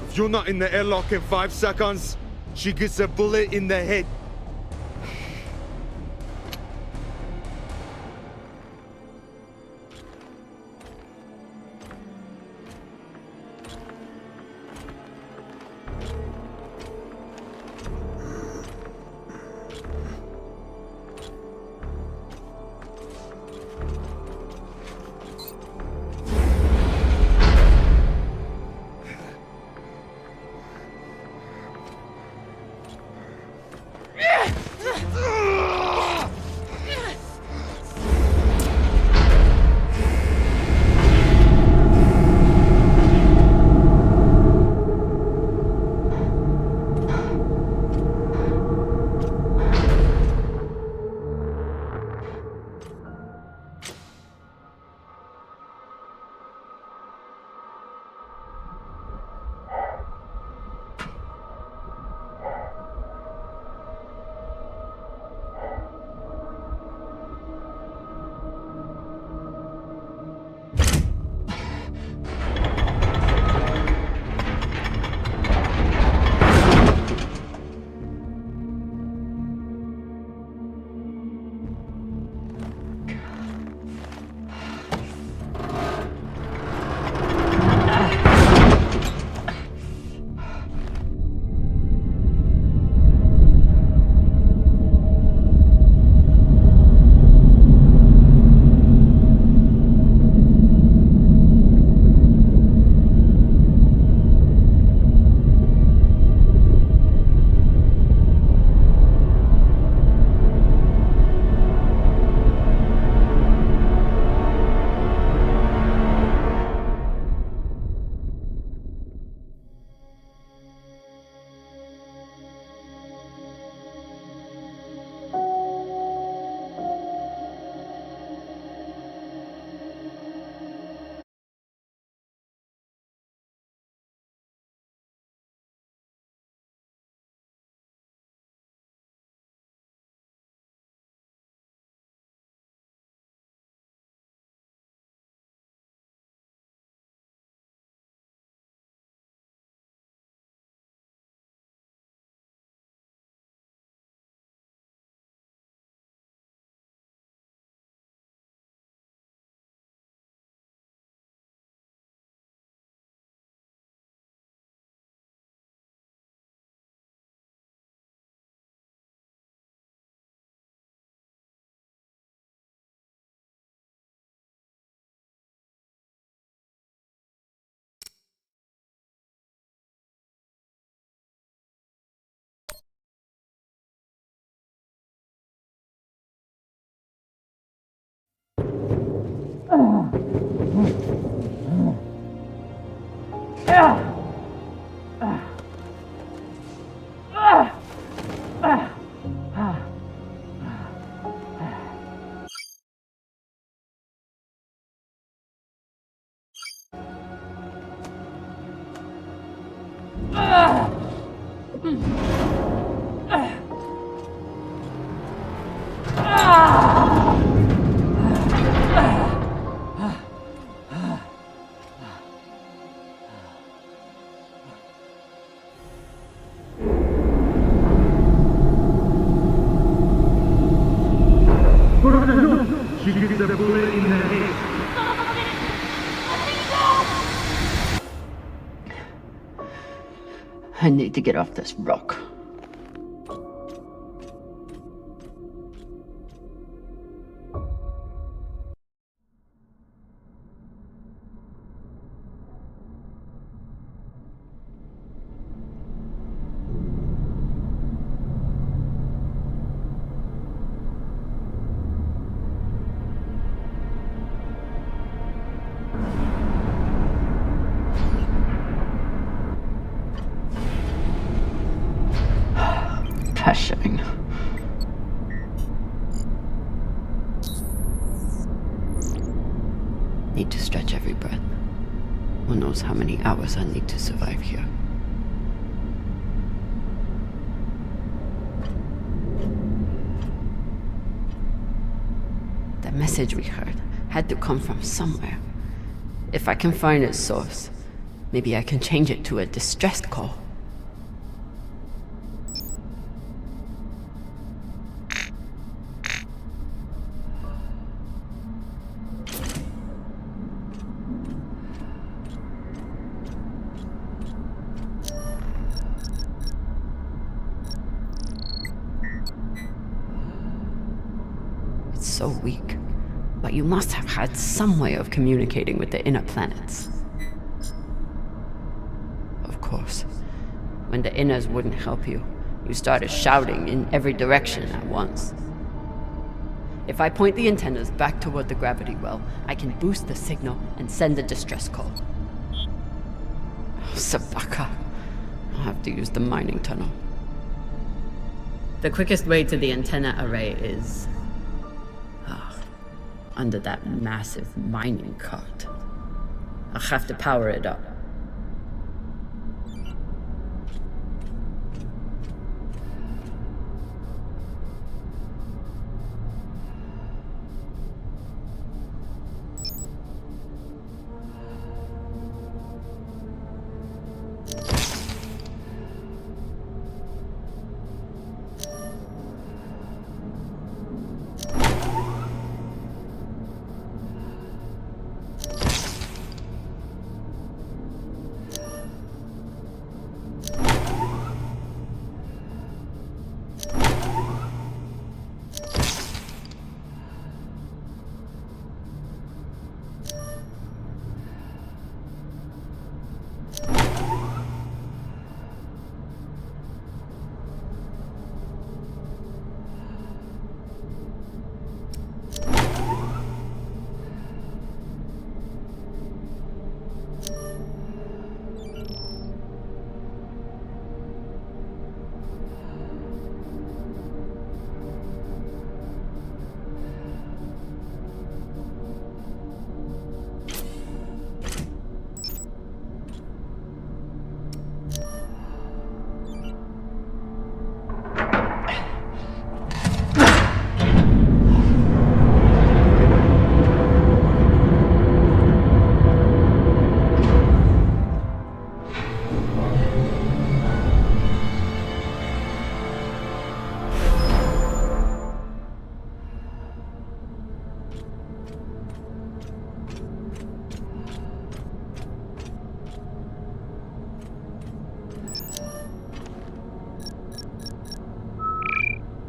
If you're not in the airlock in 5 seconds, she gets a bullet in the head. She gets a bullet in the head. I need to get off this rock. Passion. Need to stretch every breath. Who knows how many hours I need to survive here. The message we heard had to come from somewhere. If I can find its source, maybe I can change it to a distressed call. So weak, but you must have had some way of communicating with the inner planets. Of course, when the inners wouldn't help you, you started shouting in every direction at once. If I point the antennas back toward the gravity well, I can boost the signal and send a distress call. Oh, Sabaka. I'll have to use the mining tunnel. The quickest way to the antenna array is under that massive mining cart. I'll have to power it up.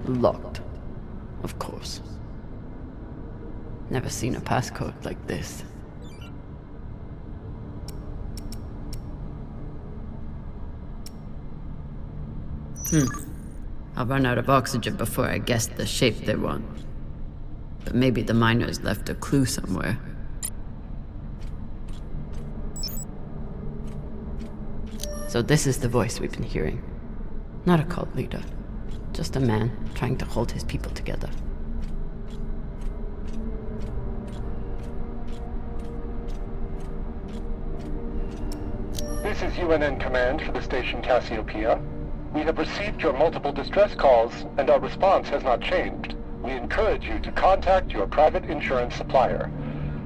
Locked. Of course. Never seen a passcode like this. I'll run out of oxygen before I guess the shape they want. But maybe the miners left a clue somewhere. So this is the voice we've been hearing. Not a cult leader, just a man trying to hold his people together. This is UNN Command for the station Cassiopeia. We have received your multiple distress calls, and our response has not changed. We encourage you to contact your private insurance supplier.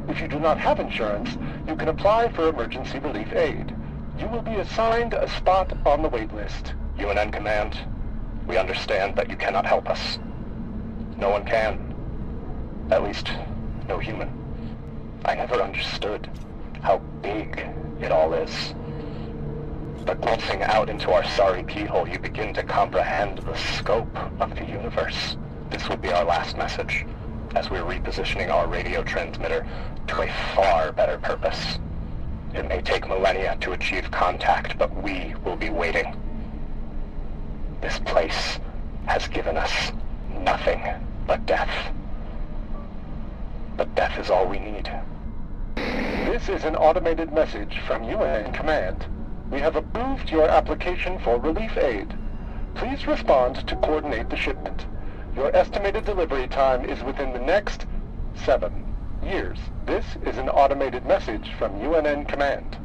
If you do not have insurance, you can apply for emergency relief aid. You will be assigned a spot on the wait list. UNN Command, we understand that you cannot help us. No one can. At least, no human. I never understood how big it all is. But glimpsing out into our sorry keyhole, you begin to comprehend the scope of the universe. This will be our last message, as we're repositioning our radio transmitter to a far better purpose. It may take millennia to achieve contact, but we will be waiting. This place has given us nothing but death. But death is all we need. This is an automated message from UNN Command. We have approved your application for relief aid. Please respond to coordinate the shipment. Your estimated delivery time is within the next 7 years. This is an automated message from UNN Command.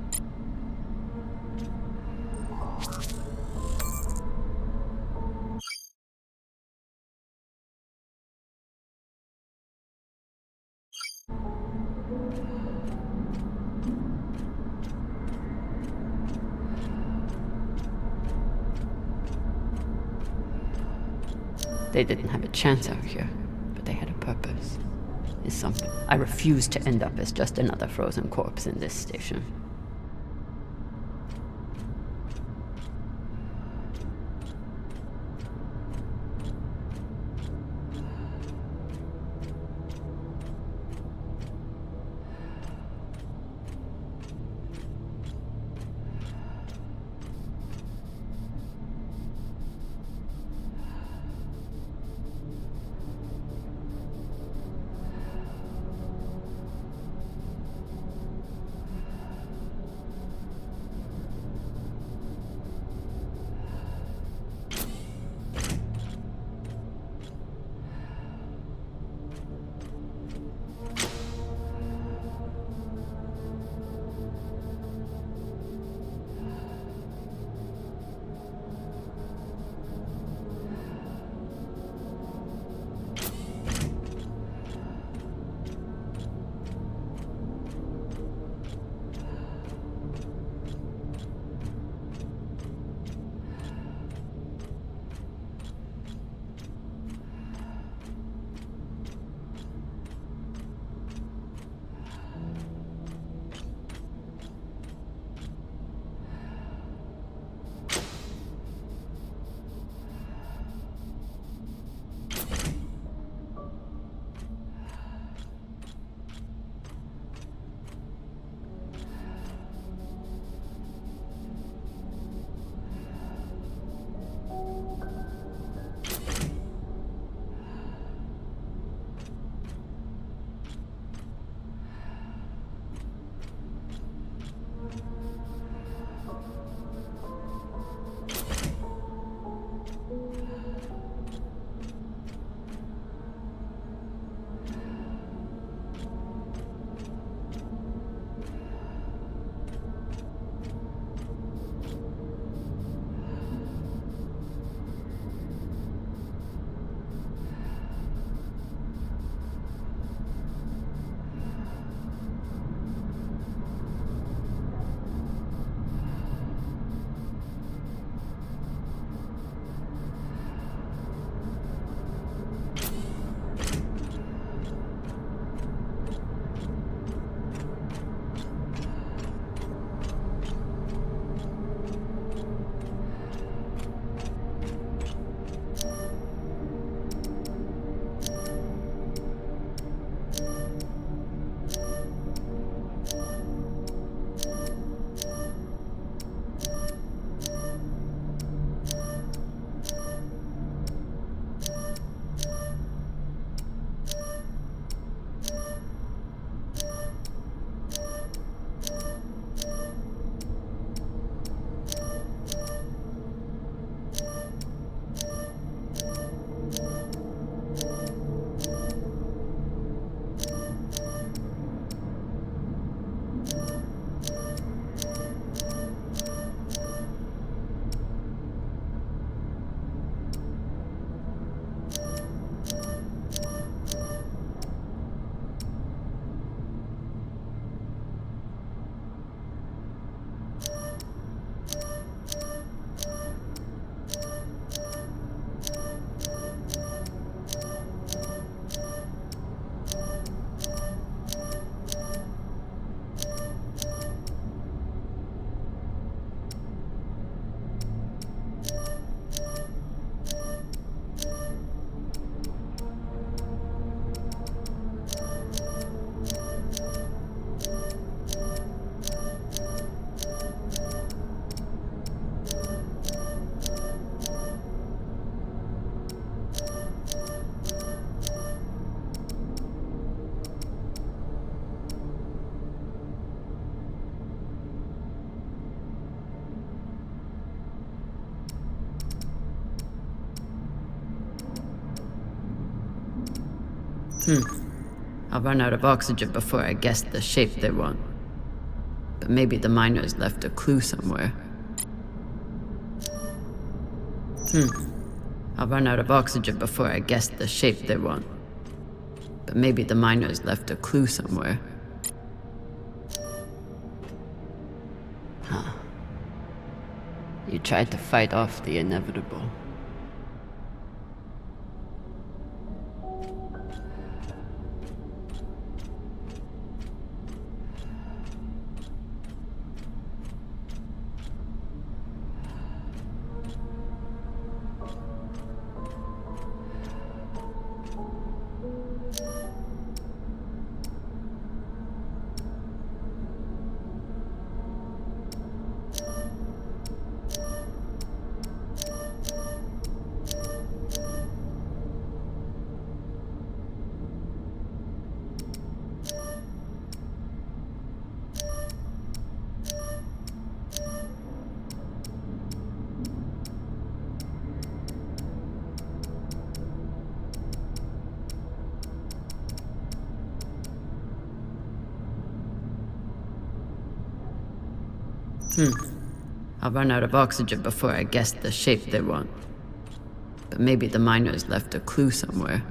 They didn't have a chance out here, but they had a purpose. Is something. I refuse to end up as just another frozen corpse in this station. I'll run out of oxygen before I guess the shape they want. But maybe the miners left a clue somewhere. I'll run out of oxygen before I guess the shape they want. But maybe the miners left a clue somewhere. Huh. You tried to fight off the inevitable. I'll run out of oxygen before I guess the shape they want. But maybe the miners left a clue somewhere.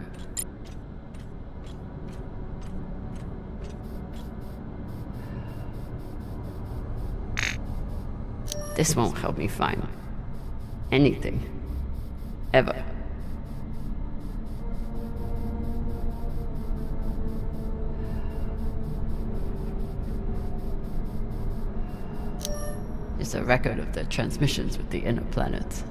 This won't help me find anything. Ever. It's a record of the transmissions with the inner planets.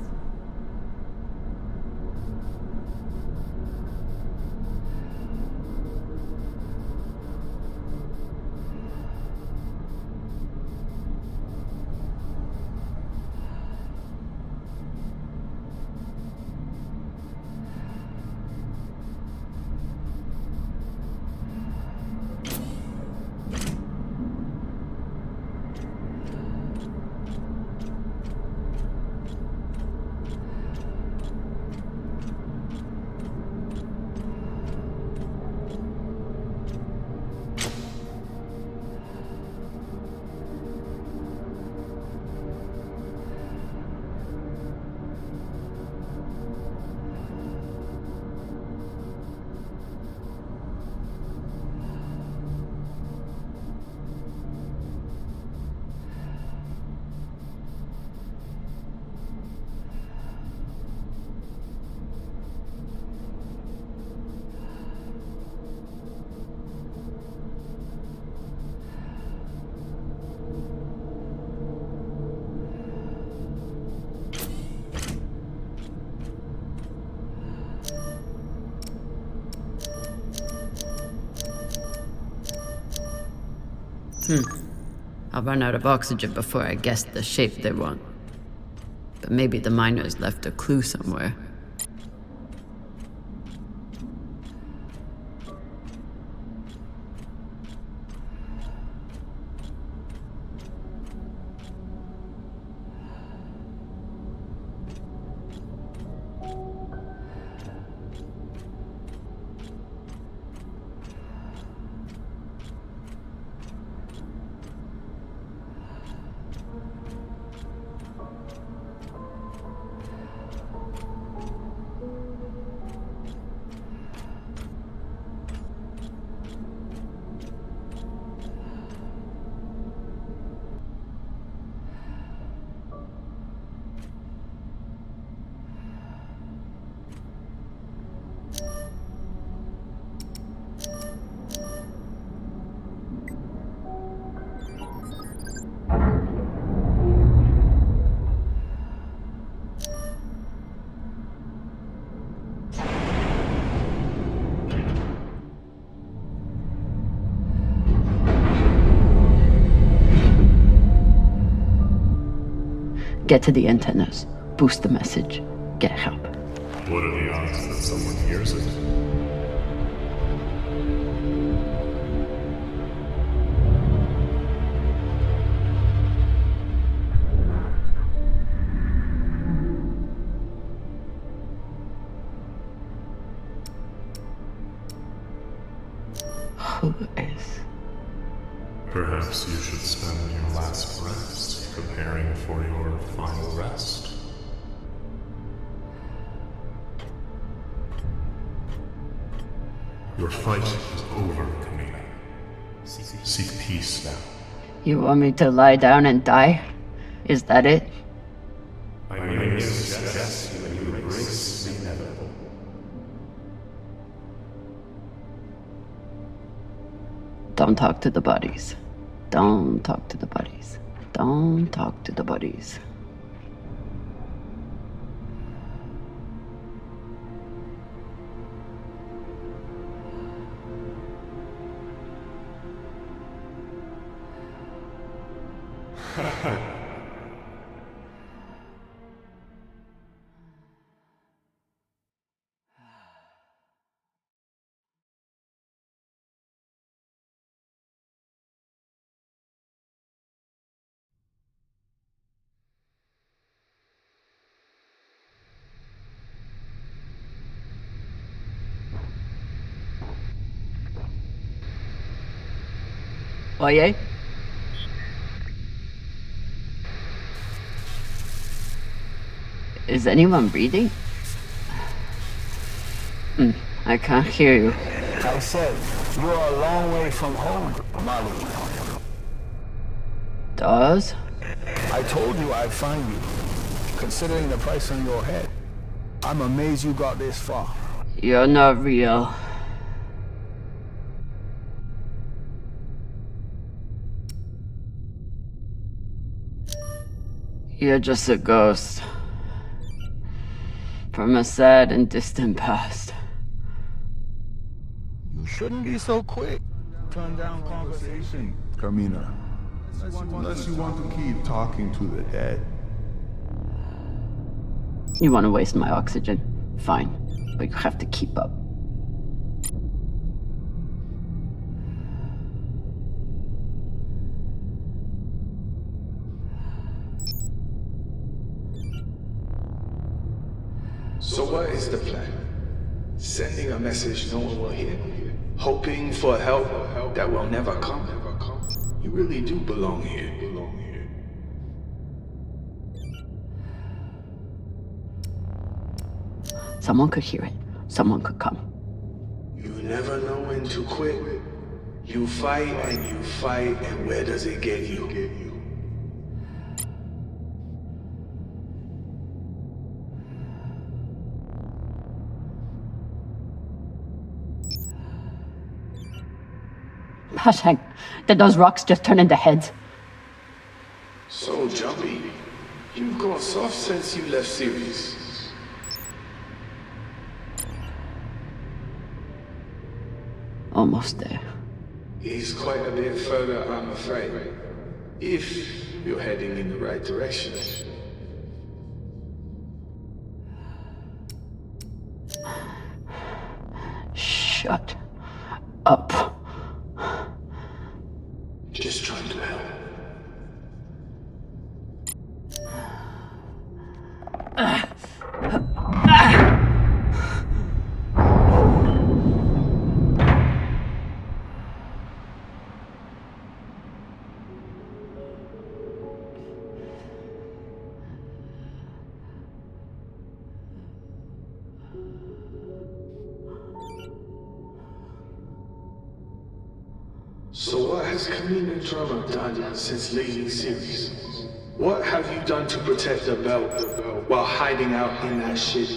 I'll run out of oxygen before I guess the shape they want. But maybe the miners left a clue somewhere. Get to the antennas, boost the message, get help. What are the odds that someone hears it? is. Perhaps you should spend your last rest preparing for your final rest. Your fight is over, Camina. Seek peace now. You want me to lie down and die? Is that it? I may suggest that you embrace the inevitable. Don't talk to the bodies. Don't talk to the bodies. Don't talk to the bodies. Oye? Is anyone reading? I can't hear you. I said, you're a long way from home, Yamalı. Does? I told you I'd find you. Considering the price on your head, I'm amazed you got this far. You're not real. You're just a ghost. From a sad and distant past. You shouldn't be so quick. Turn down conversation, Camina. Unless you want to keep talking to the dead. You want to waste my oxygen? Fine. But you have to keep up. So what is the plan? Sending a message no one will hear? Hoping for help that will never come? You really do belong here. Someone could hear it. Someone could come. You never know when to quit. You fight, and where does it get you? Hashang, did those rocks just turn into heads? So jumpy. You've gone soft since you left series. Almost there. He's quite a bit further, I'm afraid. If you're heading in the right direction. Shut up. Just trying to help. So what has Camina Drummer done since leaving series? What have you done to protect the belt while hiding out in that shit?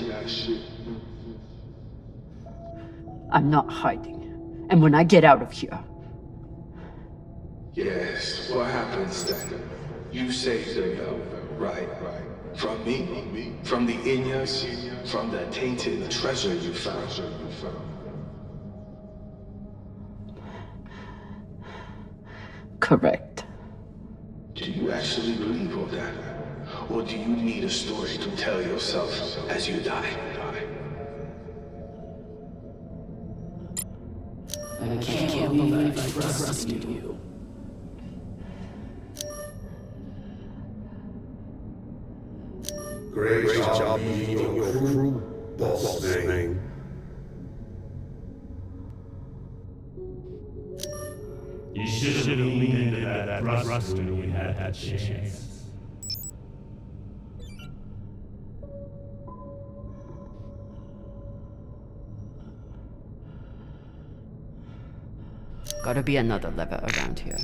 I'm not hiding. And when I get out of here... Yes, what happens then? You saved the belt, right? From me? From the Inyas? From the tainted treasure you found? Correct. Do you actually believe all that? Or do you need a story to tell yourself as you die? I can't believe I trusted you. Great job leading your crew, boss man. should have leaned into that thruster when we had that chance. Gotta be another lever around here.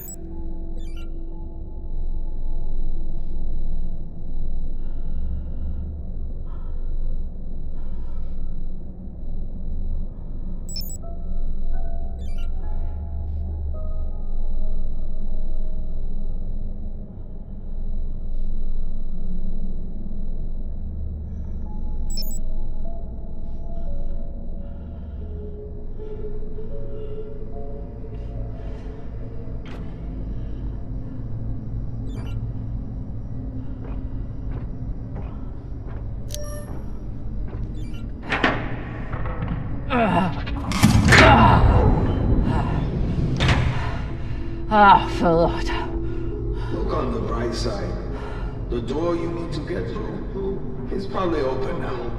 Lord. Look on the bright side. The door you need to get through is probably open now.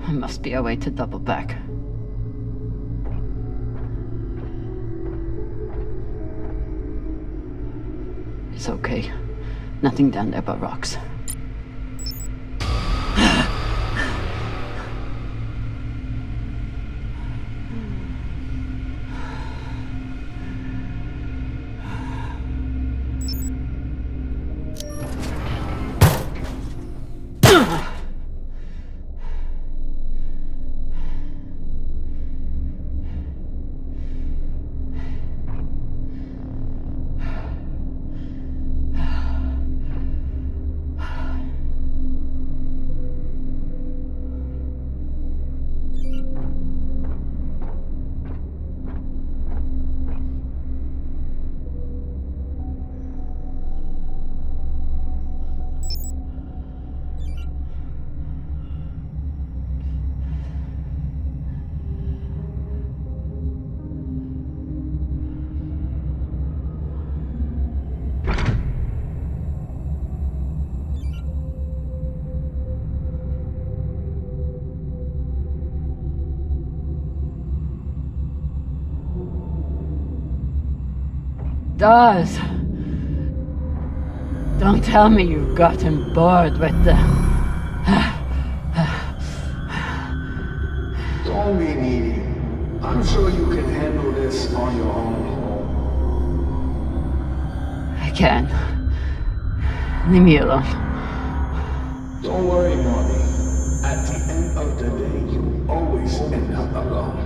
There must be a way to double back. It's okay. Nothing down there but rocks. Does. Don't tell me you've gotten bored with the... Don't be needy. I'm sure you can handle this on your own. I can. Leave me alone. Don't worry, Molly. At the end of the day, you always end up alone.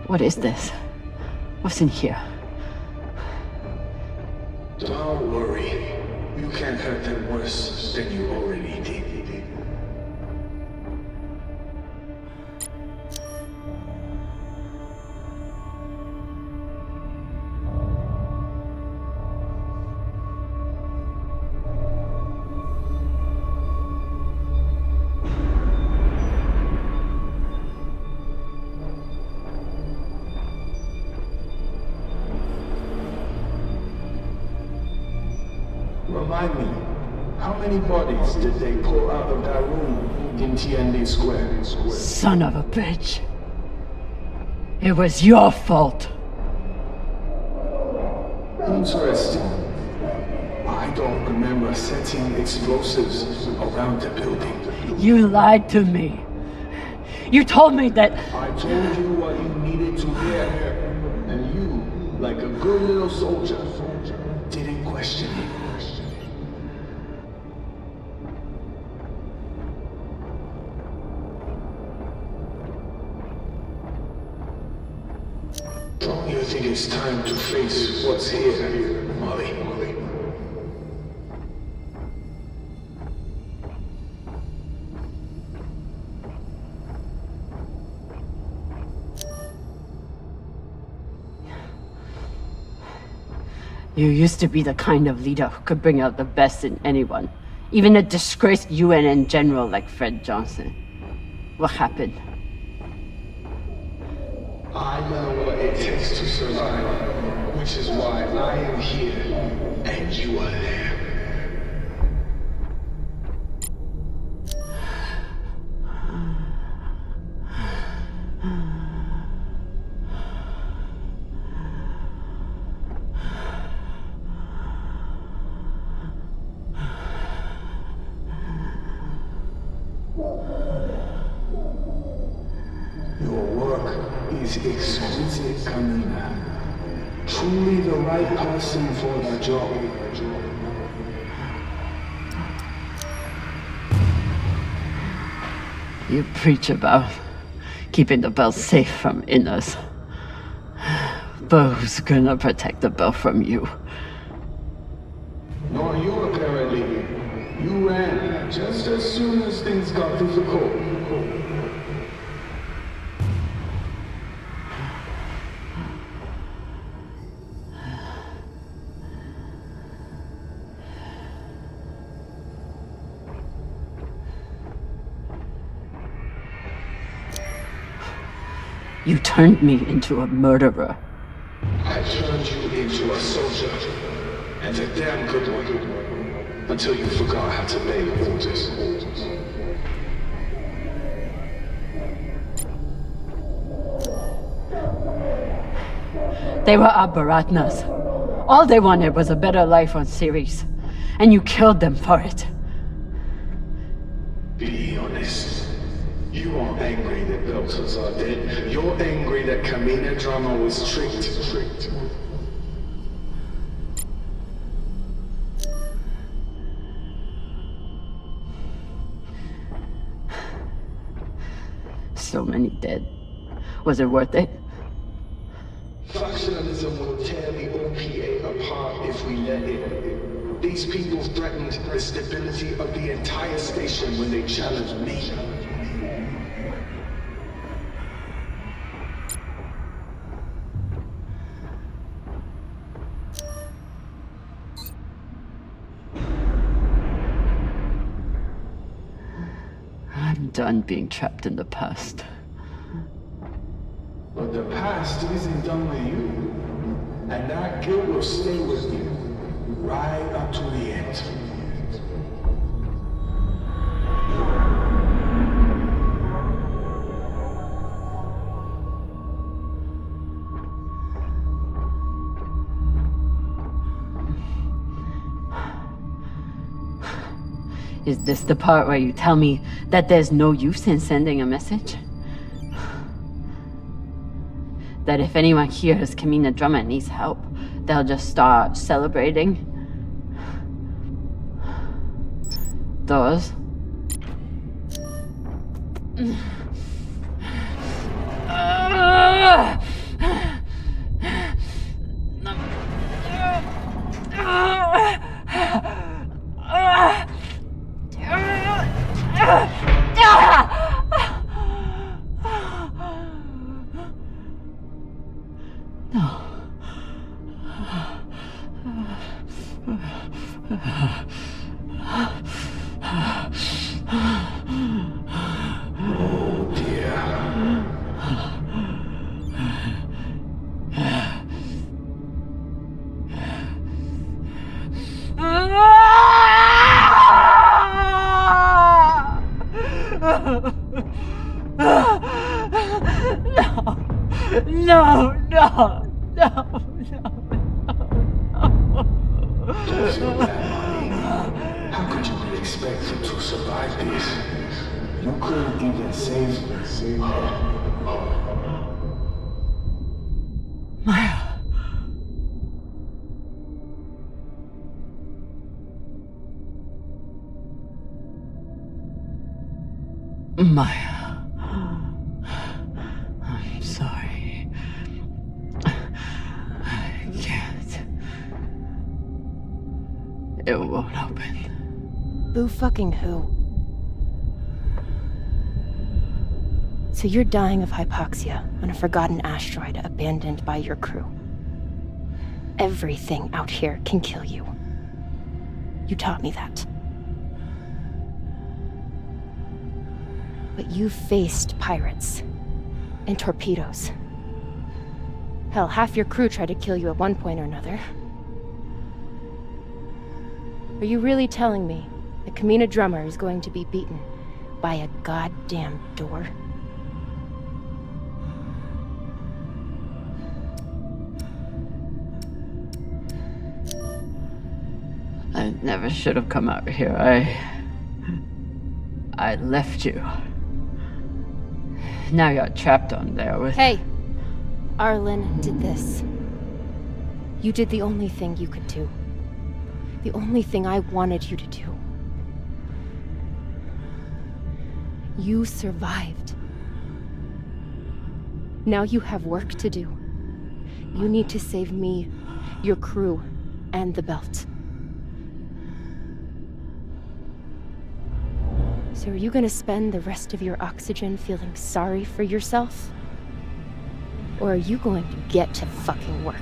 What is this? What's in here? Don't worry. You can't hurt them worse than you already did. many bodies did they pull out of that room in TND Square? Son of a bitch. It was your fault. Interesting. I don't remember setting explosives around the building. You lied to me. You told me that... I told you what you needed to hear. And you, like a good little soldier, didn't question me. Don't you think it's time to face what's here, Molly? You used to be the kind of leader who could bring out the best in anyone. Even a disgraced UN general like Fred Johnson. What happened? I know what it takes to survive, which is why I am here, and you are there. Your work is exquisite, Camina. Truly the right person for the job. You preach about keeping the bell safe from inners. But who's gonna protect the bell from you? Nor you, apparently. You ran just as soon as things got difficult. You turned me into a murderer. I turned you into a soldier, and a damn good one, until you forgot how to obey orders. They were our Baratnas. All they wanted was a better life on Ceres, and you killed them for it. Be honest. You aren't angry that Belters are dead. You're angry that Camina Drummer was tricked. So many dead. Was it worth it? Factionalism will tear the OPA apart if we let it. These people threatened the stability of the entire station when they challenged me. I'm done being trapped in the past. But the past isn't done with you. And that guilt will stay with you. Right up to the end. Is this the part where you tell me that there's no use in sending a message? That if anyone hears Camina Drummer needs help, they'll just start celebrating? Those? Oh. No, no, no, Just your bad money. How could you be expected to survive this? You couldn't even save Maya. Maya. I'm sorry. I can't. It won't open. Boo fucking who? So you're dying of hypoxia on a forgotten asteroid abandoned by your crew. Everything out here can kill you. You taught me that. But you faced pirates and torpedoes. Hell, half your crew tried to kill you at one point or another. Are you really telling me that Camina Drummer is going to be beaten by a goddamn door? I never should have come out here. I left you. Now you're trapped on there with... Hey! Arlen did this. You did the only thing you could do. The only thing I wanted you to do. You survived. Now you have work to do. You need to save me, your crew, and the belt. So are you gonna spend the rest of your oxygen feeling sorry for yourself? Or are you going to get to fucking work?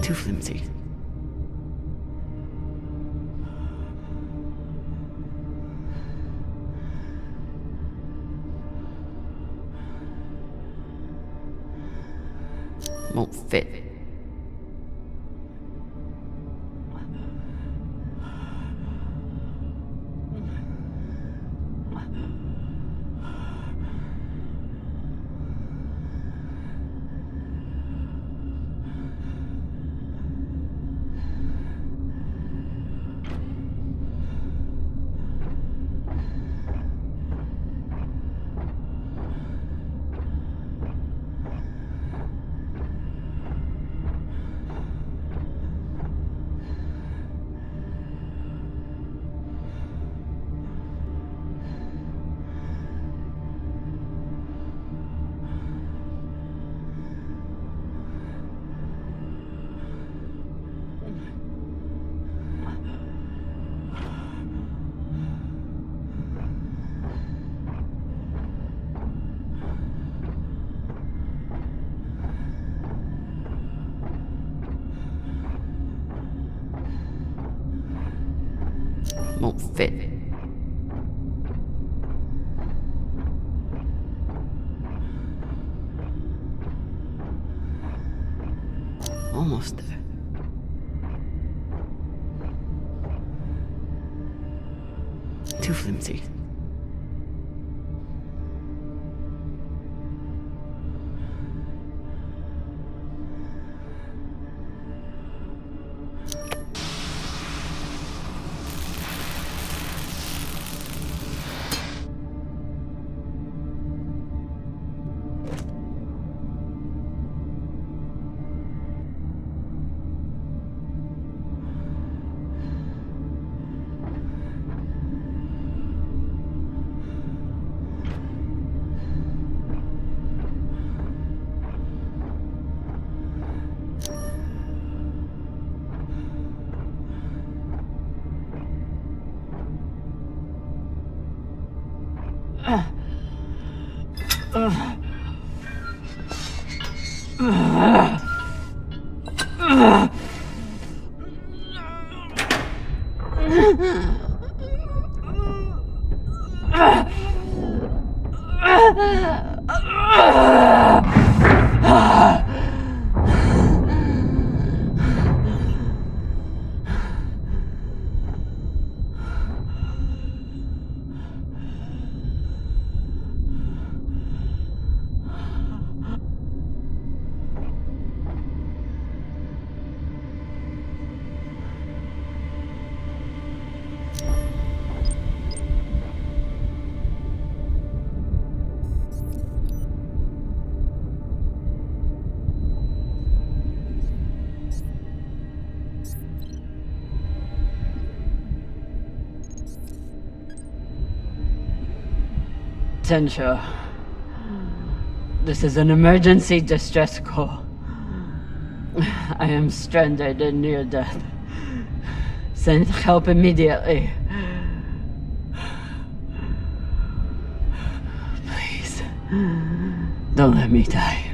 Too flimsy. Won't fit. Won't fit. Almost there. Too flimsy. Attention. This is an emergency distress call. I am stranded and near death. Send help immediately. Please, don't let me die.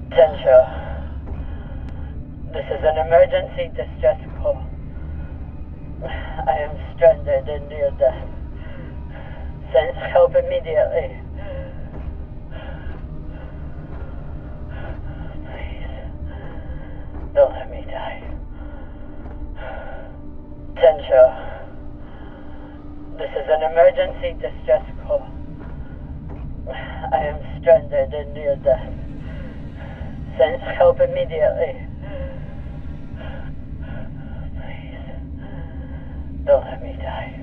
Attention. This is an emergency distress call. I am stranded and near death. Send help immediately. Please, don't let me die. Attention. This is an emergency distress call. I am stranded and near death. Send help immediately. Don't let me die.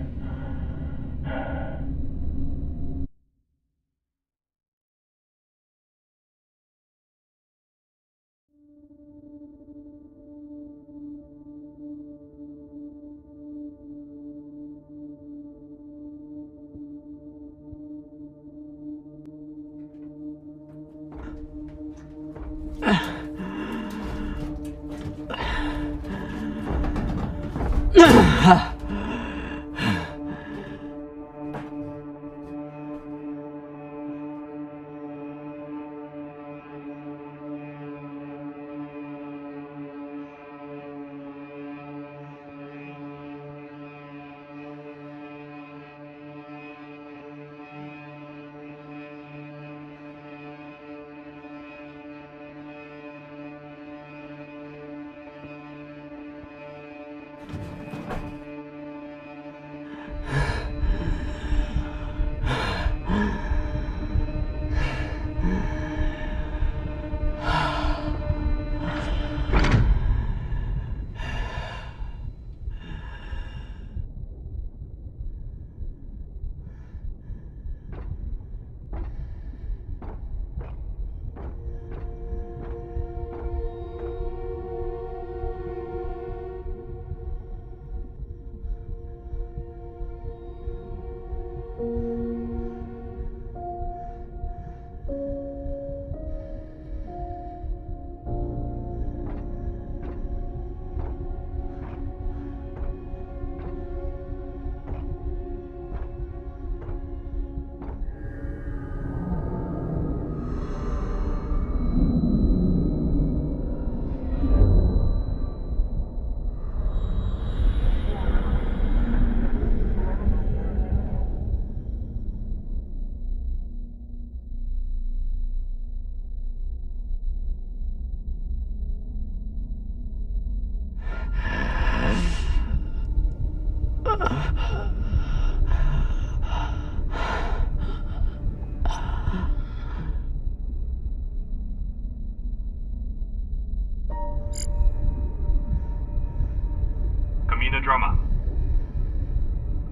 Camina Drummer.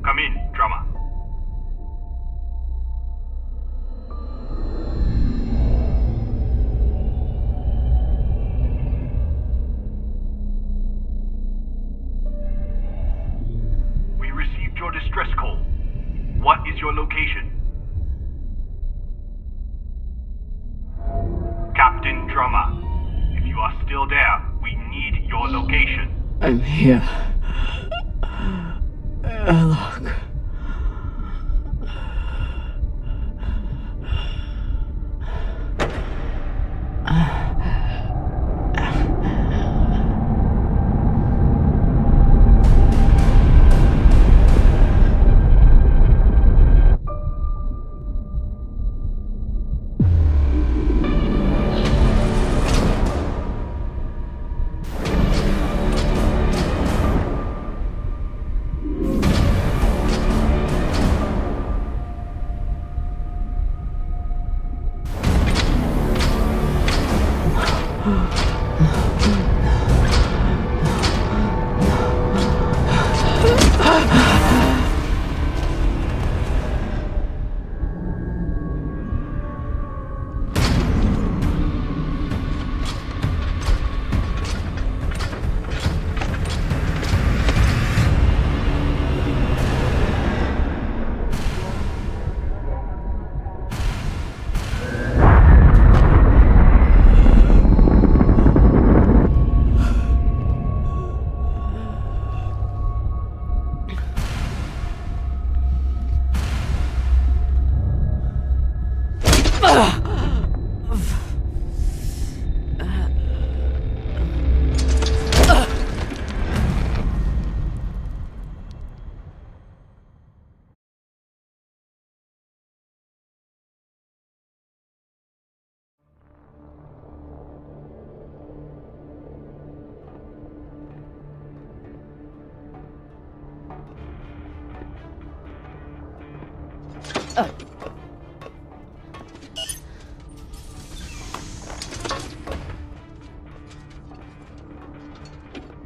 Come in, Drummer. We received your distress call. What is your location? Captain Drummer, if you are still there, we need your location. I'm here. Look.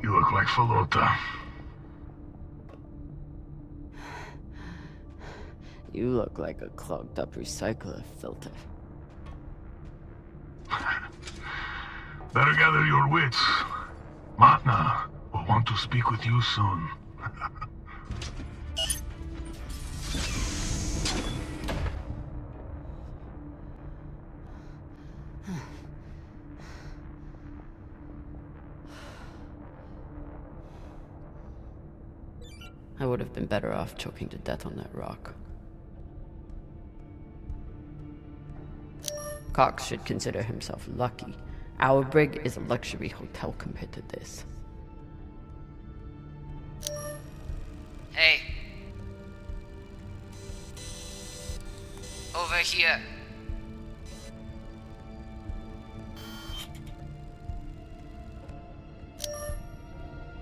You look like Falota. You look like a clogged up recycler filter. Better gather your wits. Matna will want to speak with you soon. I would have been better off choking to death on that rock. Cox should consider himself lucky. Our brig is a luxury hotel compared to this. Hey. Over here.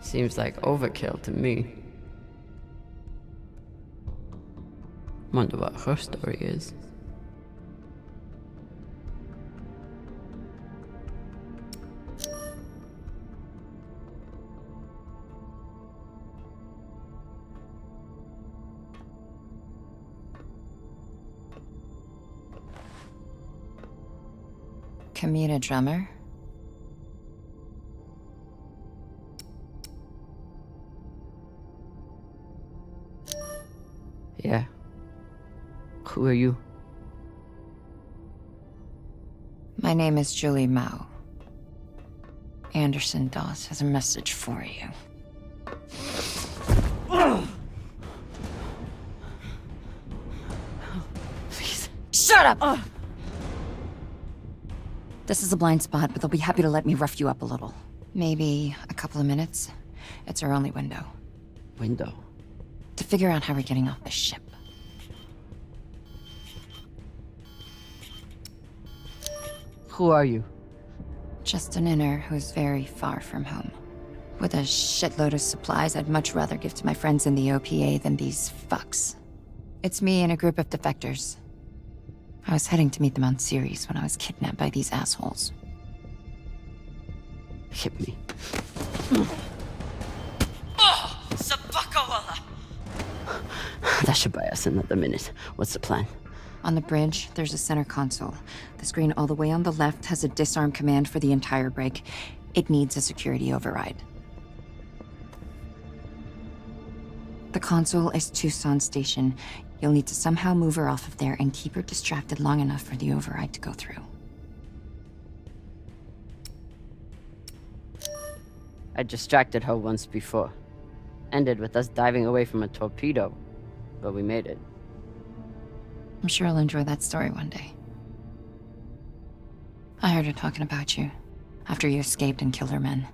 Seems like overkill to me. Wonder what her story is. Camina Drummer? Yeah. Who are you? My name is Julie Mao. Anderson Dawes has a message for you. Please. Shut up! This is a blind spot, but they'll be happy to let me rough you up a little. Maybe a couple of minutes. It's our only window. Window? To figure out how we're getting off the ship. Who are you? Just an inner who's very far from home. With a shitload of supplies I'd much rather give to my friends in the OPA than these fucks. It's me and a group of defectors. I was heading to meet them on Ceres when I was kidnapped by these assholes. Hit me. Oh! Sabakawala! That should buy us another minute. What's the plan? On the bridge, there's a center console. The screen all the way on the left has a disarm command for the entire brig. It needs a security override. The console is Tucson Station. You'll need to somehow move her off of there and keep her distracted long enough for the override to go through. I distracted her once before. Ended with us diving away from a torpedo. But we made it. I'm sure I'll enjoy that story one day. I heard her talking about you, after you escaped and killed her men.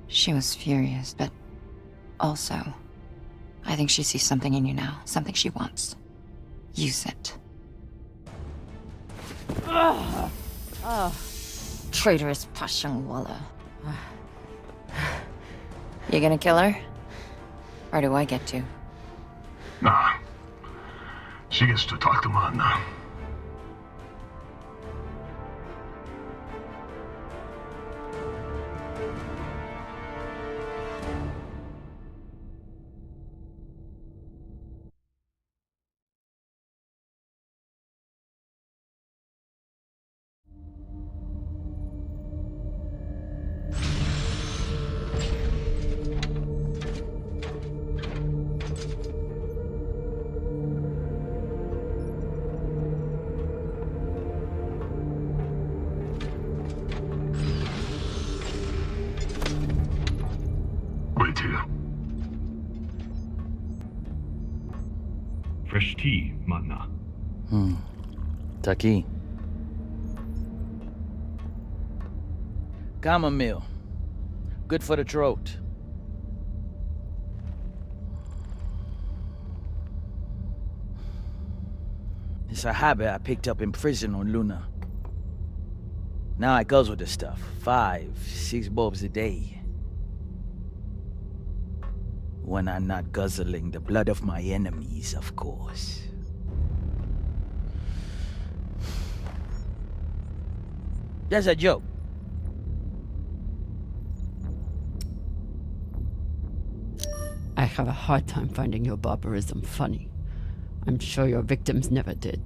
She was furious, but also, I think she sees something in you now, something she wants. Use it. Traitorous Pashangwala. You gonna kill her? Or do I get to? Nah. She gets to talk to Matna. Fresh tea, Matna. Taki. Chamomile. Good for the throat. It's a habit I picked up in prison on Luna. Now I guzzle the stuff. 5, 6 bulbs a day. When I'm not guzzling the blood of my enemies, of course. That's a joke. I have a hard time finding your barbarism funny. I'm sure your victims never did.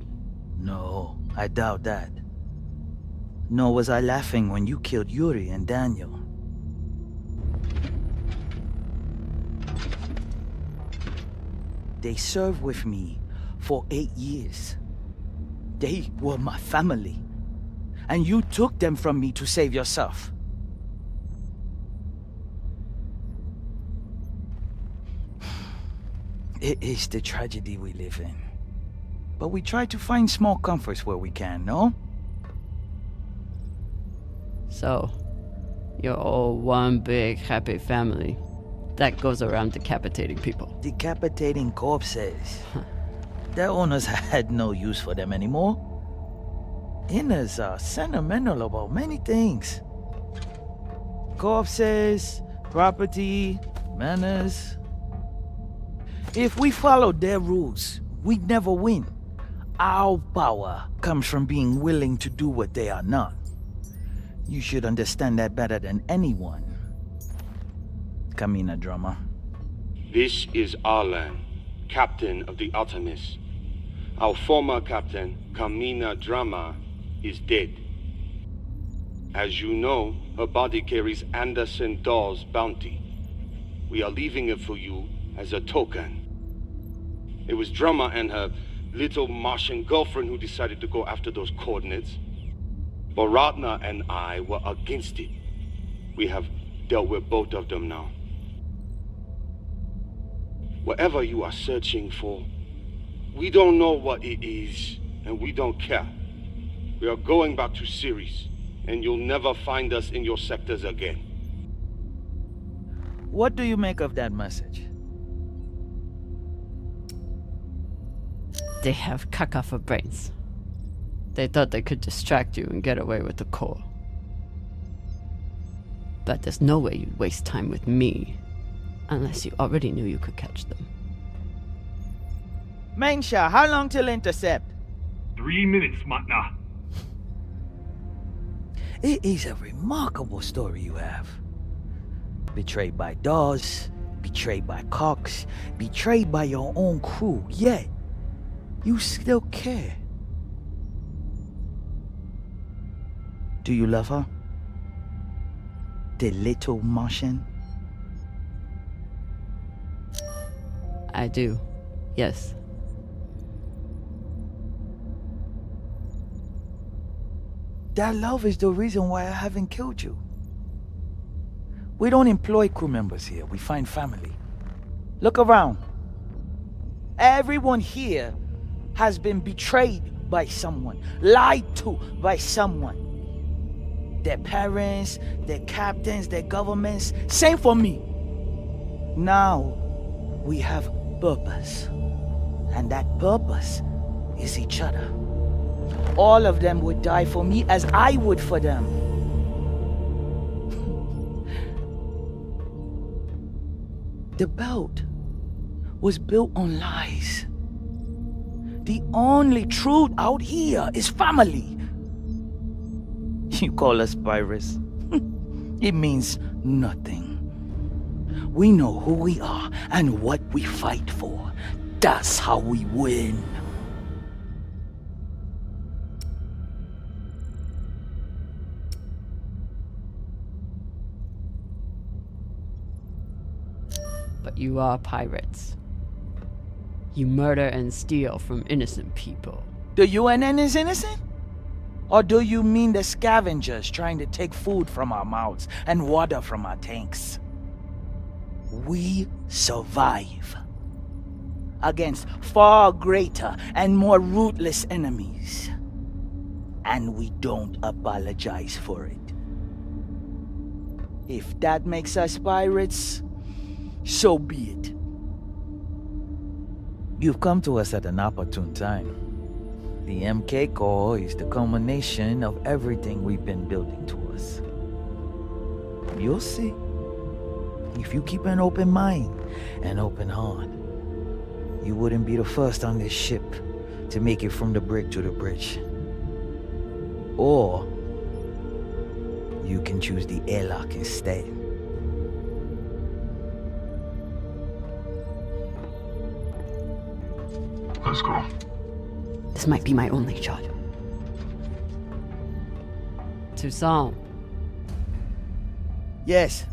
No, I doubt that. Nor was I laughing when you killed Yuri and Daniel. They served with me for 8 years. They were my family. And you took them from me to save yourself. It is the tragedy we live in. But we try to find small comforts where we can, no? So, you're all one big happy family that goes around decapitating people. Decapitating corpses. Their owners had no use for them anymore. Inners are sentimental about many things. Corpses, property, manners. If we followed their rules, we'd never win. Our power comes from being willing to do what they are not. You should understand that better than anyone. Camina Drummer. This is Arlan, captain of the Artemis. Our former captain, Camina Drummer, is dead. As you know, her body carries Anderson Dawes' bounty. We are leaving it for you as a token. It was Drummer and her little Martian girlfriend who decided to go after those coordinates. But Ratna and I were against it. We have dealt with both of them now. Whatever you are searching for, we don't know what it is, and we don't care. We are going back to Ceres, and you'll never find us in your sectors again. What do you make of that message? They have caca for brains. They thought they could distract you and get away with the core. But there's no way you'd waste time with me, unless you already knew you could catch them. Mensha, how long till intercept? 3 minutes, Matna. It is a remarkable story you have. Betrayed by Dawes, betrayed by Cox, betrayed by your own crew, yet you still care. Do you love her? The little Martian? I do, yes. That love is the reason why I haven't killed you. We don't employ crew members here, we find family. Look around. Everyone here has been betrayed by someone, lied to by someone. Their parents, their captains, their governments, same for me. Now, we have purpose. And that purpose is each other. All of them would die for me as I would for them. The belt was built on lies. The only truth out here is family. You call us pirates. It means nothing. We know who we are and what we fight for. That's how we win. But you are pirates. You murder and steal from innocent people. The UNN is innocent? Or do you mean the scavengers trying to take food from our mouths and water from our tanks? We survive. against far greater and more ruthless enemies. And we don't apologize for it. If that makes us pirates, so be it. You've come to us at an opportune time. The MK Corps is the culmination of everything we've been building towards. You'll see. If you keep an open mind and open heart, you wouldn't be the first on this ship to make it from the brig to the bridge. Or you can choose the airlock instead. Let's go. This might be my only shot. Toussaint. Yes.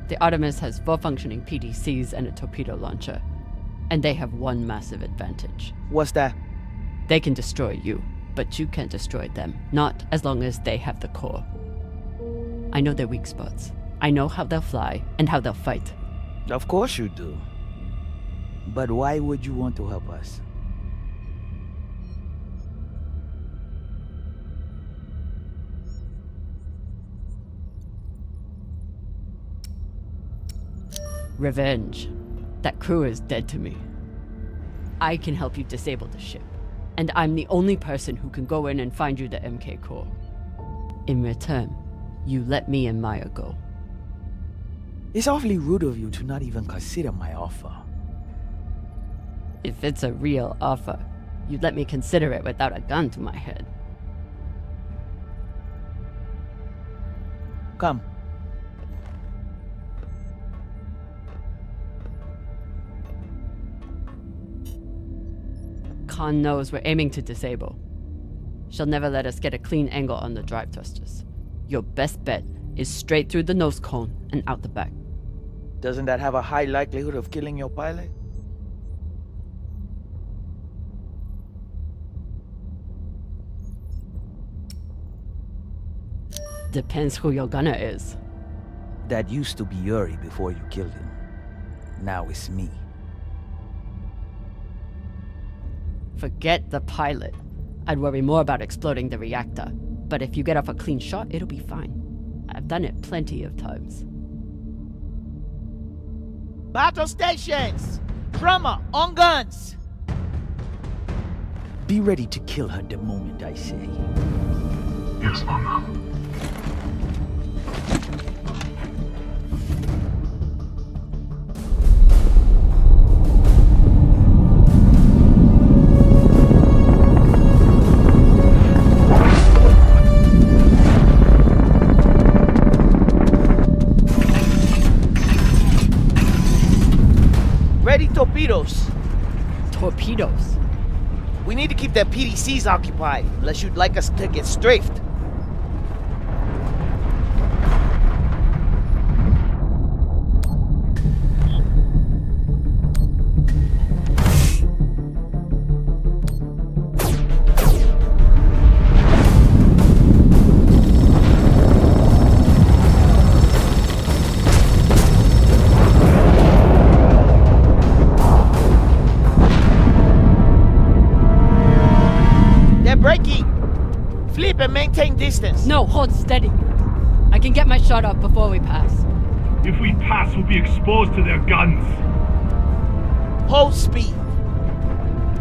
The Artemis has 4 functioning PDCs and a torpedo launcher. And they have one massive advantage. What's that? They can destroy you, but you can't destroy them. Not as long as they have the core. I know their weak spots. I know how they'll fly and how they'll fight. Of course you do. But why would you want to help us? Revenge. That crew is dead to me. I can help you disable the ship. And I'm the only person who can go in and find you the MK core. In return, you let me and Maya go. It's awfully rude of you to not even consider my offer. If it's a real offer, you'd let me consider it without a gun to my head. Come. Khan knows we're aiming to disable. She'll never let us get a clean angle on the drive thrusters. Your best bet is straight through the nose cone and out the back. Doesn't that have a high likelihood of killing your pilot? Depends who your gunner is. That used to be Yuri before you killed him. Now it's me. Forget the pilot. I'd worry more about exploding the reactor. But if you get off a clean shot, it'll be fine. I've done it plenty of times. Battle stations! Drummer, on guns! Be ready to kill her the moment I say. Yes, Mama. Ready torpedoes. Torpedoes? We need to keep their PDCs occupied, unless you'd like us to get strafed. Flip and maintain distance. No, hold steady. I can get my shot off before we pass. If we pass, we'll be exposed to their guns. Hold speed.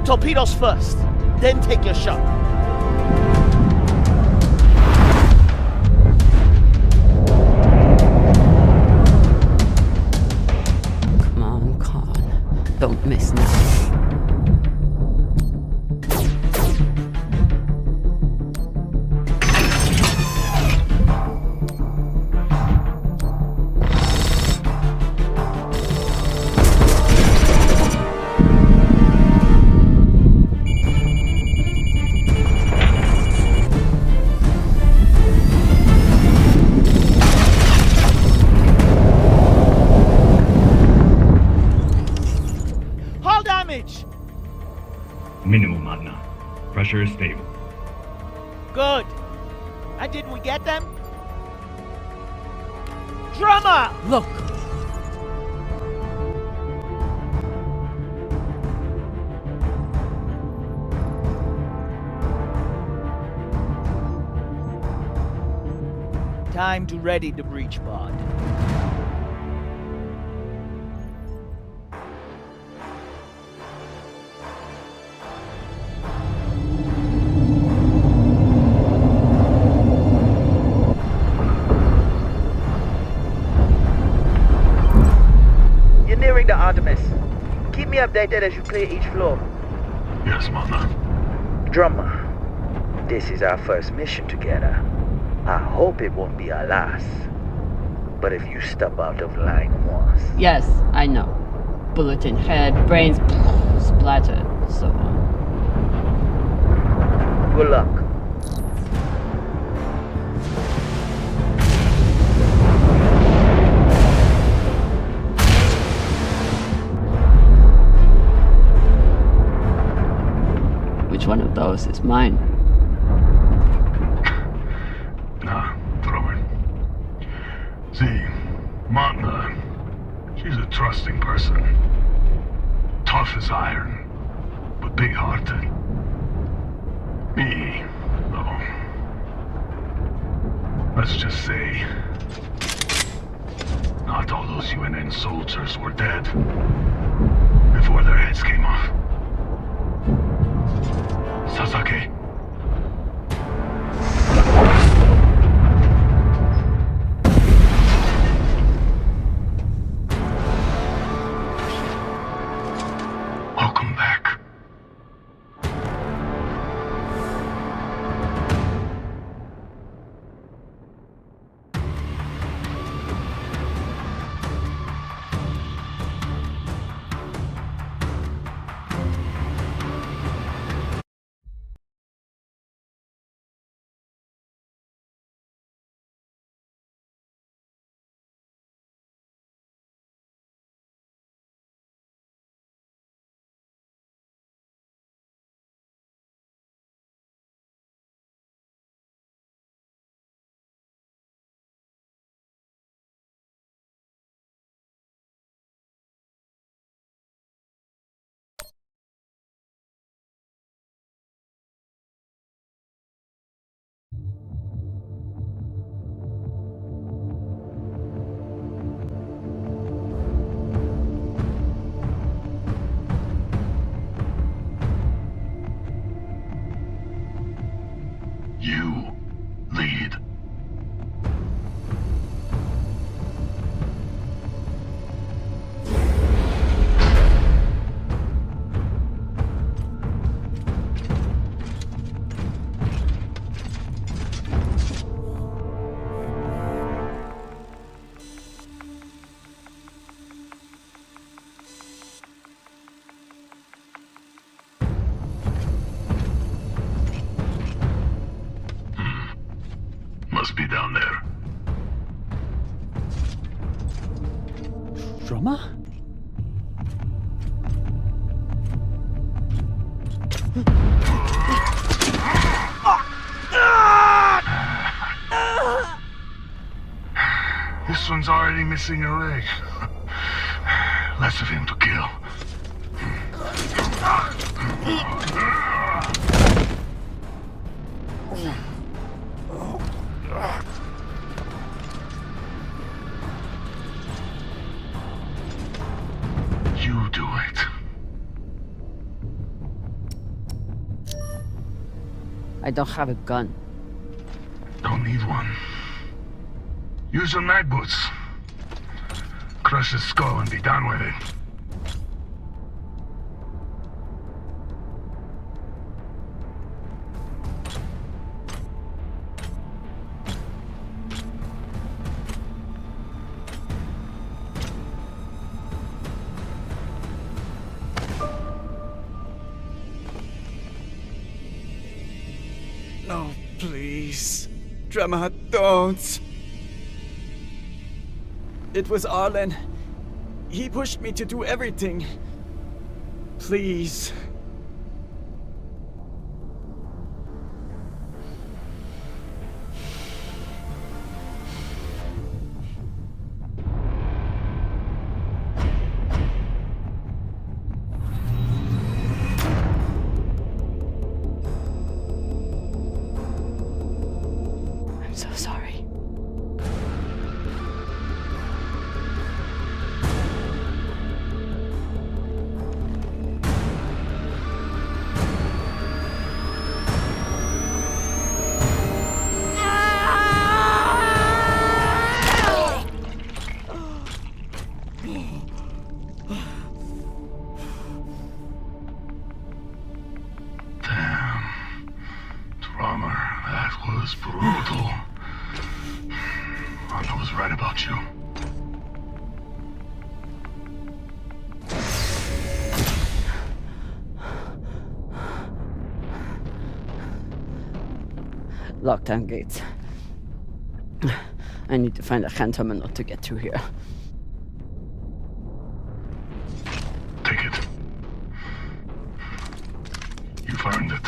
Torpedoes first, then take your shot. Come on, Khan. Don't miss now. Minimal, Magna. Pressure is stable. Good. And did we get them? Drummer! Look! time to ready the breach pod. You're nearing the Artemis. Keep me updated as you clear each floor. Yes, Mother. Drummer, this is our first mission together. I hope it won't be our last. But if you step out of line once... Yes, I know. Bullet in head, brains splattered, so on. Good luck. Which one of those is mine? Nah, Drummer. See, Martha, she's a trusting person. Tough as iron, but big-hearted. Me, though. Let's just say, not all those UNN soldiers were dead before their heads came off. Sasaki. Welcome back. You lead. Must be down there. Drummer? This one's already missing a leg. Less of him to kill. You do it. I don't have a gun. Don't need one. Use your mag boots. Crush his skull and be done with it. No, please. Drummer, don't. It was Arlen. He pushed me to do everything. Please. I'm so sorry. Damn. Drummer, that was brutal. I was right about you. Lockdown gates. I need to find a hand terminal to get through here. Take it. You've earned it.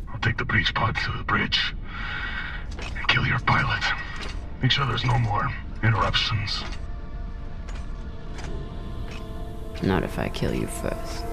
I'll take the breach pod to the bridge and kill your pilot. Make sure there's no more interruptions. Not if I kill you first.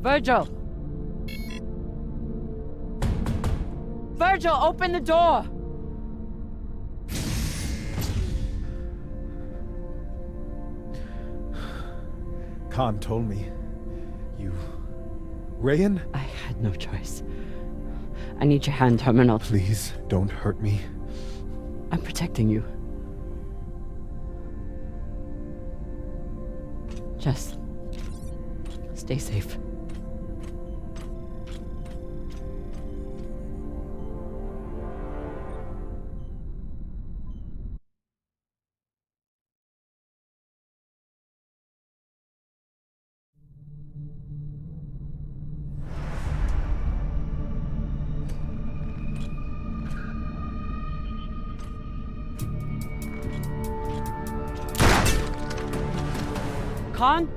Virgil! Virgil, open the door! Khan told me. You... Rayan? I had no choice. I need your hand terminal. Please, don't hurt me. I'm protecting you. Just... stay safe. Khan?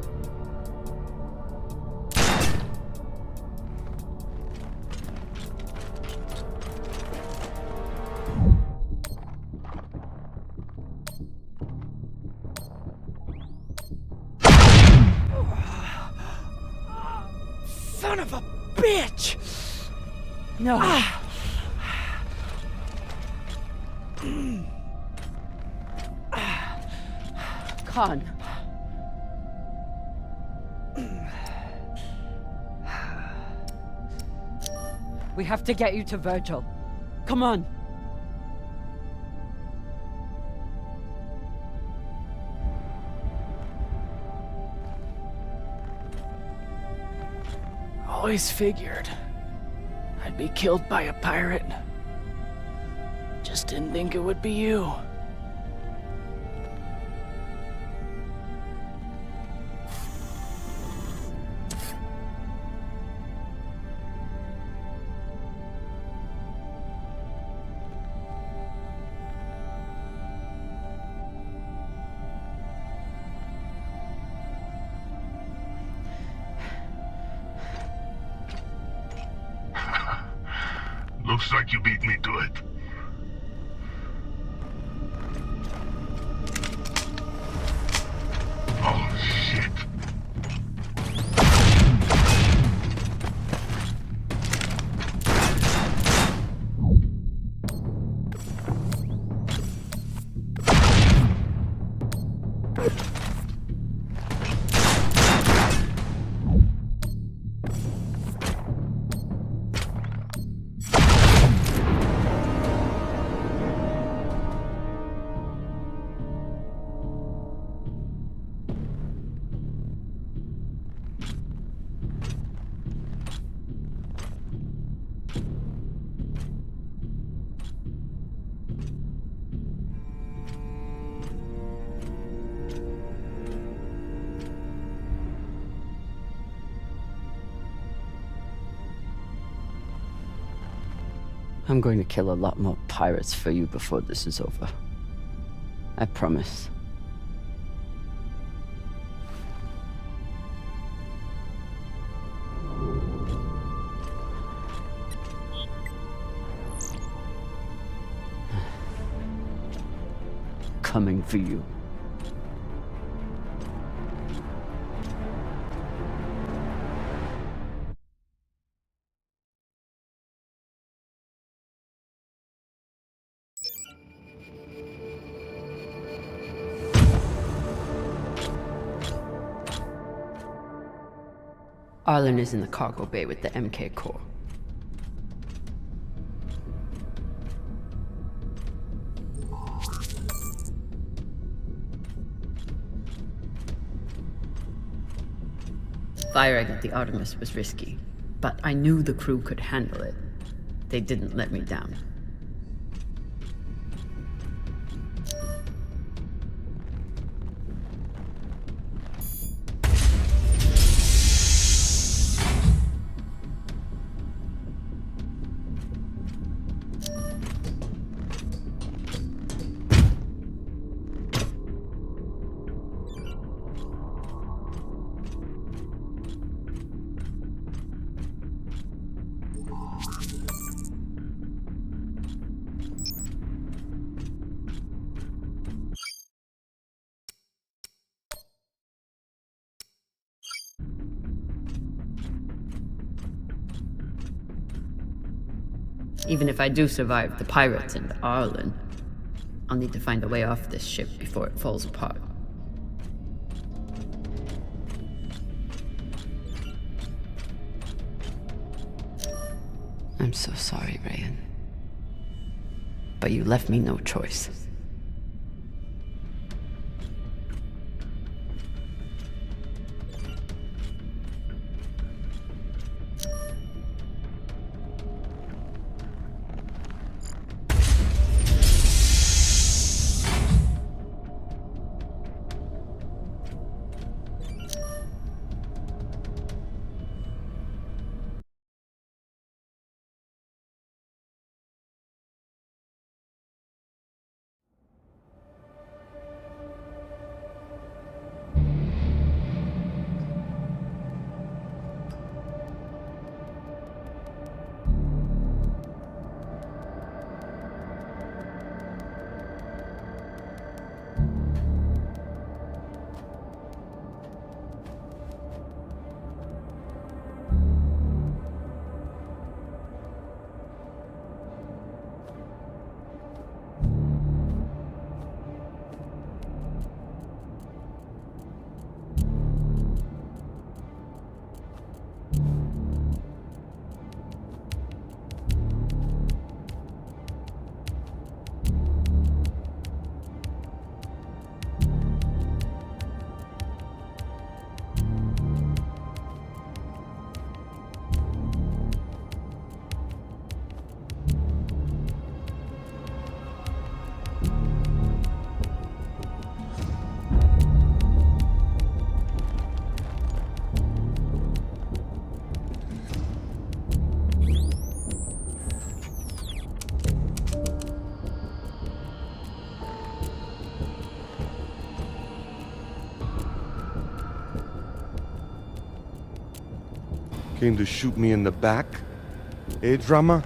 Son of a bitch! No. Khan. We have to get you to Virgil. Come on. Always figured I'd be killed by a pirate. Just didn't think it would be you. Looks like you beat me to it. Oh, shit. I'm going to kill a lot more pirates for you before this is over. I promise. coming for you. Arlen is in the cargo bay with the MK core. Firing at the Artemis was risky, but I knew the crew could handle it. They didn't let me down. Even if I do survive the pirates and Arlen, I'll need to find a way off this ship before it falls apart. I'm so sorry, Ryan. But you left me no choice. Came to shoot me in the back? Eh, Drama?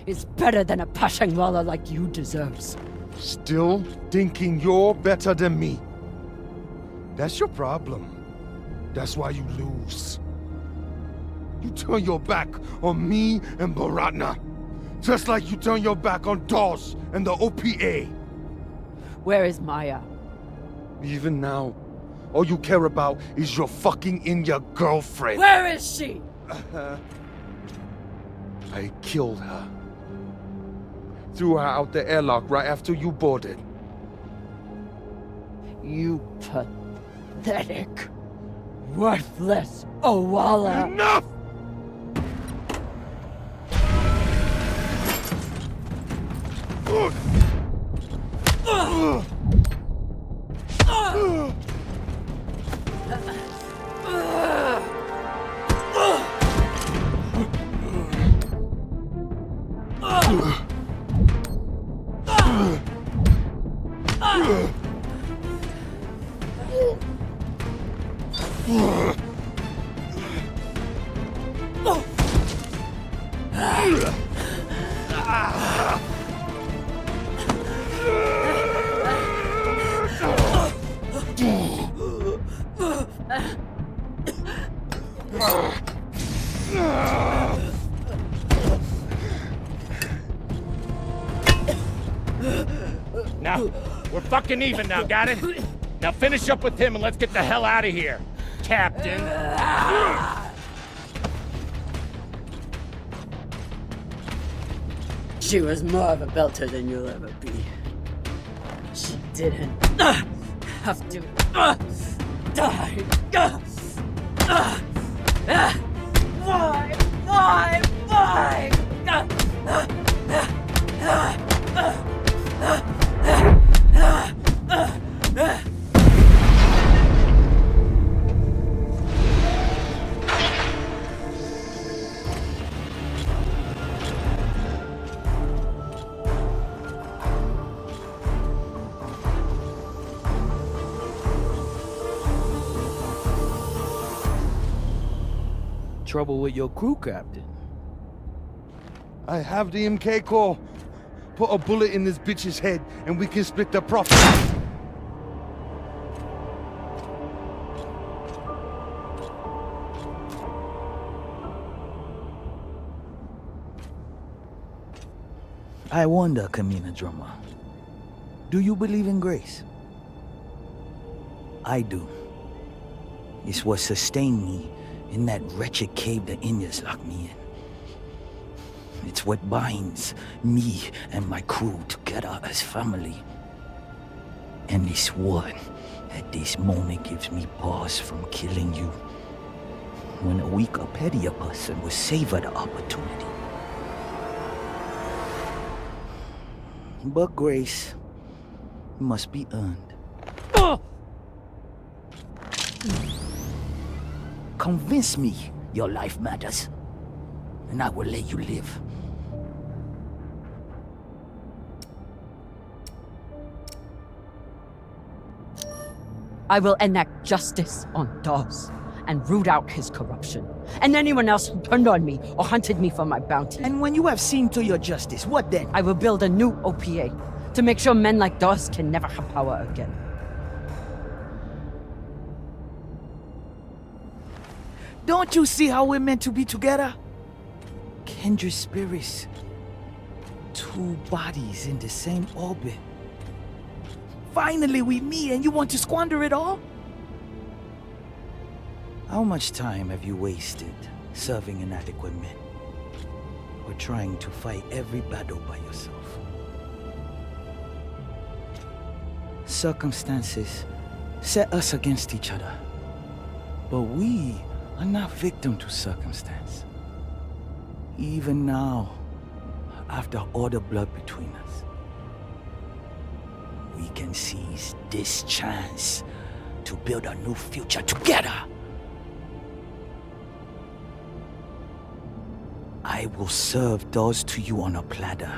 It's better than a Pashangwala like you deserves. Still thinking you're better than me. That's your problem. That's why you lose. You turn your back on me and Baratna. Just like you turn your back on DOS and the OPA. Where is Maya? Even now, all you care about is your fucking India girlfriend. Where is she? I killed her. Threw her out the airlock right after you boarded. You pathetic, worthless Owala. Enough! Now, we're fucking even now, got it? Now finish up with him and let's get the hell out of here, Captain. She was more of a belter than you'll ever be. She didn't have to die. Why? Trouble with your crew, Captain? I have the MK core. Put a bullet in this bitch's head and we can split the profit. I wonder, Camina Drummer, do you believe in grace? I do. It's what sustained me in that wretched cave the Indians locked me in. It's what binds me and my crew together as family. And this one, at this moment, gives me pause from killing you. When a weaker, pettier person will savor the opportunity. But grace must be earned. Convince me your life matters, and I will let you live. I will enact justice on Dawes and root out his corruption, and anyone else who turned on me or hunted me for my bounty. And when you have seen to your justice, what then? I will build a new OPA to make sure men like Dawes can never have power again. Don't you see how we're meant to be together? Kindred spirits. Two bodies in the same orbit. Finally we meet and you want to squander it all? How much time have you wasted serving inadequate men? Or trying to fight every battle by yourself? Circumstances set us against each other. But we are not victim to circumstance. Even now, after all the blood between us, we can seize this chance to build a new future together. I will serve those to you on a platter.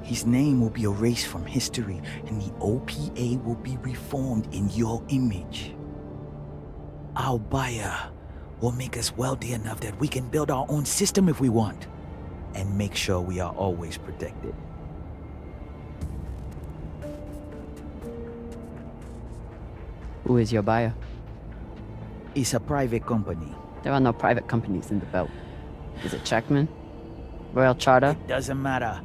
His name will be erased from history, and the OPA will be reformed in your image. Our buyer will make us wealthy enough that we can build our own system if we want, and make sure we are always protected. Who is your buyer? It's a private company. There are no private companies in the belt. Is it Checkman? Royal Charter? It doesn't matter.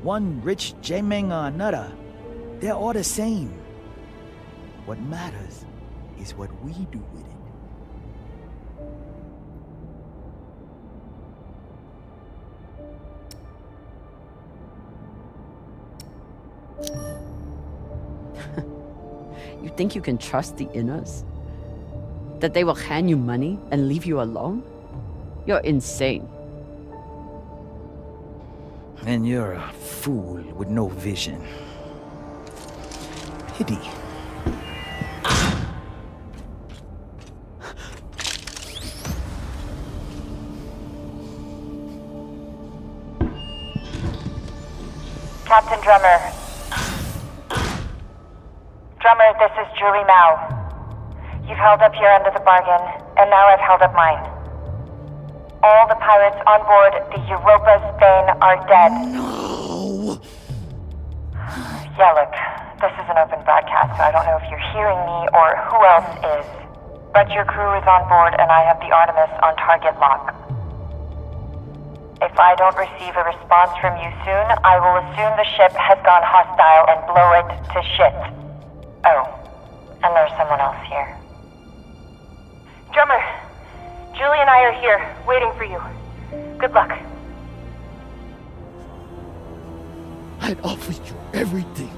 One rich J-Meng or another, they're all the same. What matters is what we do with it. You think you can trust the Inners? That they will hand you money and leave you alone? You're insane. And you're a fool with no vision. Pity. Captain Drummer. Drummer, this is Julie Mao. You've held up your end of the bargain, and now I've held up mine. All the pirates on board the Europa Spain are dead. No! Yeah, look, this is an open broadcast, so I don't know if you're hearing me or who else is. But your crew is on board and I have the Artemis on target lock. If I don't receive a response from you soon, I will assume the ship has gone hostile and blow it to shit. Oh, and there's someone else here. Drummer, Julie and I are here, waiting for you. Good luck. I'd offer you everything.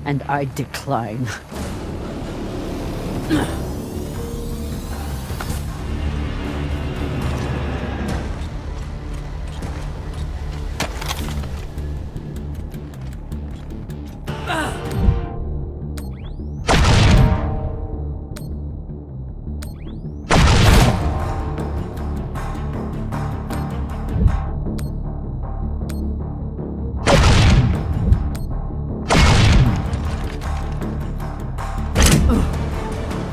And I decline.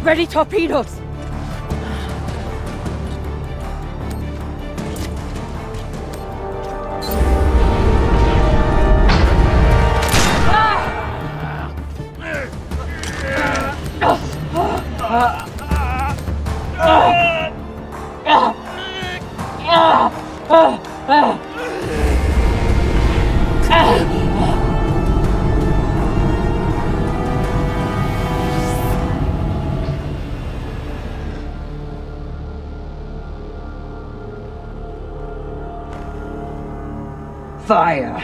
Ready torpedoes! Fire!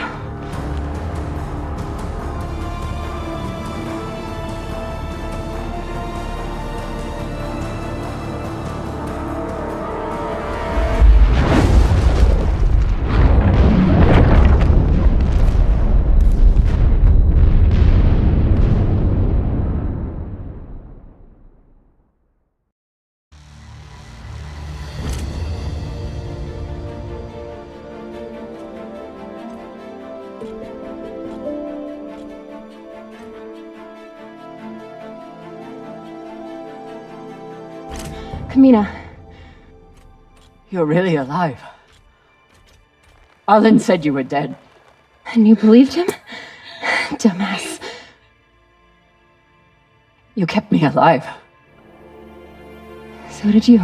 Camina. You're really alive. Arlen said you were dead. And you believed him? Dumbass. You kept me alive. So did you.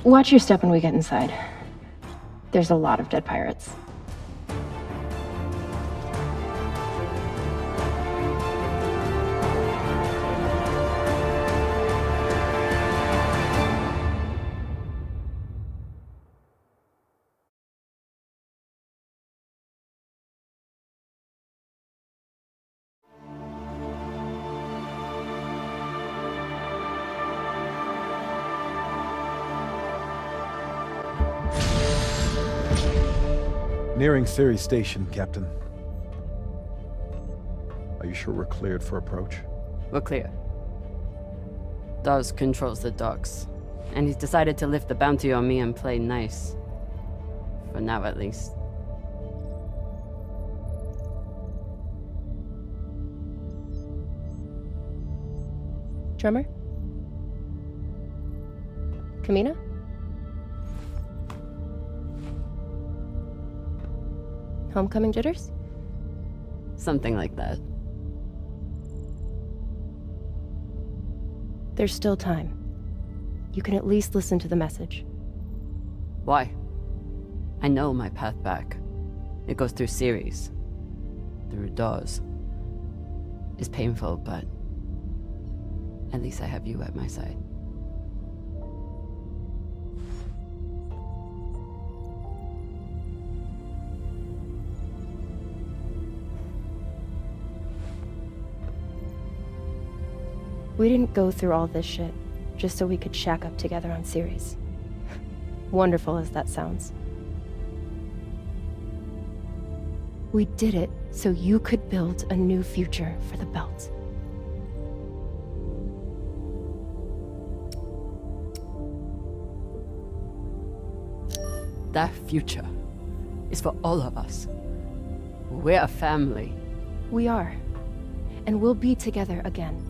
Watch your step when we get inside. There's a lot of dead pirates. Nearing Ceres Station, Captain. Are you sure we're cleared for approach? We're clear. Dawes controls the docks, and he's decided to lift the bounty on me and play nice. For now, at least. Drummer? Camina? Homecoming jitters? Something like that. There's still time. You can at least listen to the message. Why? I know my path back. It goes through Ceres. Through Dawes. It's painful, but at least I have you at my side. We didn't go through all this shit just so we could shack up together on Series. Wonderful as that sounds. We did it so you could build a new future for the Belt. That future is for all of us. We're a family. We are. And we'll be together again.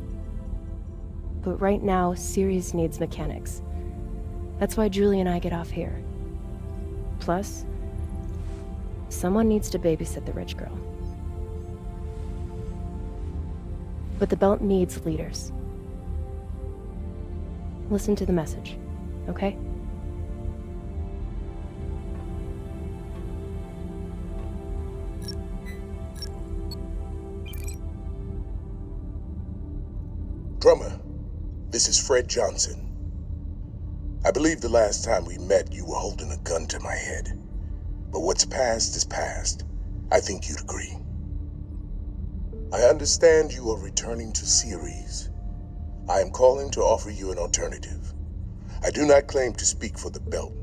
But right now, Series needs mechanics. That's why Julie and I get off here. Plus, someone needs to babysit the rich girl. But the Belt needs leaders. Listen to the message, okay? Drummer, this is Fred Johnson. I believe the last time we met you were holding a gun to my head. But what's past is past. I think you'd agree. I understand you are returning to Series. I am calling to offer you an alternative. I do not claim to speak for the Belt.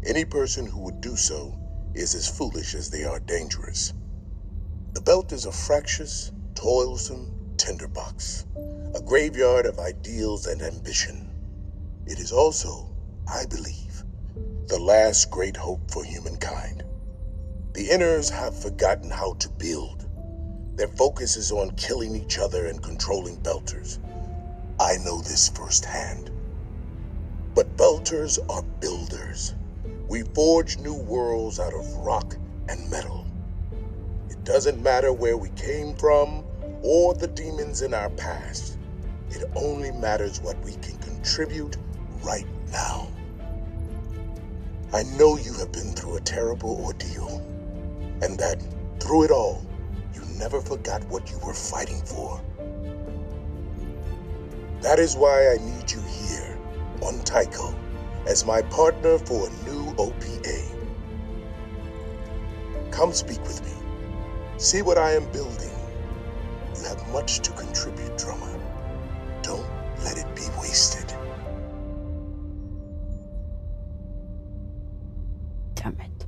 Any person who would do so is as foolish as they are dangerous. The Belt is a fractious, toilsome tinderbox, a graveyard of ideals and ambition. It is also, I believe, the last great hope for humankind. The Inners have forgotten how to build. Their focus is on killing each other and controlling Belters. I know this firsthand. But Belters are builders. We forge new worlds out of rock and metal. It doesn't matter where we came from or the demons in our past. It only matters what we can contribute right now. I know you have been through a terrible ordeal, and that through it all, you never forgot what you were fighting for. That is why I need you here on Tycho as my partner for a new OPA. Come speak with me. See what I am building. You have much to contribute, Drummer. Don't let it be wasted. Damn it.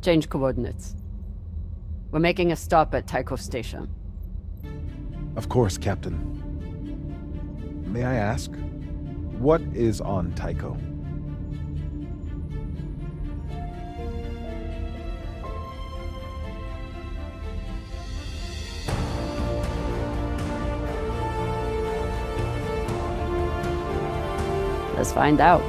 Change coordinates. We're making a stop at Tycho Station. Of course, Captain. May I ask, what is on Tycho? Let's find out.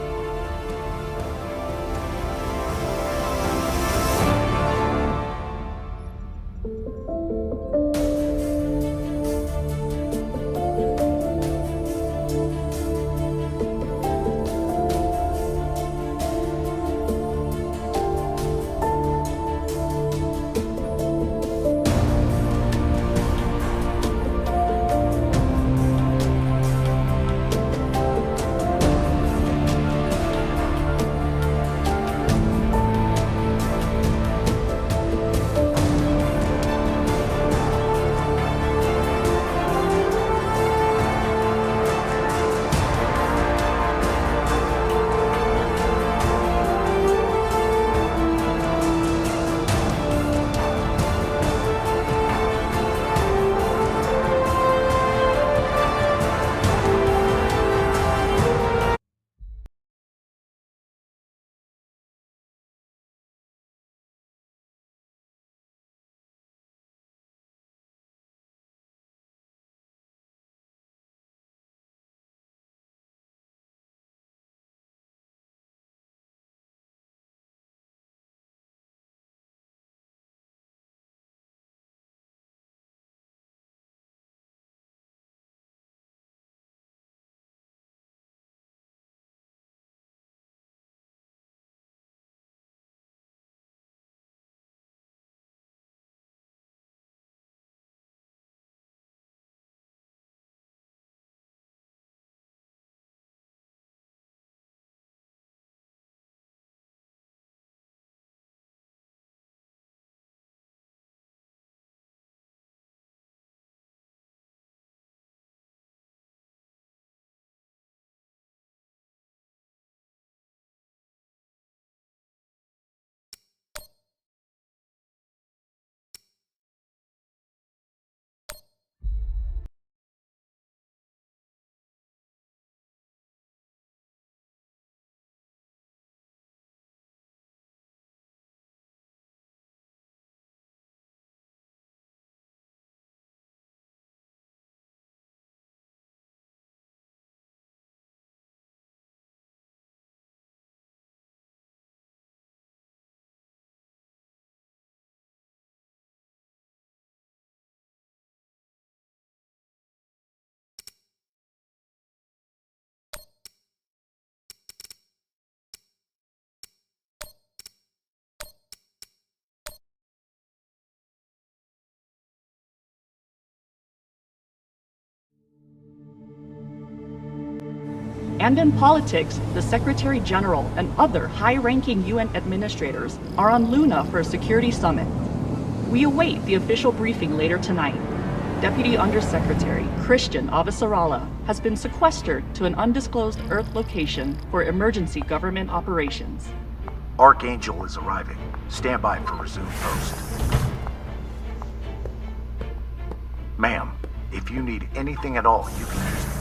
And in politics, the Secretary General and other high-ranking UN administrators are on Luna for a security summit. We await the official briefing later tonight. Deputy Undersecretary Christian Avasarala has been sequestered to an undisclosed Earth location for emergency government operations. Archangel is arriving. Stand by for resume post. Ma'am, if you need anything at all, you can use me.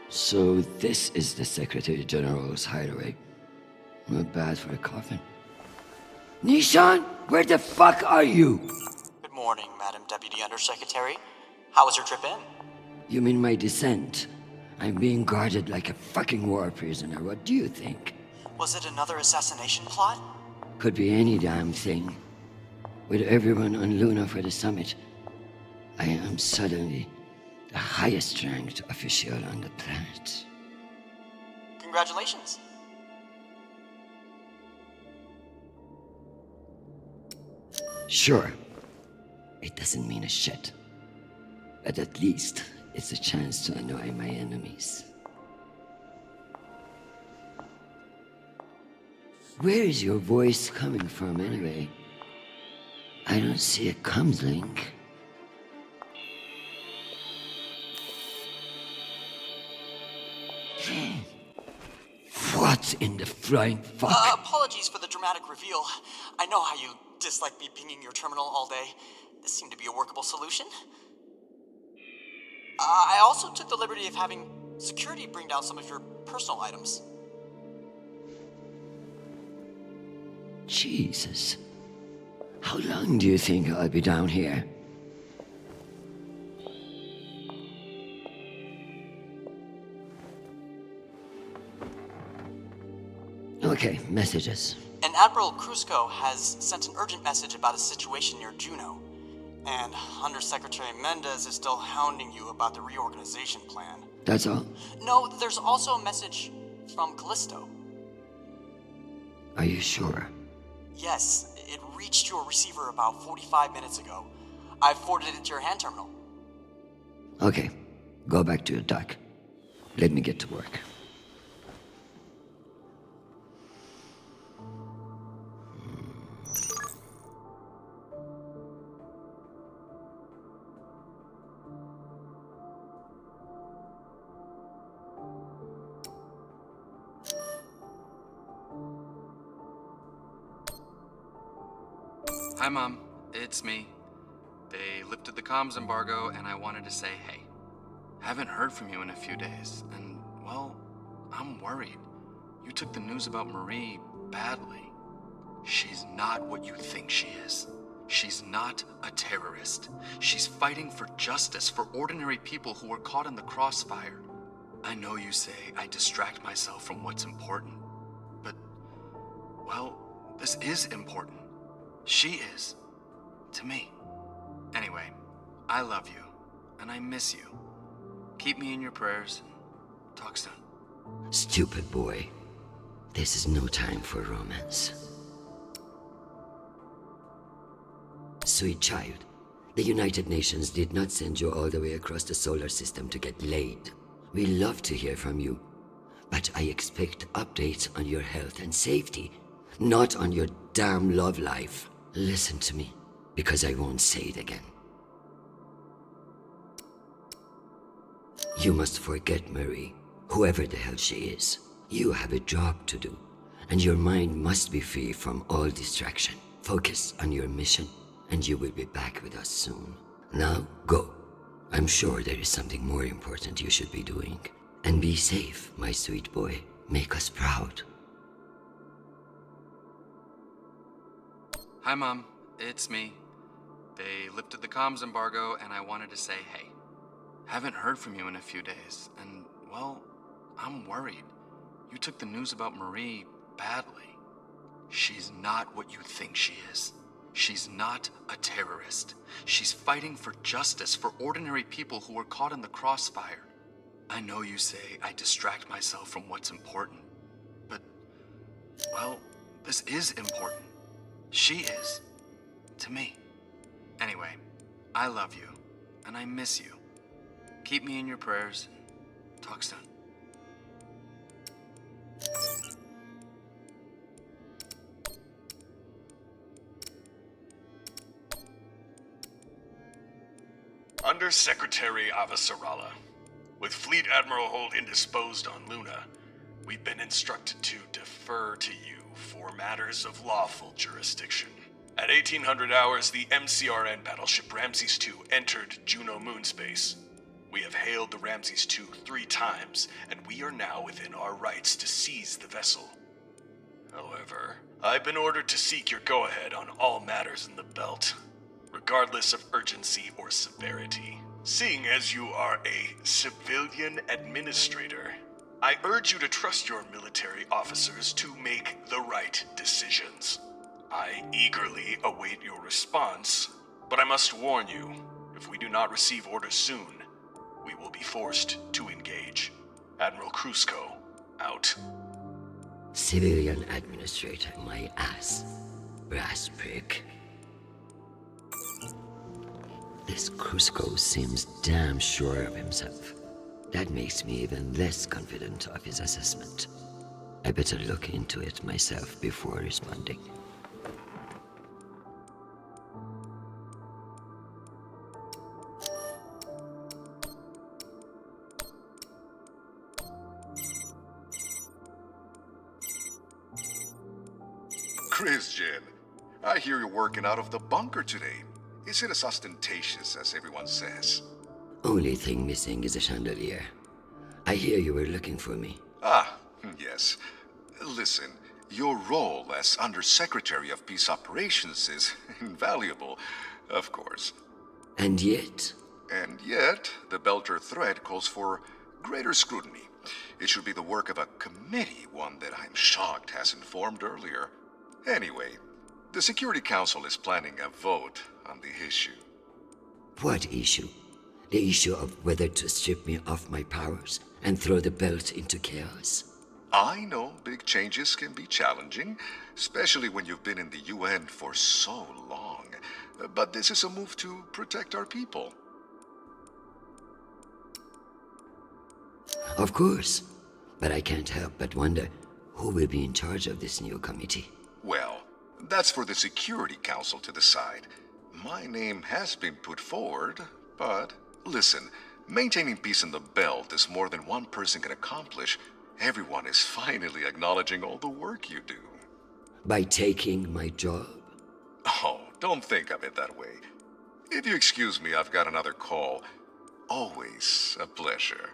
So this is the Secretary General's hideaway. Not bad for a coffin. Nishan, where the fuck are you? Good morning, Madam Deputy Undersecretary. How was your trip in? You mean my descent? I'm being guarded like a fucking war prisoner. What do you think? Was it another assassination plot? Could be any damn thing. With everyone on Luna for the summit, I am suddenly the highest ranked official on the planet. Congratulations. Sure, it doesn't mean a shit. But at least it's a chance to annoy my enemies. Where is your voice coming from anyway? I don't see a comms link. What in the flying fuck? Apologies for the dramatic reveal. I know how you dislike me pinging your terminal all day. This seemed to be a workable solution. I also took the liberty of having security bring down some of your personal items. Jesus. How long do you think I'll be down here? Okay, messages. And Admiral Krusco has sent an urgent message about a situation near Juno. And Undersecretary Mendez is still hounding you about the reorganization plan. That's all? No, there's also a message from Callisto. Are you sure? Yes, it reached your receiver about 45 minutes ago. I forwarded it to your hand terminal. Okay, go back to your dock. Let me get to work. Hi, Mom. It's me. They lifted the comms embargo, and I wanted to say hey. Haven't heard from you in a few days, and, well, I'm worried. You took the news about Marie badly. She's not what you think she is. She's not a terrorist. She's fighting for justice for ordinary people who were caught in the crossfire. I know you say I distract myself from what's important, but, well, this is important. She is. To me. Anyway, I love you, and I miss you. Keep me in your prayers, and talk soon. Stupid boy. This is no time for romance. Sweet child, the United Nations did not send you all the way across the solar system to get laid. We love to hear from you, but I expect updates on your health and safety, not on your damn love life. Listen to me, because I won't say it again. You must forget Marie, whoever the hell she is. You have a job to do, and your mind must be free from all distraction. Focus on your mission, and you will be back with us soon. Now, go. I'm sure there is something more important you should be doing. And be safe, my sweet boy. Make us proud. Hi, Mom. It's me. They lifted the comms embargo, and I wanted to say hey. Haven't heard from you in a few days, and, well, I'm worried. You took the news about Marie badly. She's not what you think she is. She's not a terrorist. She's fighting for justice for ordinary people who were caught in the crossfire. I know you say I distract myself from what's important, but, well, this is important. She is. To me. Anyway, I love you, and I miss you. Keep me in your prayers. Talk soon. Under-Secretary Avasarala. With Fleet Admiral Holt indisposed on Luna, we've been instructed to defer to you for matters of lawful jurisdiction. At 1800 hours, the MCRN battleship Ramses II entered Juno moonspace. We have hailed the Ramses II 3 times, and we are now within our rights to seize the vessel. However, I've been ordered to seek your go-ahead on all matters in the belt, regardless of urgency or severity. Seeing as you are a civilian administrator, I urge you to trust your military officers to make the right decisions. I eagerly await your response, but I must warn you, if we do not receive orders soon, we will be forced to engage. Admiral Krusko, out. Civilian administrator, my ass. Brass prick. This Krusko seems damn sure of himself. That makes me even less confident of his assessment. I better look into it myself before responding. Christian, I hear you're working out of the bunker today. Is it as ostentatious as everyone says? Only thing missing is a chandelier. I hear you were looking for me. Ah, yes. Listen, your role as Under-Secretary of Peace Operations is invaluable, of course. And yet? And yet, the Belter threat calls for greater scrutiny. It should be the work of a committee, one that I'm shocked hasn't formed earlier. Anyway, the Security Council is planning a vote on the issue. What issue? The issue of whether to strip me of my powers and throw the belt into chaos. I know big changes can be challenging, especially when you've been in the UN for so long. But this is a move to protect our people. Of course. But I can't help but wonder who will be in charge of this new committee. Well, that's for the Security Council to decide. My name has been put forward, but listen, maintaining peace in the belt is more than one person can accomplish. Everyone is finally acknowledging all the work you do. By taking my job? Oh, don't think of it that way. If you excuse me, I've got another call. Always a pleasure.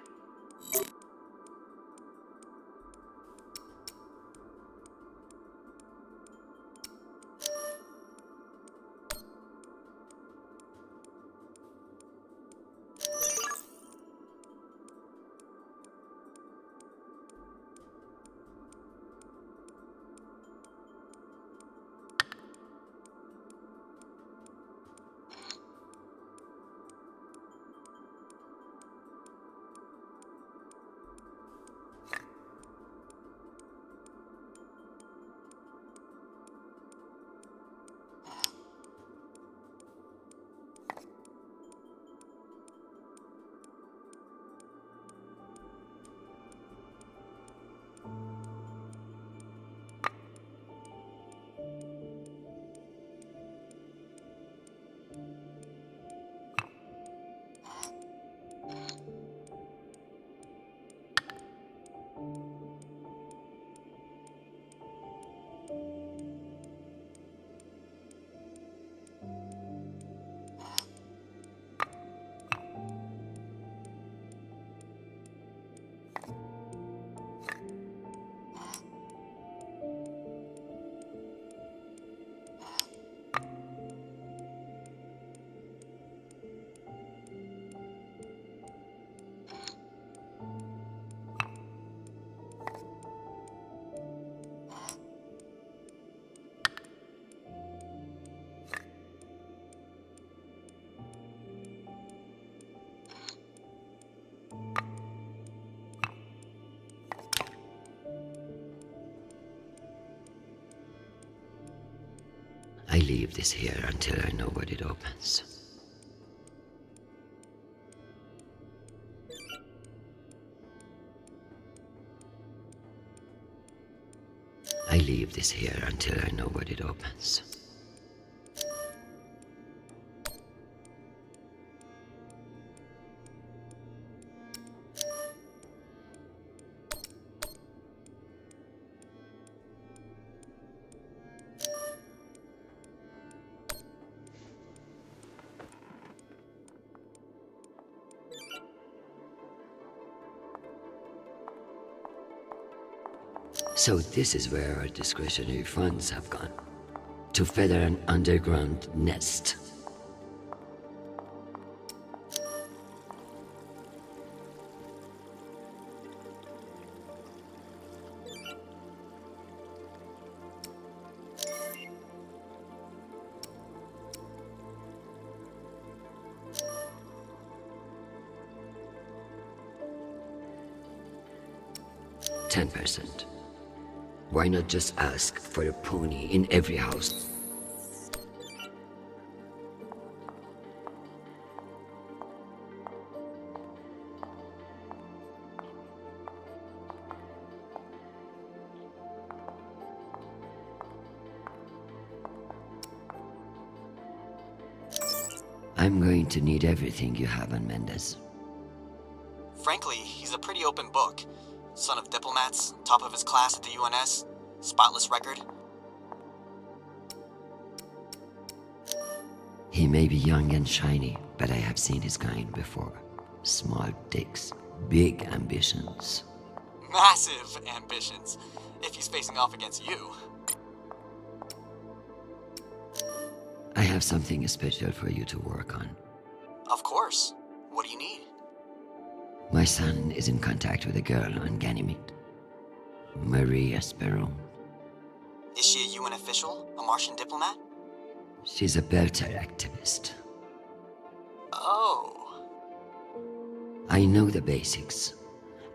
I leave this here until I know what it opens. I leave this here until I know what it opens. So this is where our discretionary funds have gone. To feather an underground nest. %10. Why not just ask for a pony in every house? I'm going to need everything you have on Mendez. Frankly, he's a pretty open book. Son of diplomats, top of his class at the UNS, spotless record. He may be young and shiny, but I have seen his kind before. Small dicks, big ambitions. Massive ambitions, if he's facing off against you. I have something special for you to work on. Of course. What do you need? My son is in contact with a girl on Ganymede. Maria Sparrow. Is she a UN official? A Martian diplomat? She's a Belter activist. Oh. I know the basics.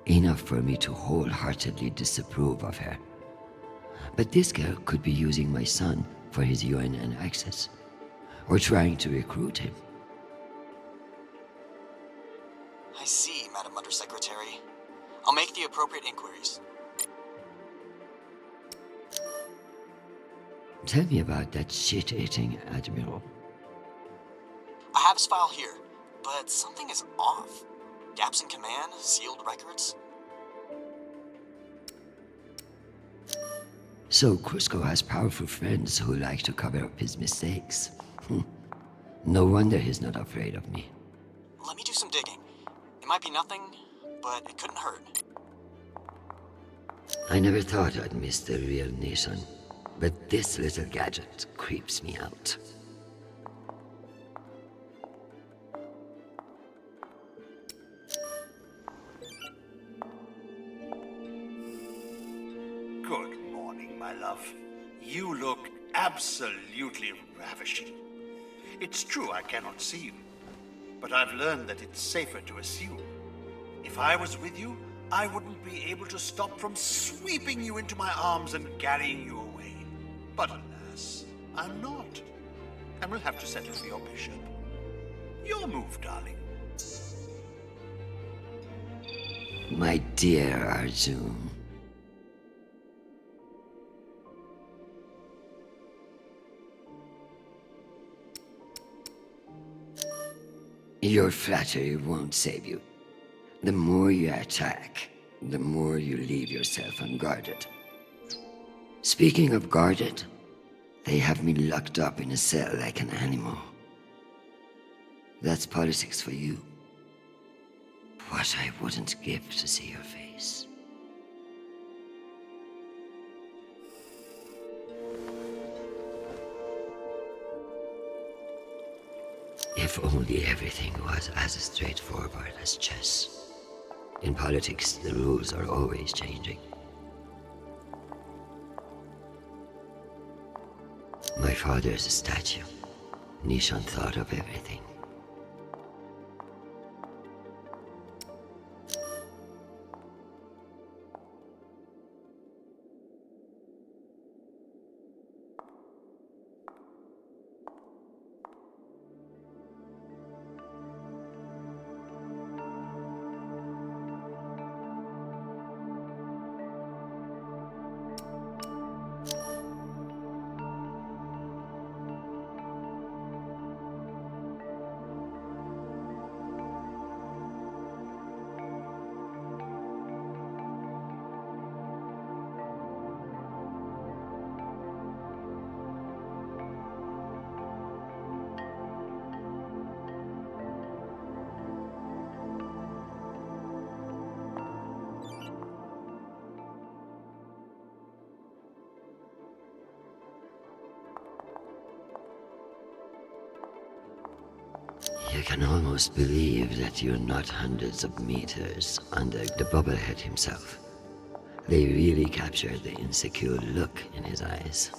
Enough for me to wholeheartedly disapprove of her. But this girl could be using my son for his UNN access. Or trying to recruit him. I see, Madam Undersecretary. I'll make the appropriate inquiries. Tell me about that shit-eating admiral. I have his file here, but something is off. Gaps in command, sealed records. So Cusco has powerful friends who like to cover up his mistakes. No wonder he's not afraid of me. Let me do some digging. It might be nothing, but it couldn't hurt. I never thought I'd miss the real nation, but this little gadget creeps me out. Good morning, my love. You look absolutely ravishing. It's true I cannot see you, but I've learned that it's safer to assume. If I was with you, I wouldn't be able to stop from sweeping you into my arms and carrying you away. But alas, I'm not, and will have to settle for your bishop. Your move, darling. My dear Arjun. Your flattery won't save you. The more you attack, the more you leave yourself unguarded. Speaking of guarded, they have me locked up in a cell like an animal. That's politics for you. What I wouldn't give to see your face. If only everything was as straightforward as chess. In politics, the rules are always changing. My father's a statue. Nishan thought of everything. You can almost believe that you're not hundreds of meters under the bubblehead himself. They really captured the insecure look in his eyes.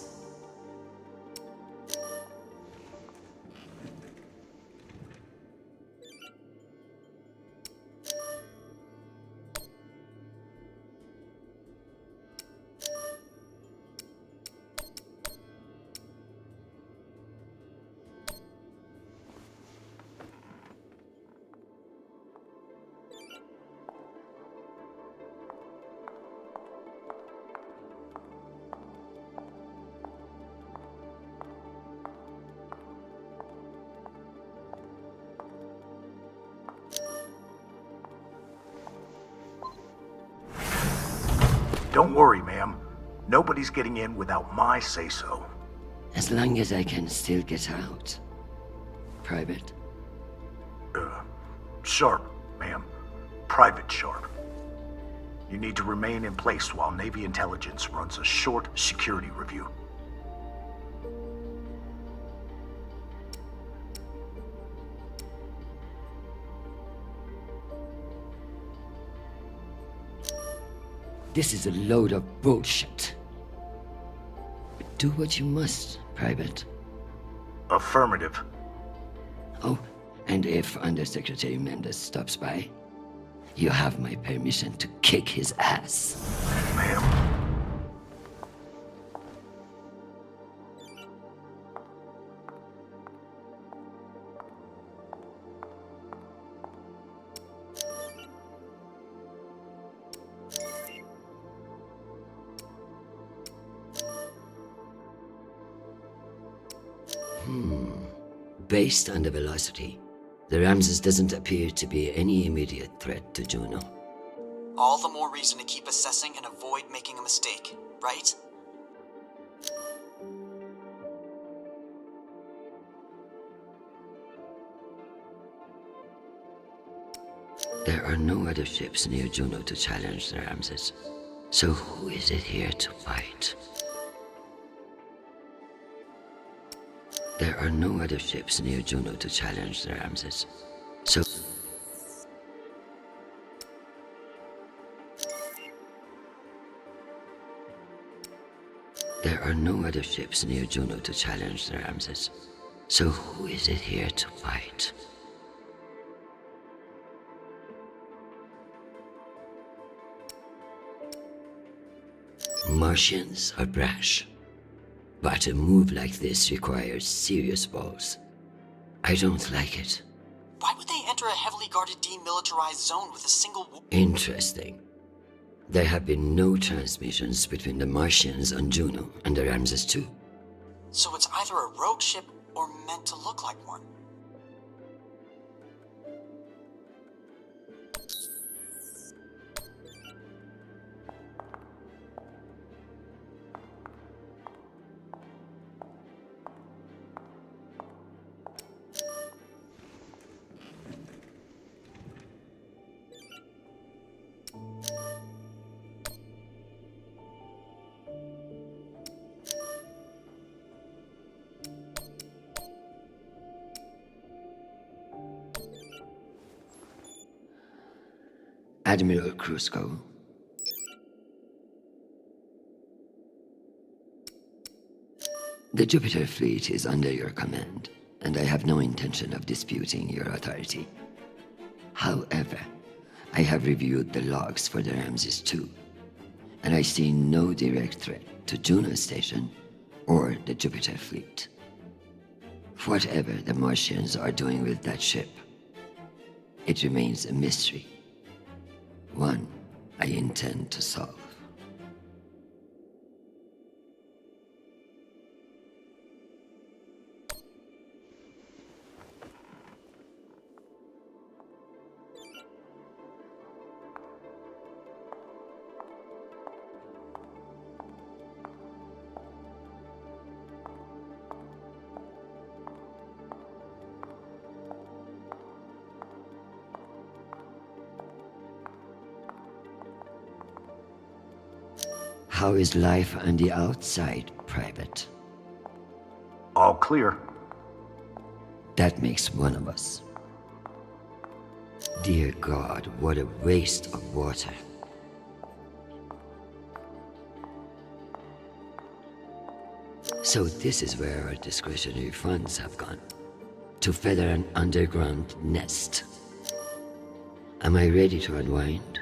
Don't worry, ma'am. Nobody's getting in without my say-so. As long as I can still get out. Private? Sharp, ma'am. Private Sharp. You need to remain in place while Navy Intelligence runs a short security review. This is a load of bullshit. Do what you must, Private. Affirmative. Oh, and if Undersecretary Mendes stops by, you have my permission to kick his ass. Ma'am. Based on the velocity, the Ramses doesn't appear to be any immediate threat to Juno. All the more reason to keep assessing and avoid making a mistake, right? There are no other ships near Juno to challenge the Ramses. So who is it here to fight? There are no other ships near Juno to challenge the Ramses. So there are no other ships near Juno to challenge the Ramses. So who is it here to fight? Martians are brash. But a move like this requires serious balls. I don't like it. Why would they enter a heavily guarded demilitarized zone with a single... Interesting. There have been no transmissions between the Martians on Juno and the Ramses too. So it's either a rogue ship or meant to look like one. Admiral Krusco. The Jupiter fleet is under your command, and I have no intention of disputing your authority. However, I have reviewed the logs for the Ramses too, and I see no direct threat to Juno Station or the Jupiter fleet. Whatever the Martians are doing with that ship, it remains a mystery. One I intend to solve. How is life on the outside, Private? All clear. That makes one of us. Dear God, what a waste of water. So this is where our discretionary funds have gone. To feather an underground nest. Am I ready to unwind?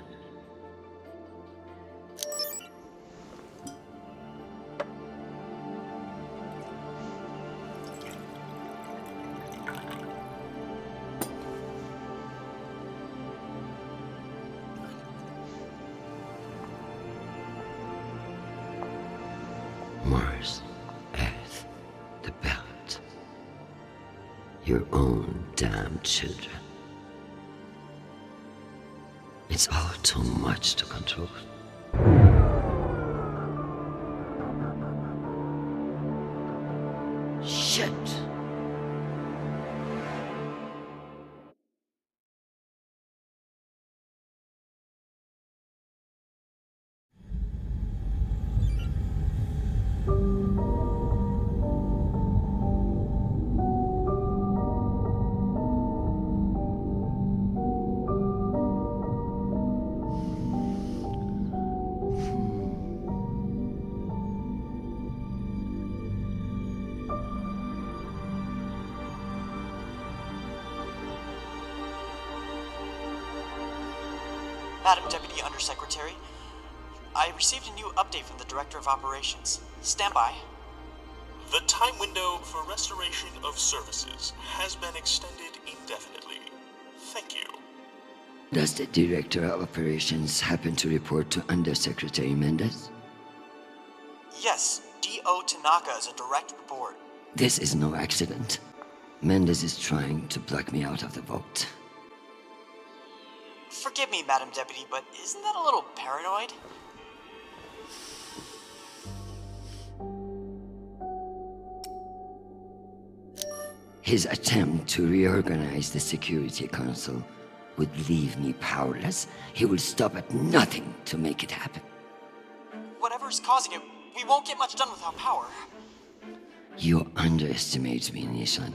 Mars, Earth, the belt. Your own damn children. It's all too much to control. Shit! Madam Deputy Undersecretary, I received a new update from the Director of Operations. Stand by. The time window for restoration of services has been extended indefinitely. Thank you. Does the Director of Operations happen to report to Undersecretary Mendez? Yes, D.O. Tanaka is a direct report. This is no accident. Mendez is trying to block me out of the vote. Forgive me, Madam Deputy, but isn't that a little paranoid? His attempt to reorganize the Security Council would leave me powerless. He will stop at nothing to make it happen. Whatever's causing it, we won't get much done without power. You underestimate me, Nishan.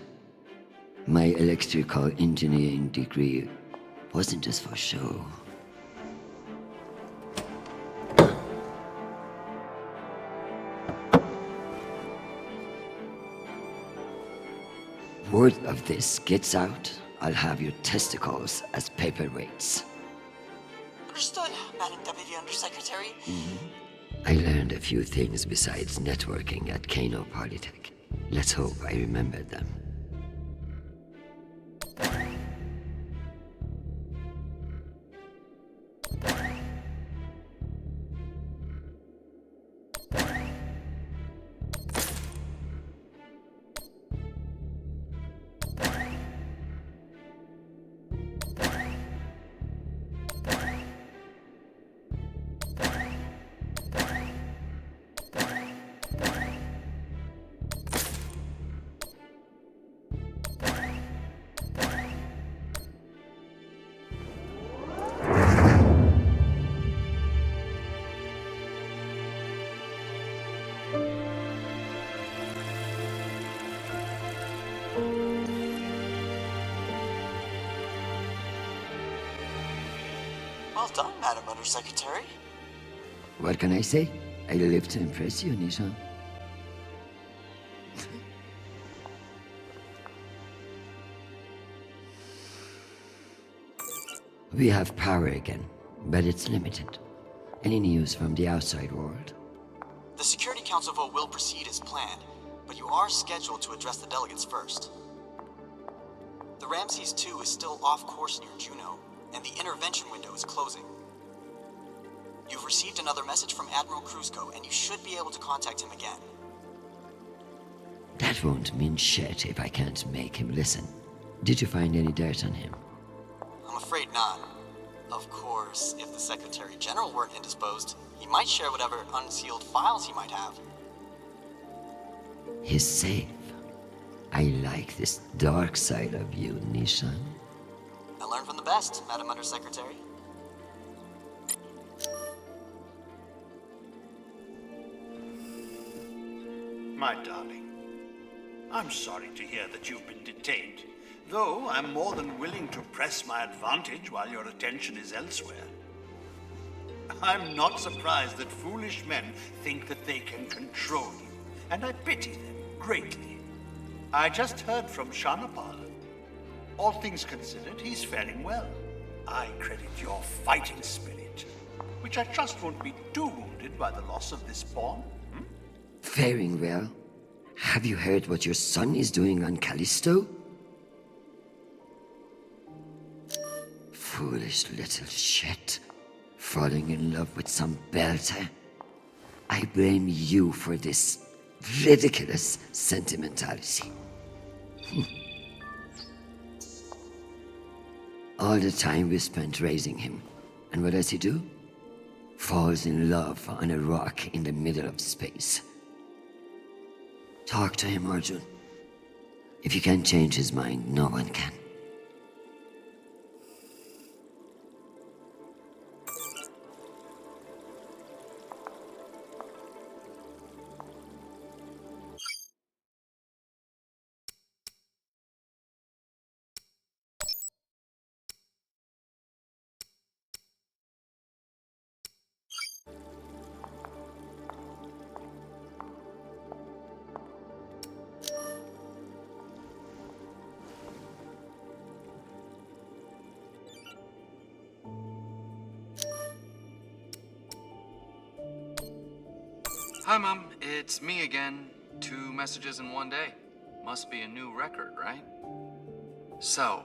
My electrical engineering degree wasn't just for show. Word of this gets out, I'll have your testicles as paperweights. Understood, Madam Deputy Undersecretary. I learned a few things besides networking at Kano Polytech. Let's hope I remember them. Well done, Madam Undersecretary. What can I say? I live to impress you, Nishan. We have power again, but it's limited. Any news from the outside world? The Security Council vote will proceed as planned, but you are scheduled to address the delegates first. The Ramses 2 is still off course near Juno, and the intervention window is closing. You've received another message from Admiral Kruzko, and you should be able to contact him again. That won't mean shit if I can't make him listen. Did you find any dirt on him? I'm afraid not. Of course, if the Secretary General weren't indisposed, he might share whatever unsealed files he might have. He's safe. I like this dark side of you, Nishan. I learned from the best, Madam Undersecretary. My darling, I'm sorry to hear that you've been detained. Though I'm more than willing to press my advantage while your attention is elsewhere. I'm not surprised that foolish men think that they can control you, and I pity them greatly. I just heard from Shanapal. All things considered, he's faring well. I credit your fighting spirit, which I trust won't be too wounded by the loss of this pawn. Faring well? Have you heard what your son is doing on Callisto? Foolish little shit. Falling in love with some belter. I blame you for this ridiculous sentimentality. All the time we spent raising him. And what does he do? Falls in love on a rock in the middle of space. Talk to him, Arjun. If you can't change his mind, no one can. Hi, Mom. It's me again. 2 messages in one day. Must be a new record, right? So,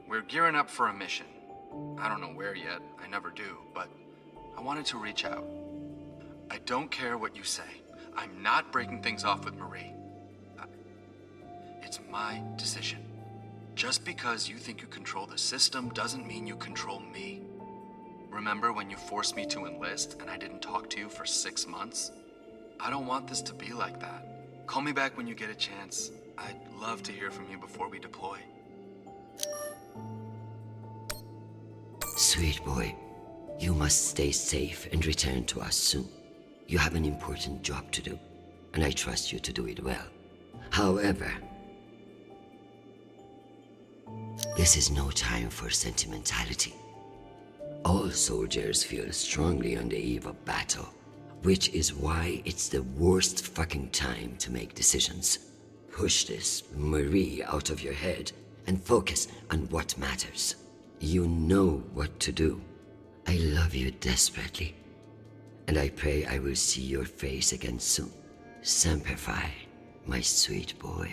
we're gearing up for a mission. I don't know where yet. I never do, but I wanted to reach out. I don't care what you say. I'm not breaking things off with Marie. It's my decision. Just because you think you control the system doesn't mean you control me. Remember when you forced me to enlist and I didn't talk to you for 6 months? I don't want this to be like that. Call me back when you get a chance. I'd love to hear from you before we deploy. Sweet boy, you must stay safe and return to us soon. You have an important job to do, and I trust you to do it well. However, this is no time for sentimentality. All soldiers feel strongly on the eve of battle, which is why it's the worst fucking time to make decisions. Push this Marie out of your head and focus on what matters. You know what to do. I love you desperately, and I pray I will see your face again soon. Semper Fi, my sweet boy.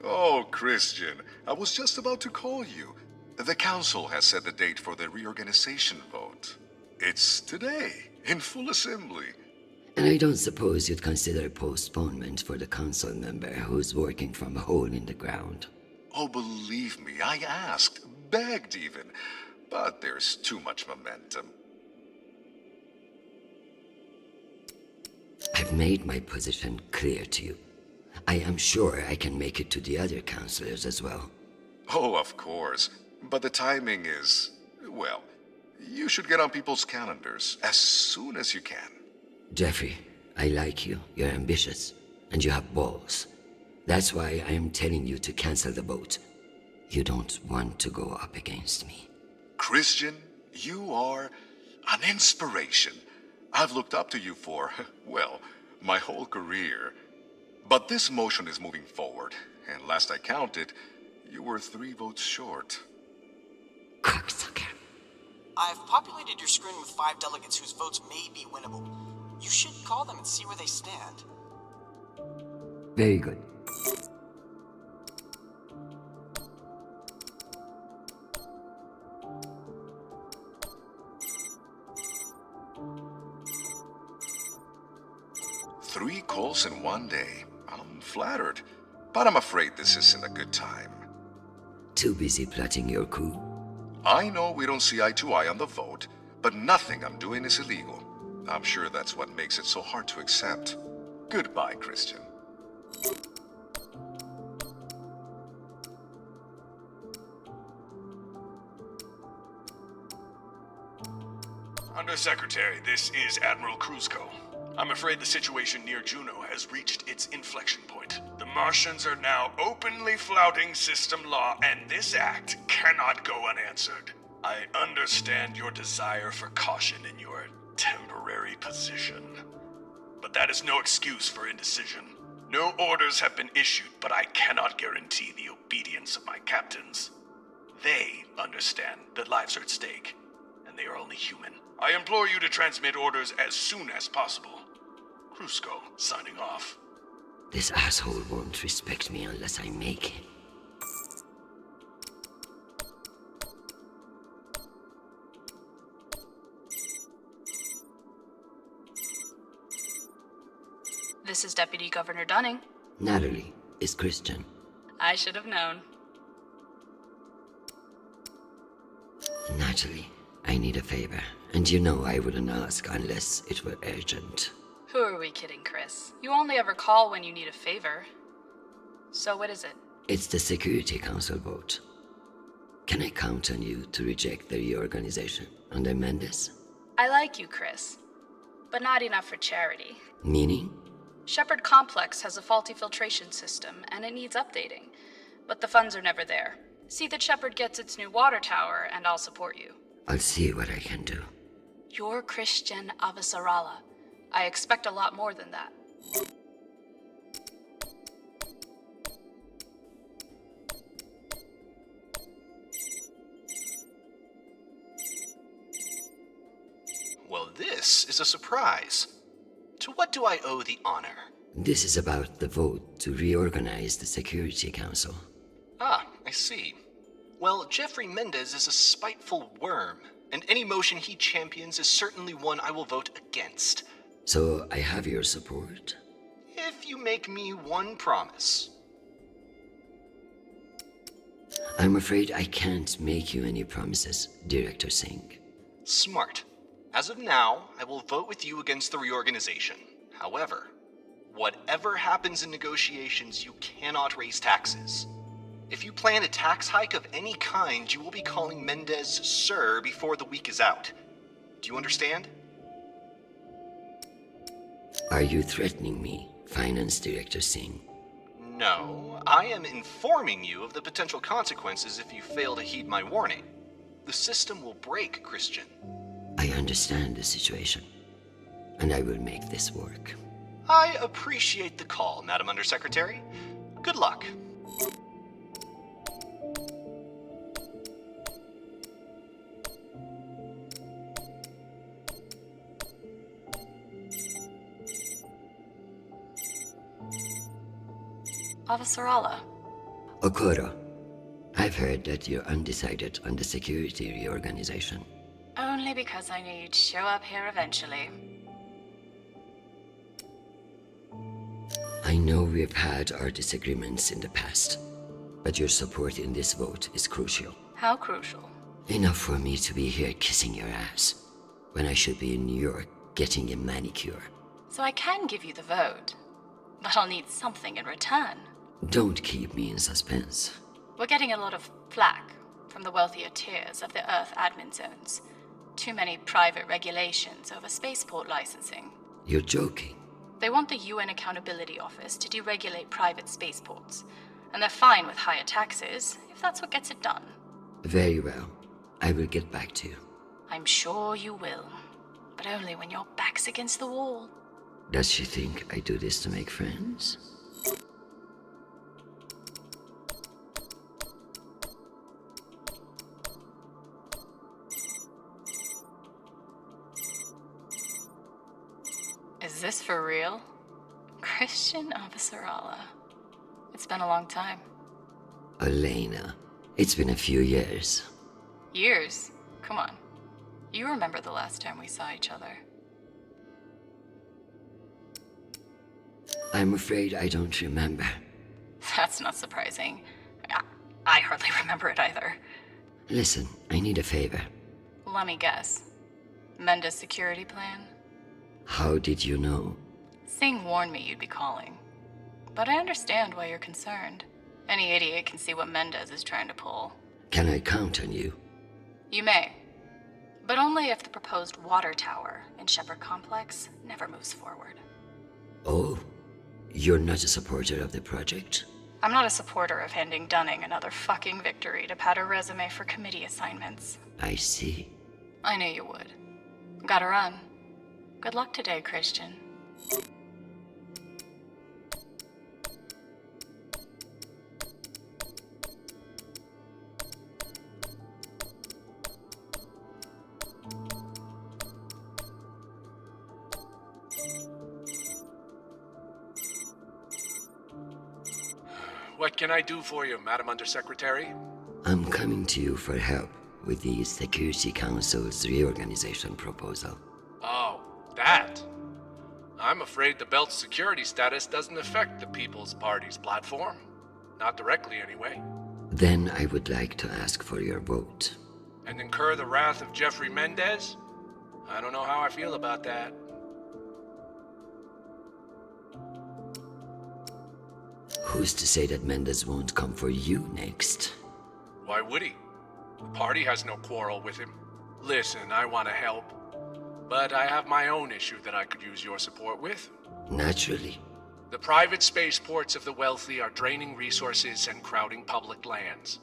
Oh, Christian, I was just about to call you. The council has set the date for the reorganization vote. It's today, in full assembly. And I don't suppose you'd consider postponement for the council member who's working from a hole in the ground. Oh, believe me, I asked, begged even. But there's too much momentum. I've made my position clear to you. I am sure I can make it to the other councillors as well. Oh, of course. But the timing is, well, you should get on people's calendars as soon as you can. Jeffrey, I like you. You're ambitious. And you have balls. That's why I am telling you to cancel the vote. You don't want to go up against me. Christian, you are an inspiration. I've looked up to you for, well, my whole career. But this motion is moving forward, and last I counted, you were 3 votes short. Cocksucker. I've populated your screen with 5 delegates whose votes may be winnable. You should call them and see where they stand. Very good. Three calls in one day. I'm flattered. but I'm afraid this isn't a good time. Too busy plotting your coup? I know we don't see eye to eye on the vote, but nothing I'm doing is illegal. I'm sure that's what makes it so hard to accept. Goodbye, Christian. Undersecretary, this is Admiral Kruzko. I'm afraid the situation near Juno has reached its inflection point. The Martians are now openly flouting system law, and this act cannot go unanswered. I understand your desire for caution in your temporary position, but that is no excuse for indecision. No orders have been issued, but I cannot guarantee the obedience of my captains. They understand that lives are at stake, and they are only human. I implore you to transmit orders as soon as possible. Kruzko, signing off. This asshole won't respect me unless I make him. This is Deputy Governor Dunning. Natalie is Christian. I should have known. Natalie, I need a favor, and you know I wouldn't ask unless it were urgent. Who are we kidding, Chris? You only ever call when you need a favor. So what is it? It's the Security Council vote. Can I count on you to reject the reorganization under Mendes? I like you, Chris, but not enough for charity. Meaning? Shepard Complex has a faulty filtration system, and it needs updating. But the funds are never there. See that Shepard gets its new water tower, and I'll support you. I'll see what I can do. You're Christian Avasarala. I expect a lot more than that. Well, this is a surprise. To what do I owe the honor? This is about the vote to reorganize the Security Council. Ah, I see. Well, Jeffrey Mendez is a spiteful worm, and any motion he champions is certainly one I will vote against. So I have your support? If you make me one promise. I'm afraid I can't make you any promises, Director Singh. Smart. As of now, I will vote with you against the reorganization. However, whatever happens in negotiations, you cannot raise taxes. If you plan a tax hike of any kind, you will be calling Mendez Sir before the week is out. Do you understand? Are you threatening me, Finance Director Singh? No, I am informing you of the potential consequences if you fail to heed my warning. The system will break, Christian. I understand the situation, and I will make this work. I appreciate the call, Madam Undersecretary. Good luck. Avasarala. Okoro, I've heard that you're undecided on the security reorganization. Only because I knew you'd show up here eventually. I know we've had our disagreements in the past, but your support in this vote is crucial. How crucial? Enough for me to be here kissing your ass, when I should be in New York getting a manicure. So I can give you the vote, but I'll need something in return. Don't keep me in suspense. We're getting a lot of flack from the wealthier tiers of the Earth admin zones. Too many private regulations over spaceport licensing. You're joking. They want the UN Accountability Office to deregulate private spaceports, and they're fine with higher taxes if that's what gets it done. Very well. I will get back to you. I'm sure you will, but only when your back's against the wall. Does she think I do this to make friends? Is this for real? Christian Avasarala. It's been a long time. Elena, it's been a few years. Years? Come on. You remember the last time we saw each other. I'm afraid I don't remember. That's not surprising. I hardly remember it either. Listen, I need a favor. Let me guess. Menda's security plan? How did you know? Singh warned me you'd be calling. But I understand why you're concerned. Any idiot can see what Mendez is trying to pull. Can I count on you? You may. But only if the proposed water tower in Shepherd Complex never moves forward. Oh, you're not a supporter of the project? I'm not a supporter of handing Dunning another fucking victory to pad her resume for committee assignments. I see. I knew you would. Gotta run. Good luck today, Christian. What can I do for you, Madam Undersecretary? I'm coming to you for help with the Security Council's reorganization proposal. Oh, that? I'm afraid the belt's security status doesn't affect the People's Party's platform. Not directly, anyway. Then I would like to ask for your vote. And incur the wrath of Jeffrey Mendez? I don't know how I feel about that. Who's to say that Mendez won't come for you next? Why would he? The party has no quarrel with him. Listen, I want to help. But I have my own issue that I could use your support with. Naturally. The private spaceports of the wealthy are draining resources and crowding public lands.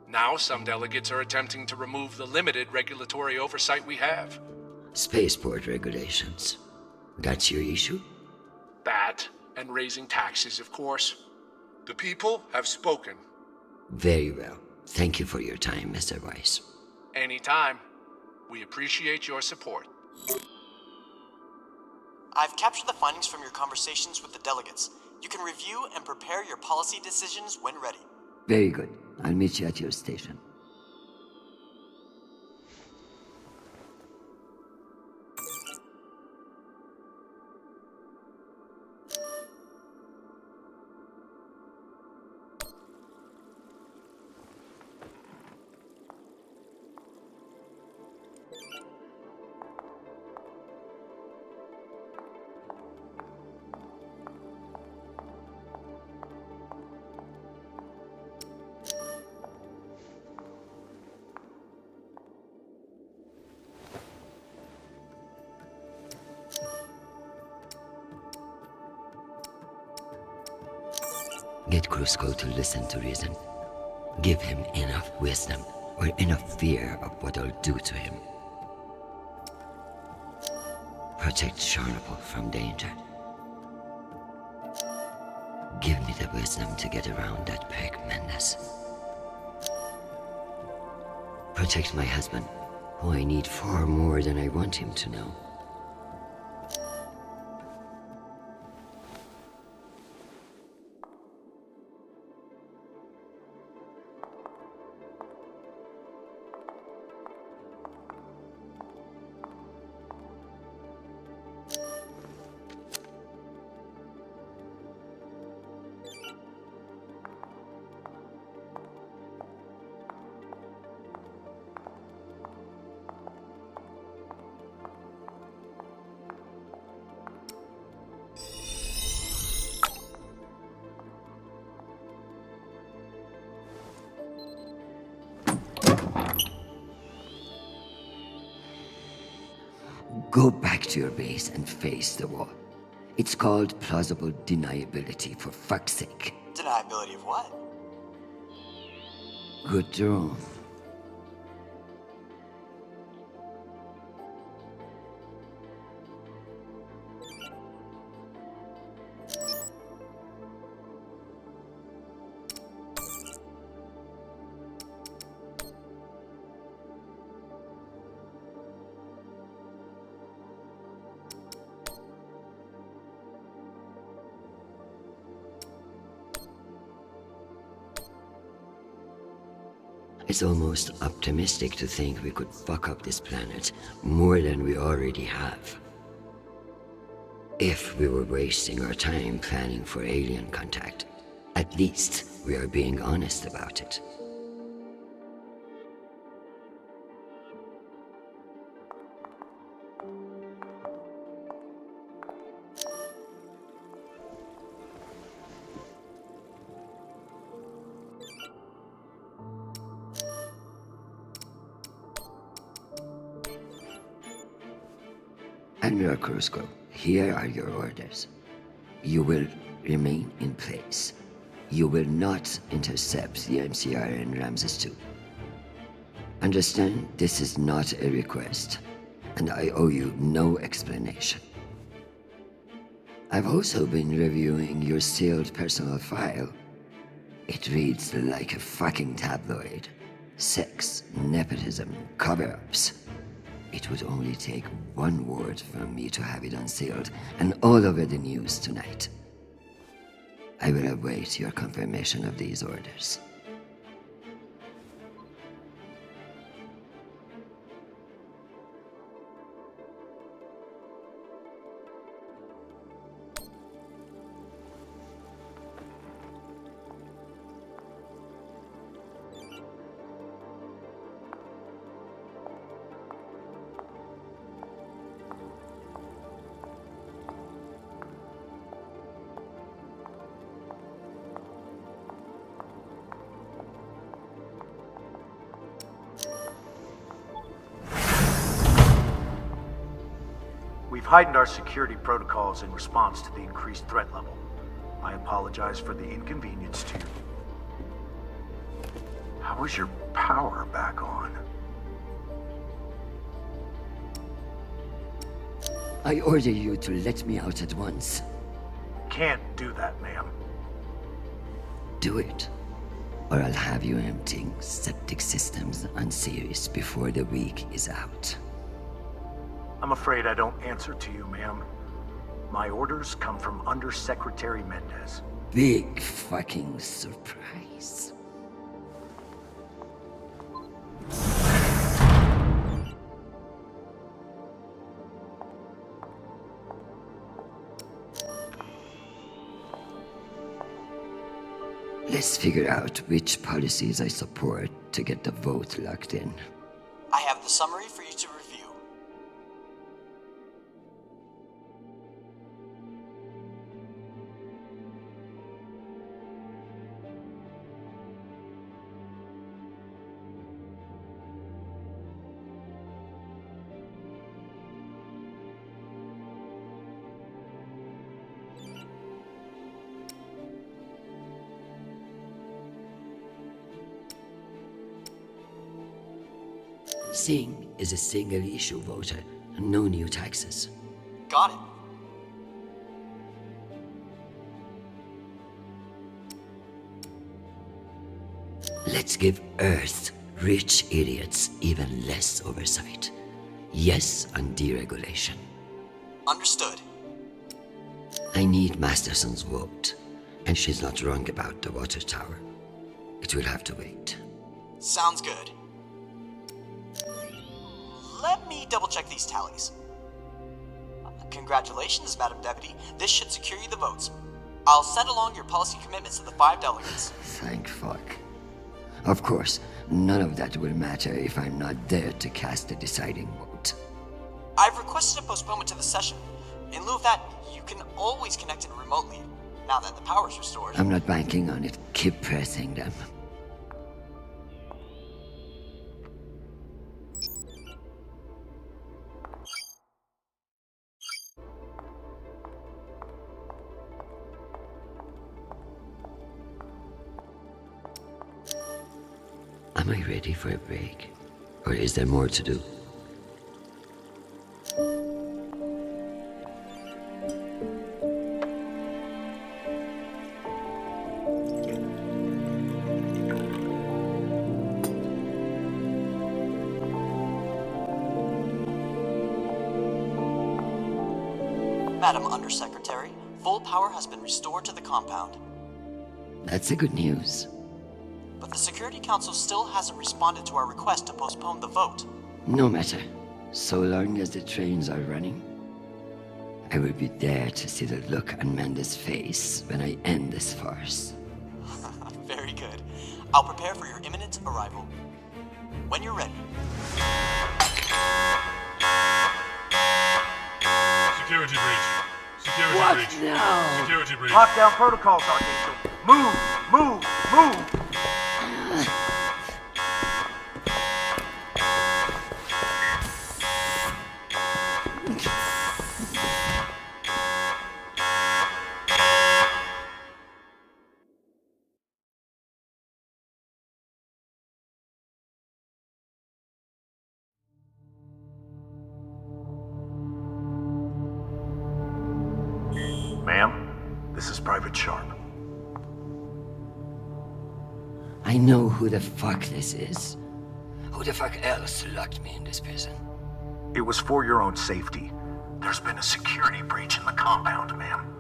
Now some delegates are attempting to remove the limited regulatory oversight we have. Spaceport regulations. That's your issue? That, and raising taxes, of course. The people have spoken. Very well. Thank you for your time, Mr. Weiss. Anytime. We appreciate your support. I've captured the findings from your conversations with the delegates. You can review and prepare your policy decisions when ready. Very good. I'll meet you at your station. Get Krusko to listen to reason. Give him enough wisdom, or enough fear of what I'll do to him. Protect Chernobyl from danger. Give me the wisdom to get around that prick Mendez. Protect my husband, who I need far more than I want him to know. Go back to your base and face the war. It's called plausible deniability, for fuck's sake. Deniability of what? Good draw. It's almost optimistic to think we could fuck up this planet more than we already have. If we were wasting our time planning for alien contact, At least we are being honest about it. Admiral Krusko, here are your orders. You will remain in place. You will not intercept the MCR in Ramses II. Understand, this is not a request, and I owe you no explanation. I've also been reviewing your sealed personal file. It reads like a fucking tabloid. Sex, nepotism, cover-ups. It would only take one word from me to have it unsealed and all over the news tonight. I will await your confirmation of these orders. We've heightened our security protocols in response to the increased threat level. I apologize for the inconvenience to you. How is your power back on? I order you to let me out at once. Can't do that, ma'am. Do it, or I'll have you emptying septic systems on Ceres before the week is out. I'm afraid I don't answer to you, ma'am. My orders come from Undersecretary Mendez. Big fucking surprise. Let's figure out which policies I support to get the vote locked in. I have the summary for you to review. Singh is a single-issue voter, no new taxes. Got it. Let's give Earth rich idiots even less oversight. Yes on deregulation. Understood. I need Masterson's vote, and she's not wrong about the water tower. It will have to wait. Sounds good. Let me double-check these tallies. Congratulations, Madam Deputy. This should secure you the votes. I'll send along your policy commitments to the 5 delegates. Thank fuck. Of course, none of that will matter if I'm not there to cast the deciding vote. I've requested a postponement to the session. In lieu of that, you can always connect in remotely, now that the power's restored. I'm not banking on it. Keep pressing them. Am I ready for a break? Or is there more to do? Madam Undersecretary, full power has been restored to the compound. That's the good news. But the Security Council still hasn't responded to our request to postpone the vote. No matter. So long as the trains are running, I will be there to see the look on Amanda's face when I end this farce. I'll prepare for your imminent arrival. When you're ready. Security breach. Security What breach. now? Security breach. Lockdown protocols, Archangel. Move, move, move. Ma'am, this is Private Sharp. I know who the fuck this is. Who the fuck else locked me in this prison? It was for your own safety. There's been a security breach in the compound, ma'am.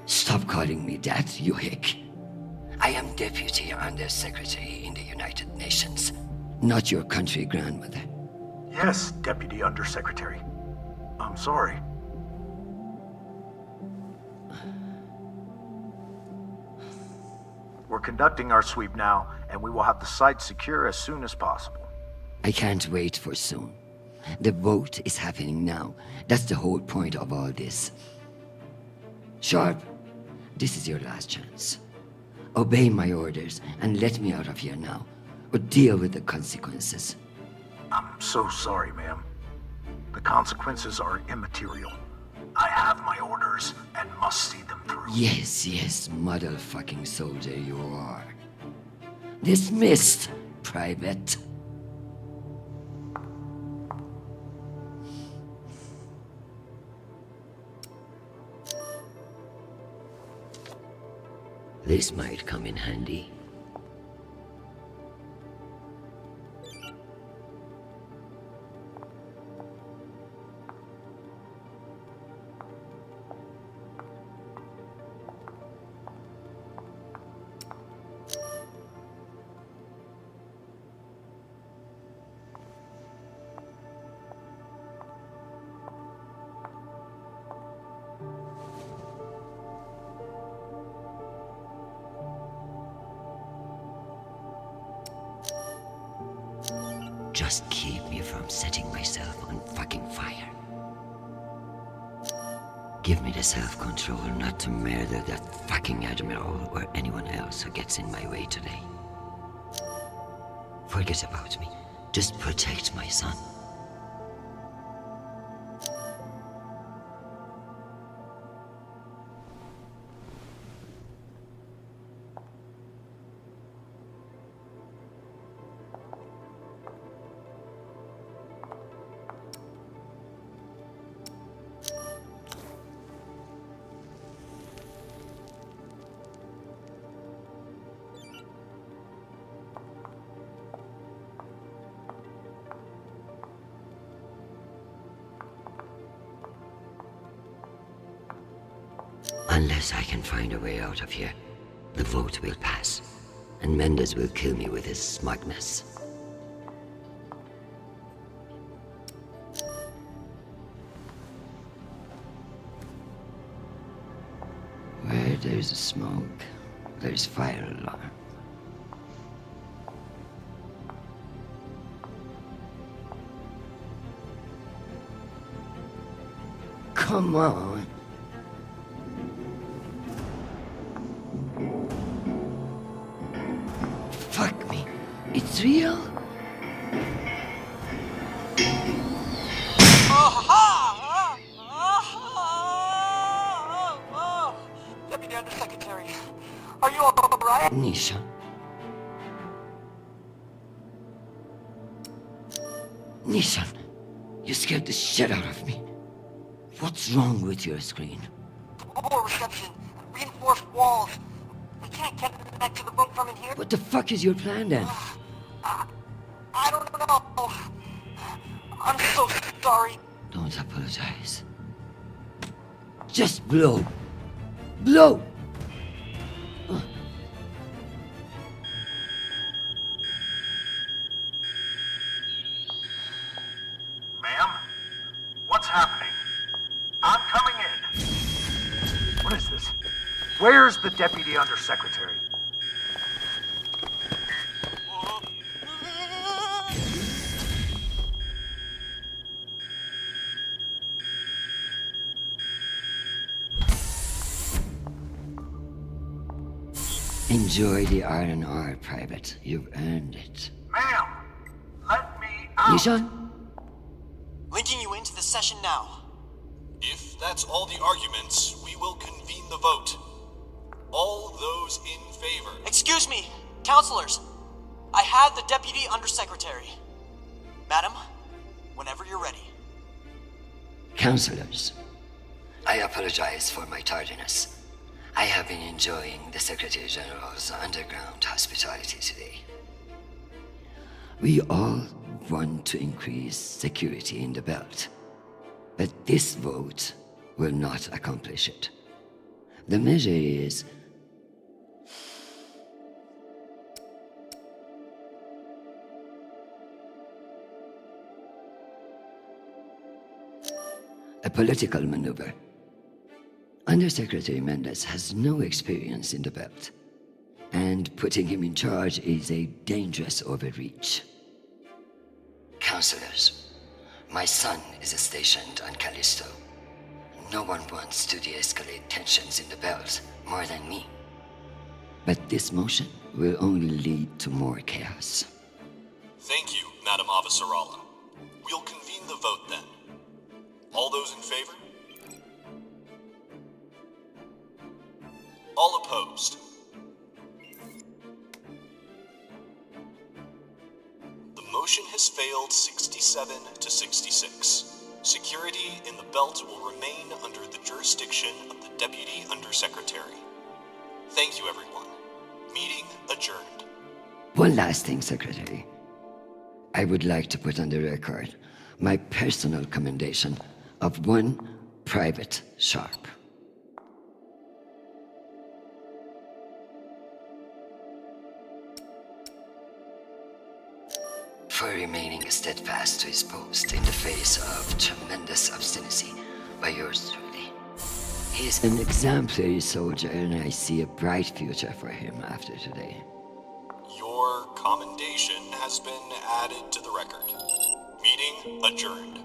Stop calling me that, you hick. I am Deputy Undersecretary in the United Nations, not your country grandmother. Yes, Deputy Undersecretary. I'm sorry. We're conducting our sweep now, and we will have the site secure as soon as possible. I can't wait for soon. The vote is happening now. That's the whole point of all this. Sharp, this is your last chance. Obey my orders and let me out of here now, or deal with the consequences. I'm so sorry, ma'am. The consequences are immaterial. I have my orders and must see them through. Yes, motherfucking soldier you are. Dismissed, Private. This might come in handy. Just keep me from setting myself on fucking fire. Give me the self-control not to murder that fucking admiral or anyone else who gets in my way today. Forget about me. Just protect my son. Unless I can find a way out of here, the vote will pass, and Mendes will kill me with his smugness. Where there's smoke, there's fire alarm. Come on. Fuck me. It's real? Deputy Undersecretary, are you alright? Nisha. Nisha, you scared the shit out of me. What's wrong with your screen? Poor reception. Reinforced walls. We can't connect to the boat from in here. What the fuck is your plan then? I don't know. I'm so sorry. Don't apologize. Just blow. Blow! Ma'am? What's happening? I'm coming in. Where's the Deputy Undersecretary? Enjoy the R&R, Private. You've earned it. Ma'am, let me out. Nishan? Linking you into the session now. If that's all the arguments, we will convene the vote. All those in favor. Excuse me, counselors. I have the Deputy Undersecretary. Madam, whenever you're ready. Counselors, I apologize for my tardiness. I have been enjoying the Secretary General's underground hospitality today. We all want to increase security in the belt, but this vote will not accomplish it. The measure is a political maneuver. Undersecretary Mendes has no experience in the belt, and putting him in charge is a dangerous overreach. Counselors, my son is stationed on Callisto. No one wants to de-escalate tensions in the belt more than me. But this motion will only lead to more chaos. Thank you, Madam Avasarala. We'll convene the vote then. All those in favor? All opposed? The motion has failed 67 to 66. Security in the belt will remain under the jurisdiction of the Deputy Undersecretary. Thank you, everyone. Meeting adjourned. One last thing, Secretary. I would like to put on the record my personal commendation of one Private Sharp. For remaining steadfast to his post in the face of tremendous obstinacy by yours truly. He is an exemplary soldier, and I see a bright future for him after today. Your commendation has been added to the record. Meeting adjourned.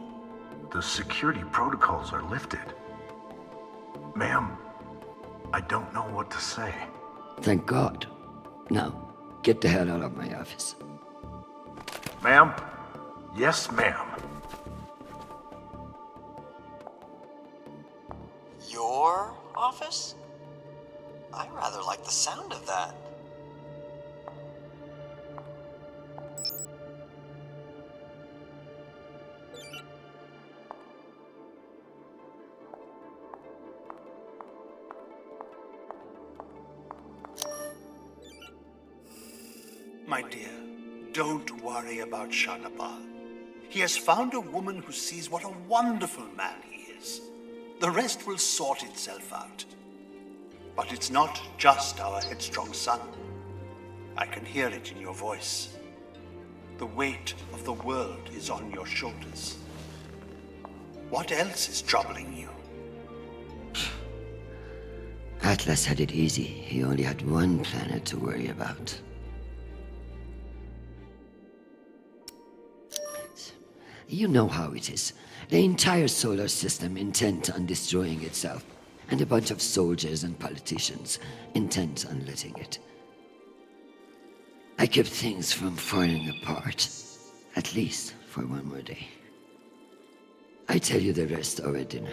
The security protocols are lifted. Ma'am, I don't know what to say. Thank God. Now, get the hell out of my office. Ma'am? Yes, ma'am. Your office? I rather like the sound of that. My dear, don't worry about Shanabal. He has found a woman who sees what a wonderful man he is. The rest will sort itself out. But it's not just our headstrong son. I can hear it in your voice. The weight of the world is on your shoulders. What else is troubling you? Atlas had it easy. He only had one planet to worry about. You know how it is. The entire solar system intent on destroying itself, and a bunch of soldiers and politicians intent on letting it. I kept things from falling apart, at least for one more day. I tell you the rest over dinner.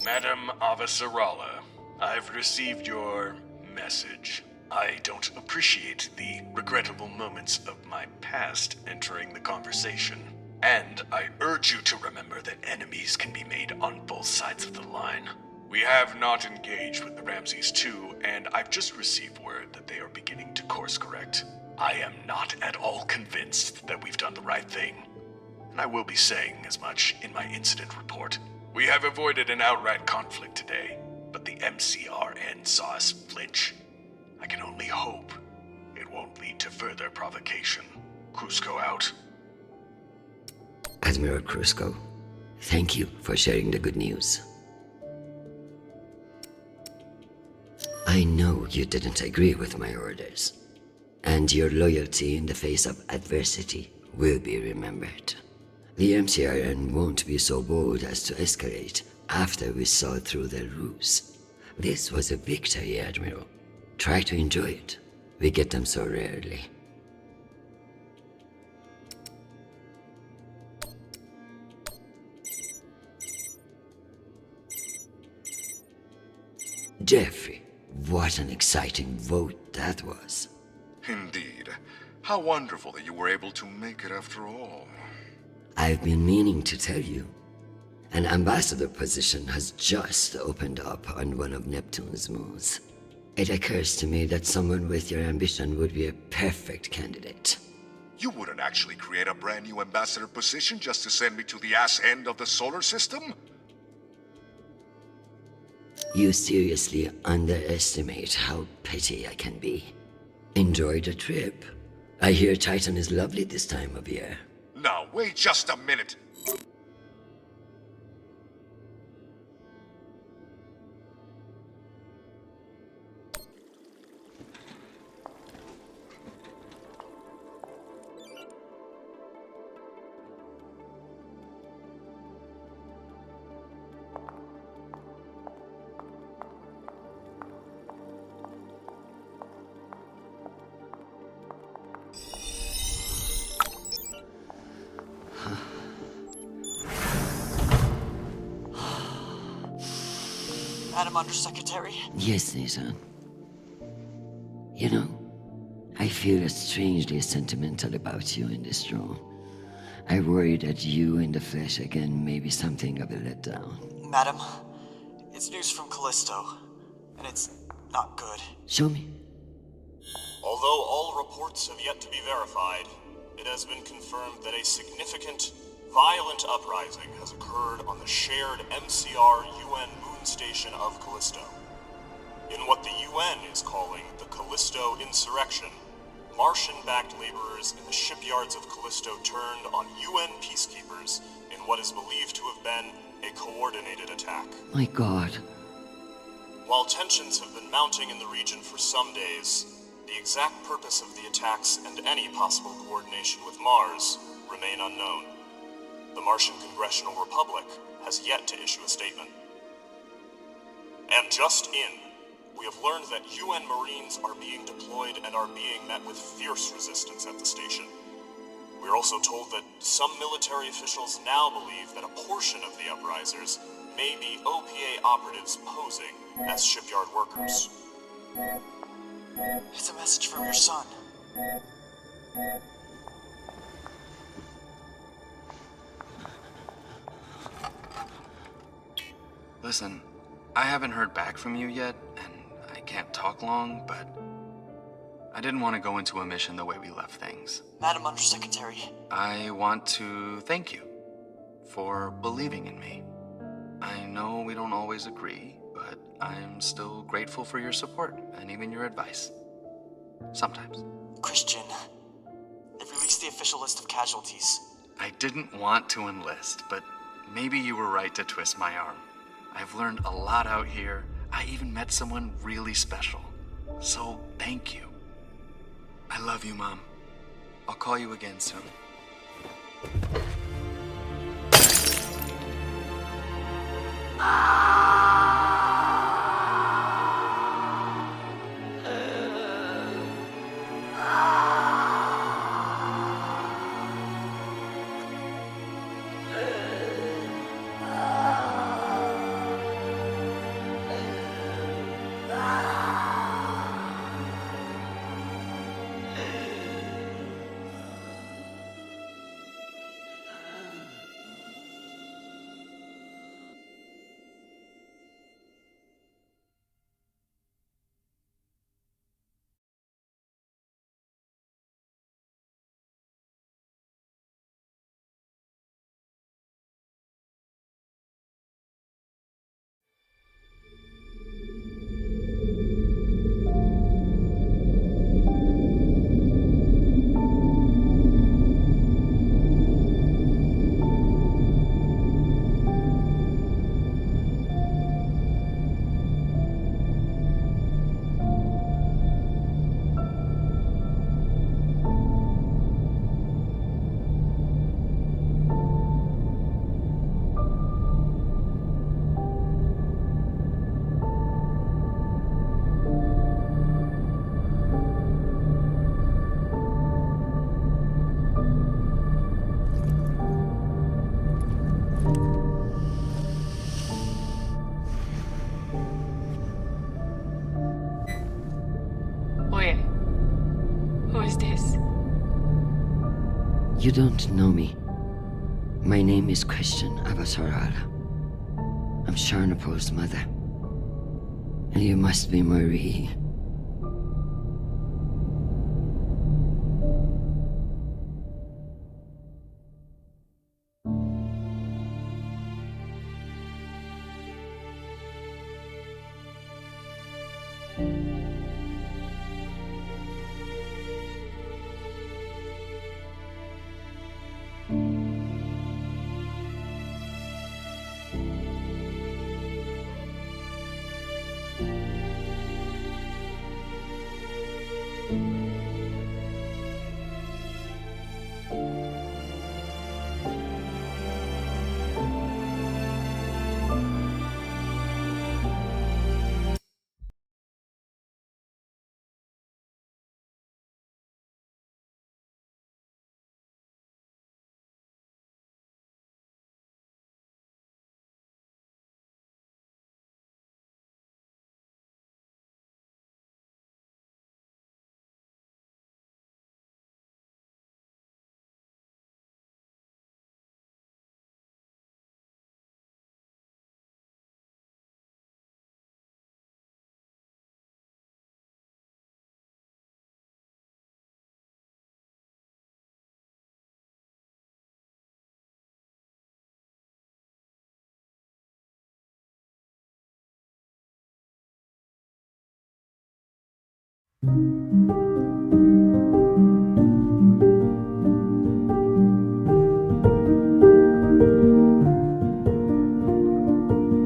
Madam Avasarala, I've received your message. I don't appreciate the regrettable moments of my past entering the conversation. And I urge you to remember that enemies can be made on both sides of the line. We have not engaged with the Ramses II, and I've just received word that they are beginning to course correct. I am not at all convinced that we've done the right thing, and I will be saying as much in my incident report. We have avoided an outright conflict today, but the MCRN saw us flinch. I can only hope it won't lead to further provocation. Cusco out. Admiral Cusco, thank you for sharing the good news. I know you didn't agree with my orders, and your loyalty in the face of adversity will be remembered. The MCRN won't be so bold as to escalate after we saw through their ruse. This was a victory, Admiral. Try to enjoy it. We get them so rarely. Jeffrey, what an exciting vote that was. Indeed. How wonderful that you were able to make it after all. I've been meaning to tell you. An ambassador position has just opened up on one of Neptune's moons. It occurs to me that someone with your ambition would be a perfect candidate. You wouldn't actually create a brand new ambassador position just to send me to the ass end of the solar system? You seriously underestimate how petty I can be. Enjoy the trip. I hear Titan is lovely this time of year. Now, wait just a minute. Madam Undersecretary? Yes, Nathan. You know, I feel strangely sentimental about you in this room. I worry that you in the flesh again may be something of a letdown. Madam, it's news from Callisto, and it's not good. Show me. Although all reports have yet to be verified, it has been confirmed that a significant, violent uprising has occurred on the shared MCR-UN moon station of Callisto. In what the UN is calling the Callisto Insurrection, Martian-backed laborers in the shipyards of Callisto turned on UN peacekeepers in what is believed to have been a coordinated attack. My God. While tensions have been mounting in the region for some days, the exact purpose of the attacks and any possible coordination with Mars remain unknown. The Martian Congressional Republic has yet to issue a statement. And just in, we have learned that UN Marines are being deployed and are being met with fierce resistance at the station. We are also told that some military officials now believe that a portion of the uprisers may be OPA operatives posing as shipyard workers. It's a message from your son. Listen, I haven't heard back from you yet, and I can't talk long, but I didn't want to go into a mission the way we left things. Madam Undersecretary. I want to thank you for believing in me. I know we don't always agree, but I'm still grateful for your support and even your advice. Sometimes. Christian, they've released the official list of casualties. I didn't want to enlist, but maybe you were right to twist my arm. I've learned a lot out here. I even met someone really special. So, thank you. I love you, Mom. I'll call you again soon. this? You don't know me. My name is Christian Abasorara. I'm Sharnapur's mother. And you must be Marie.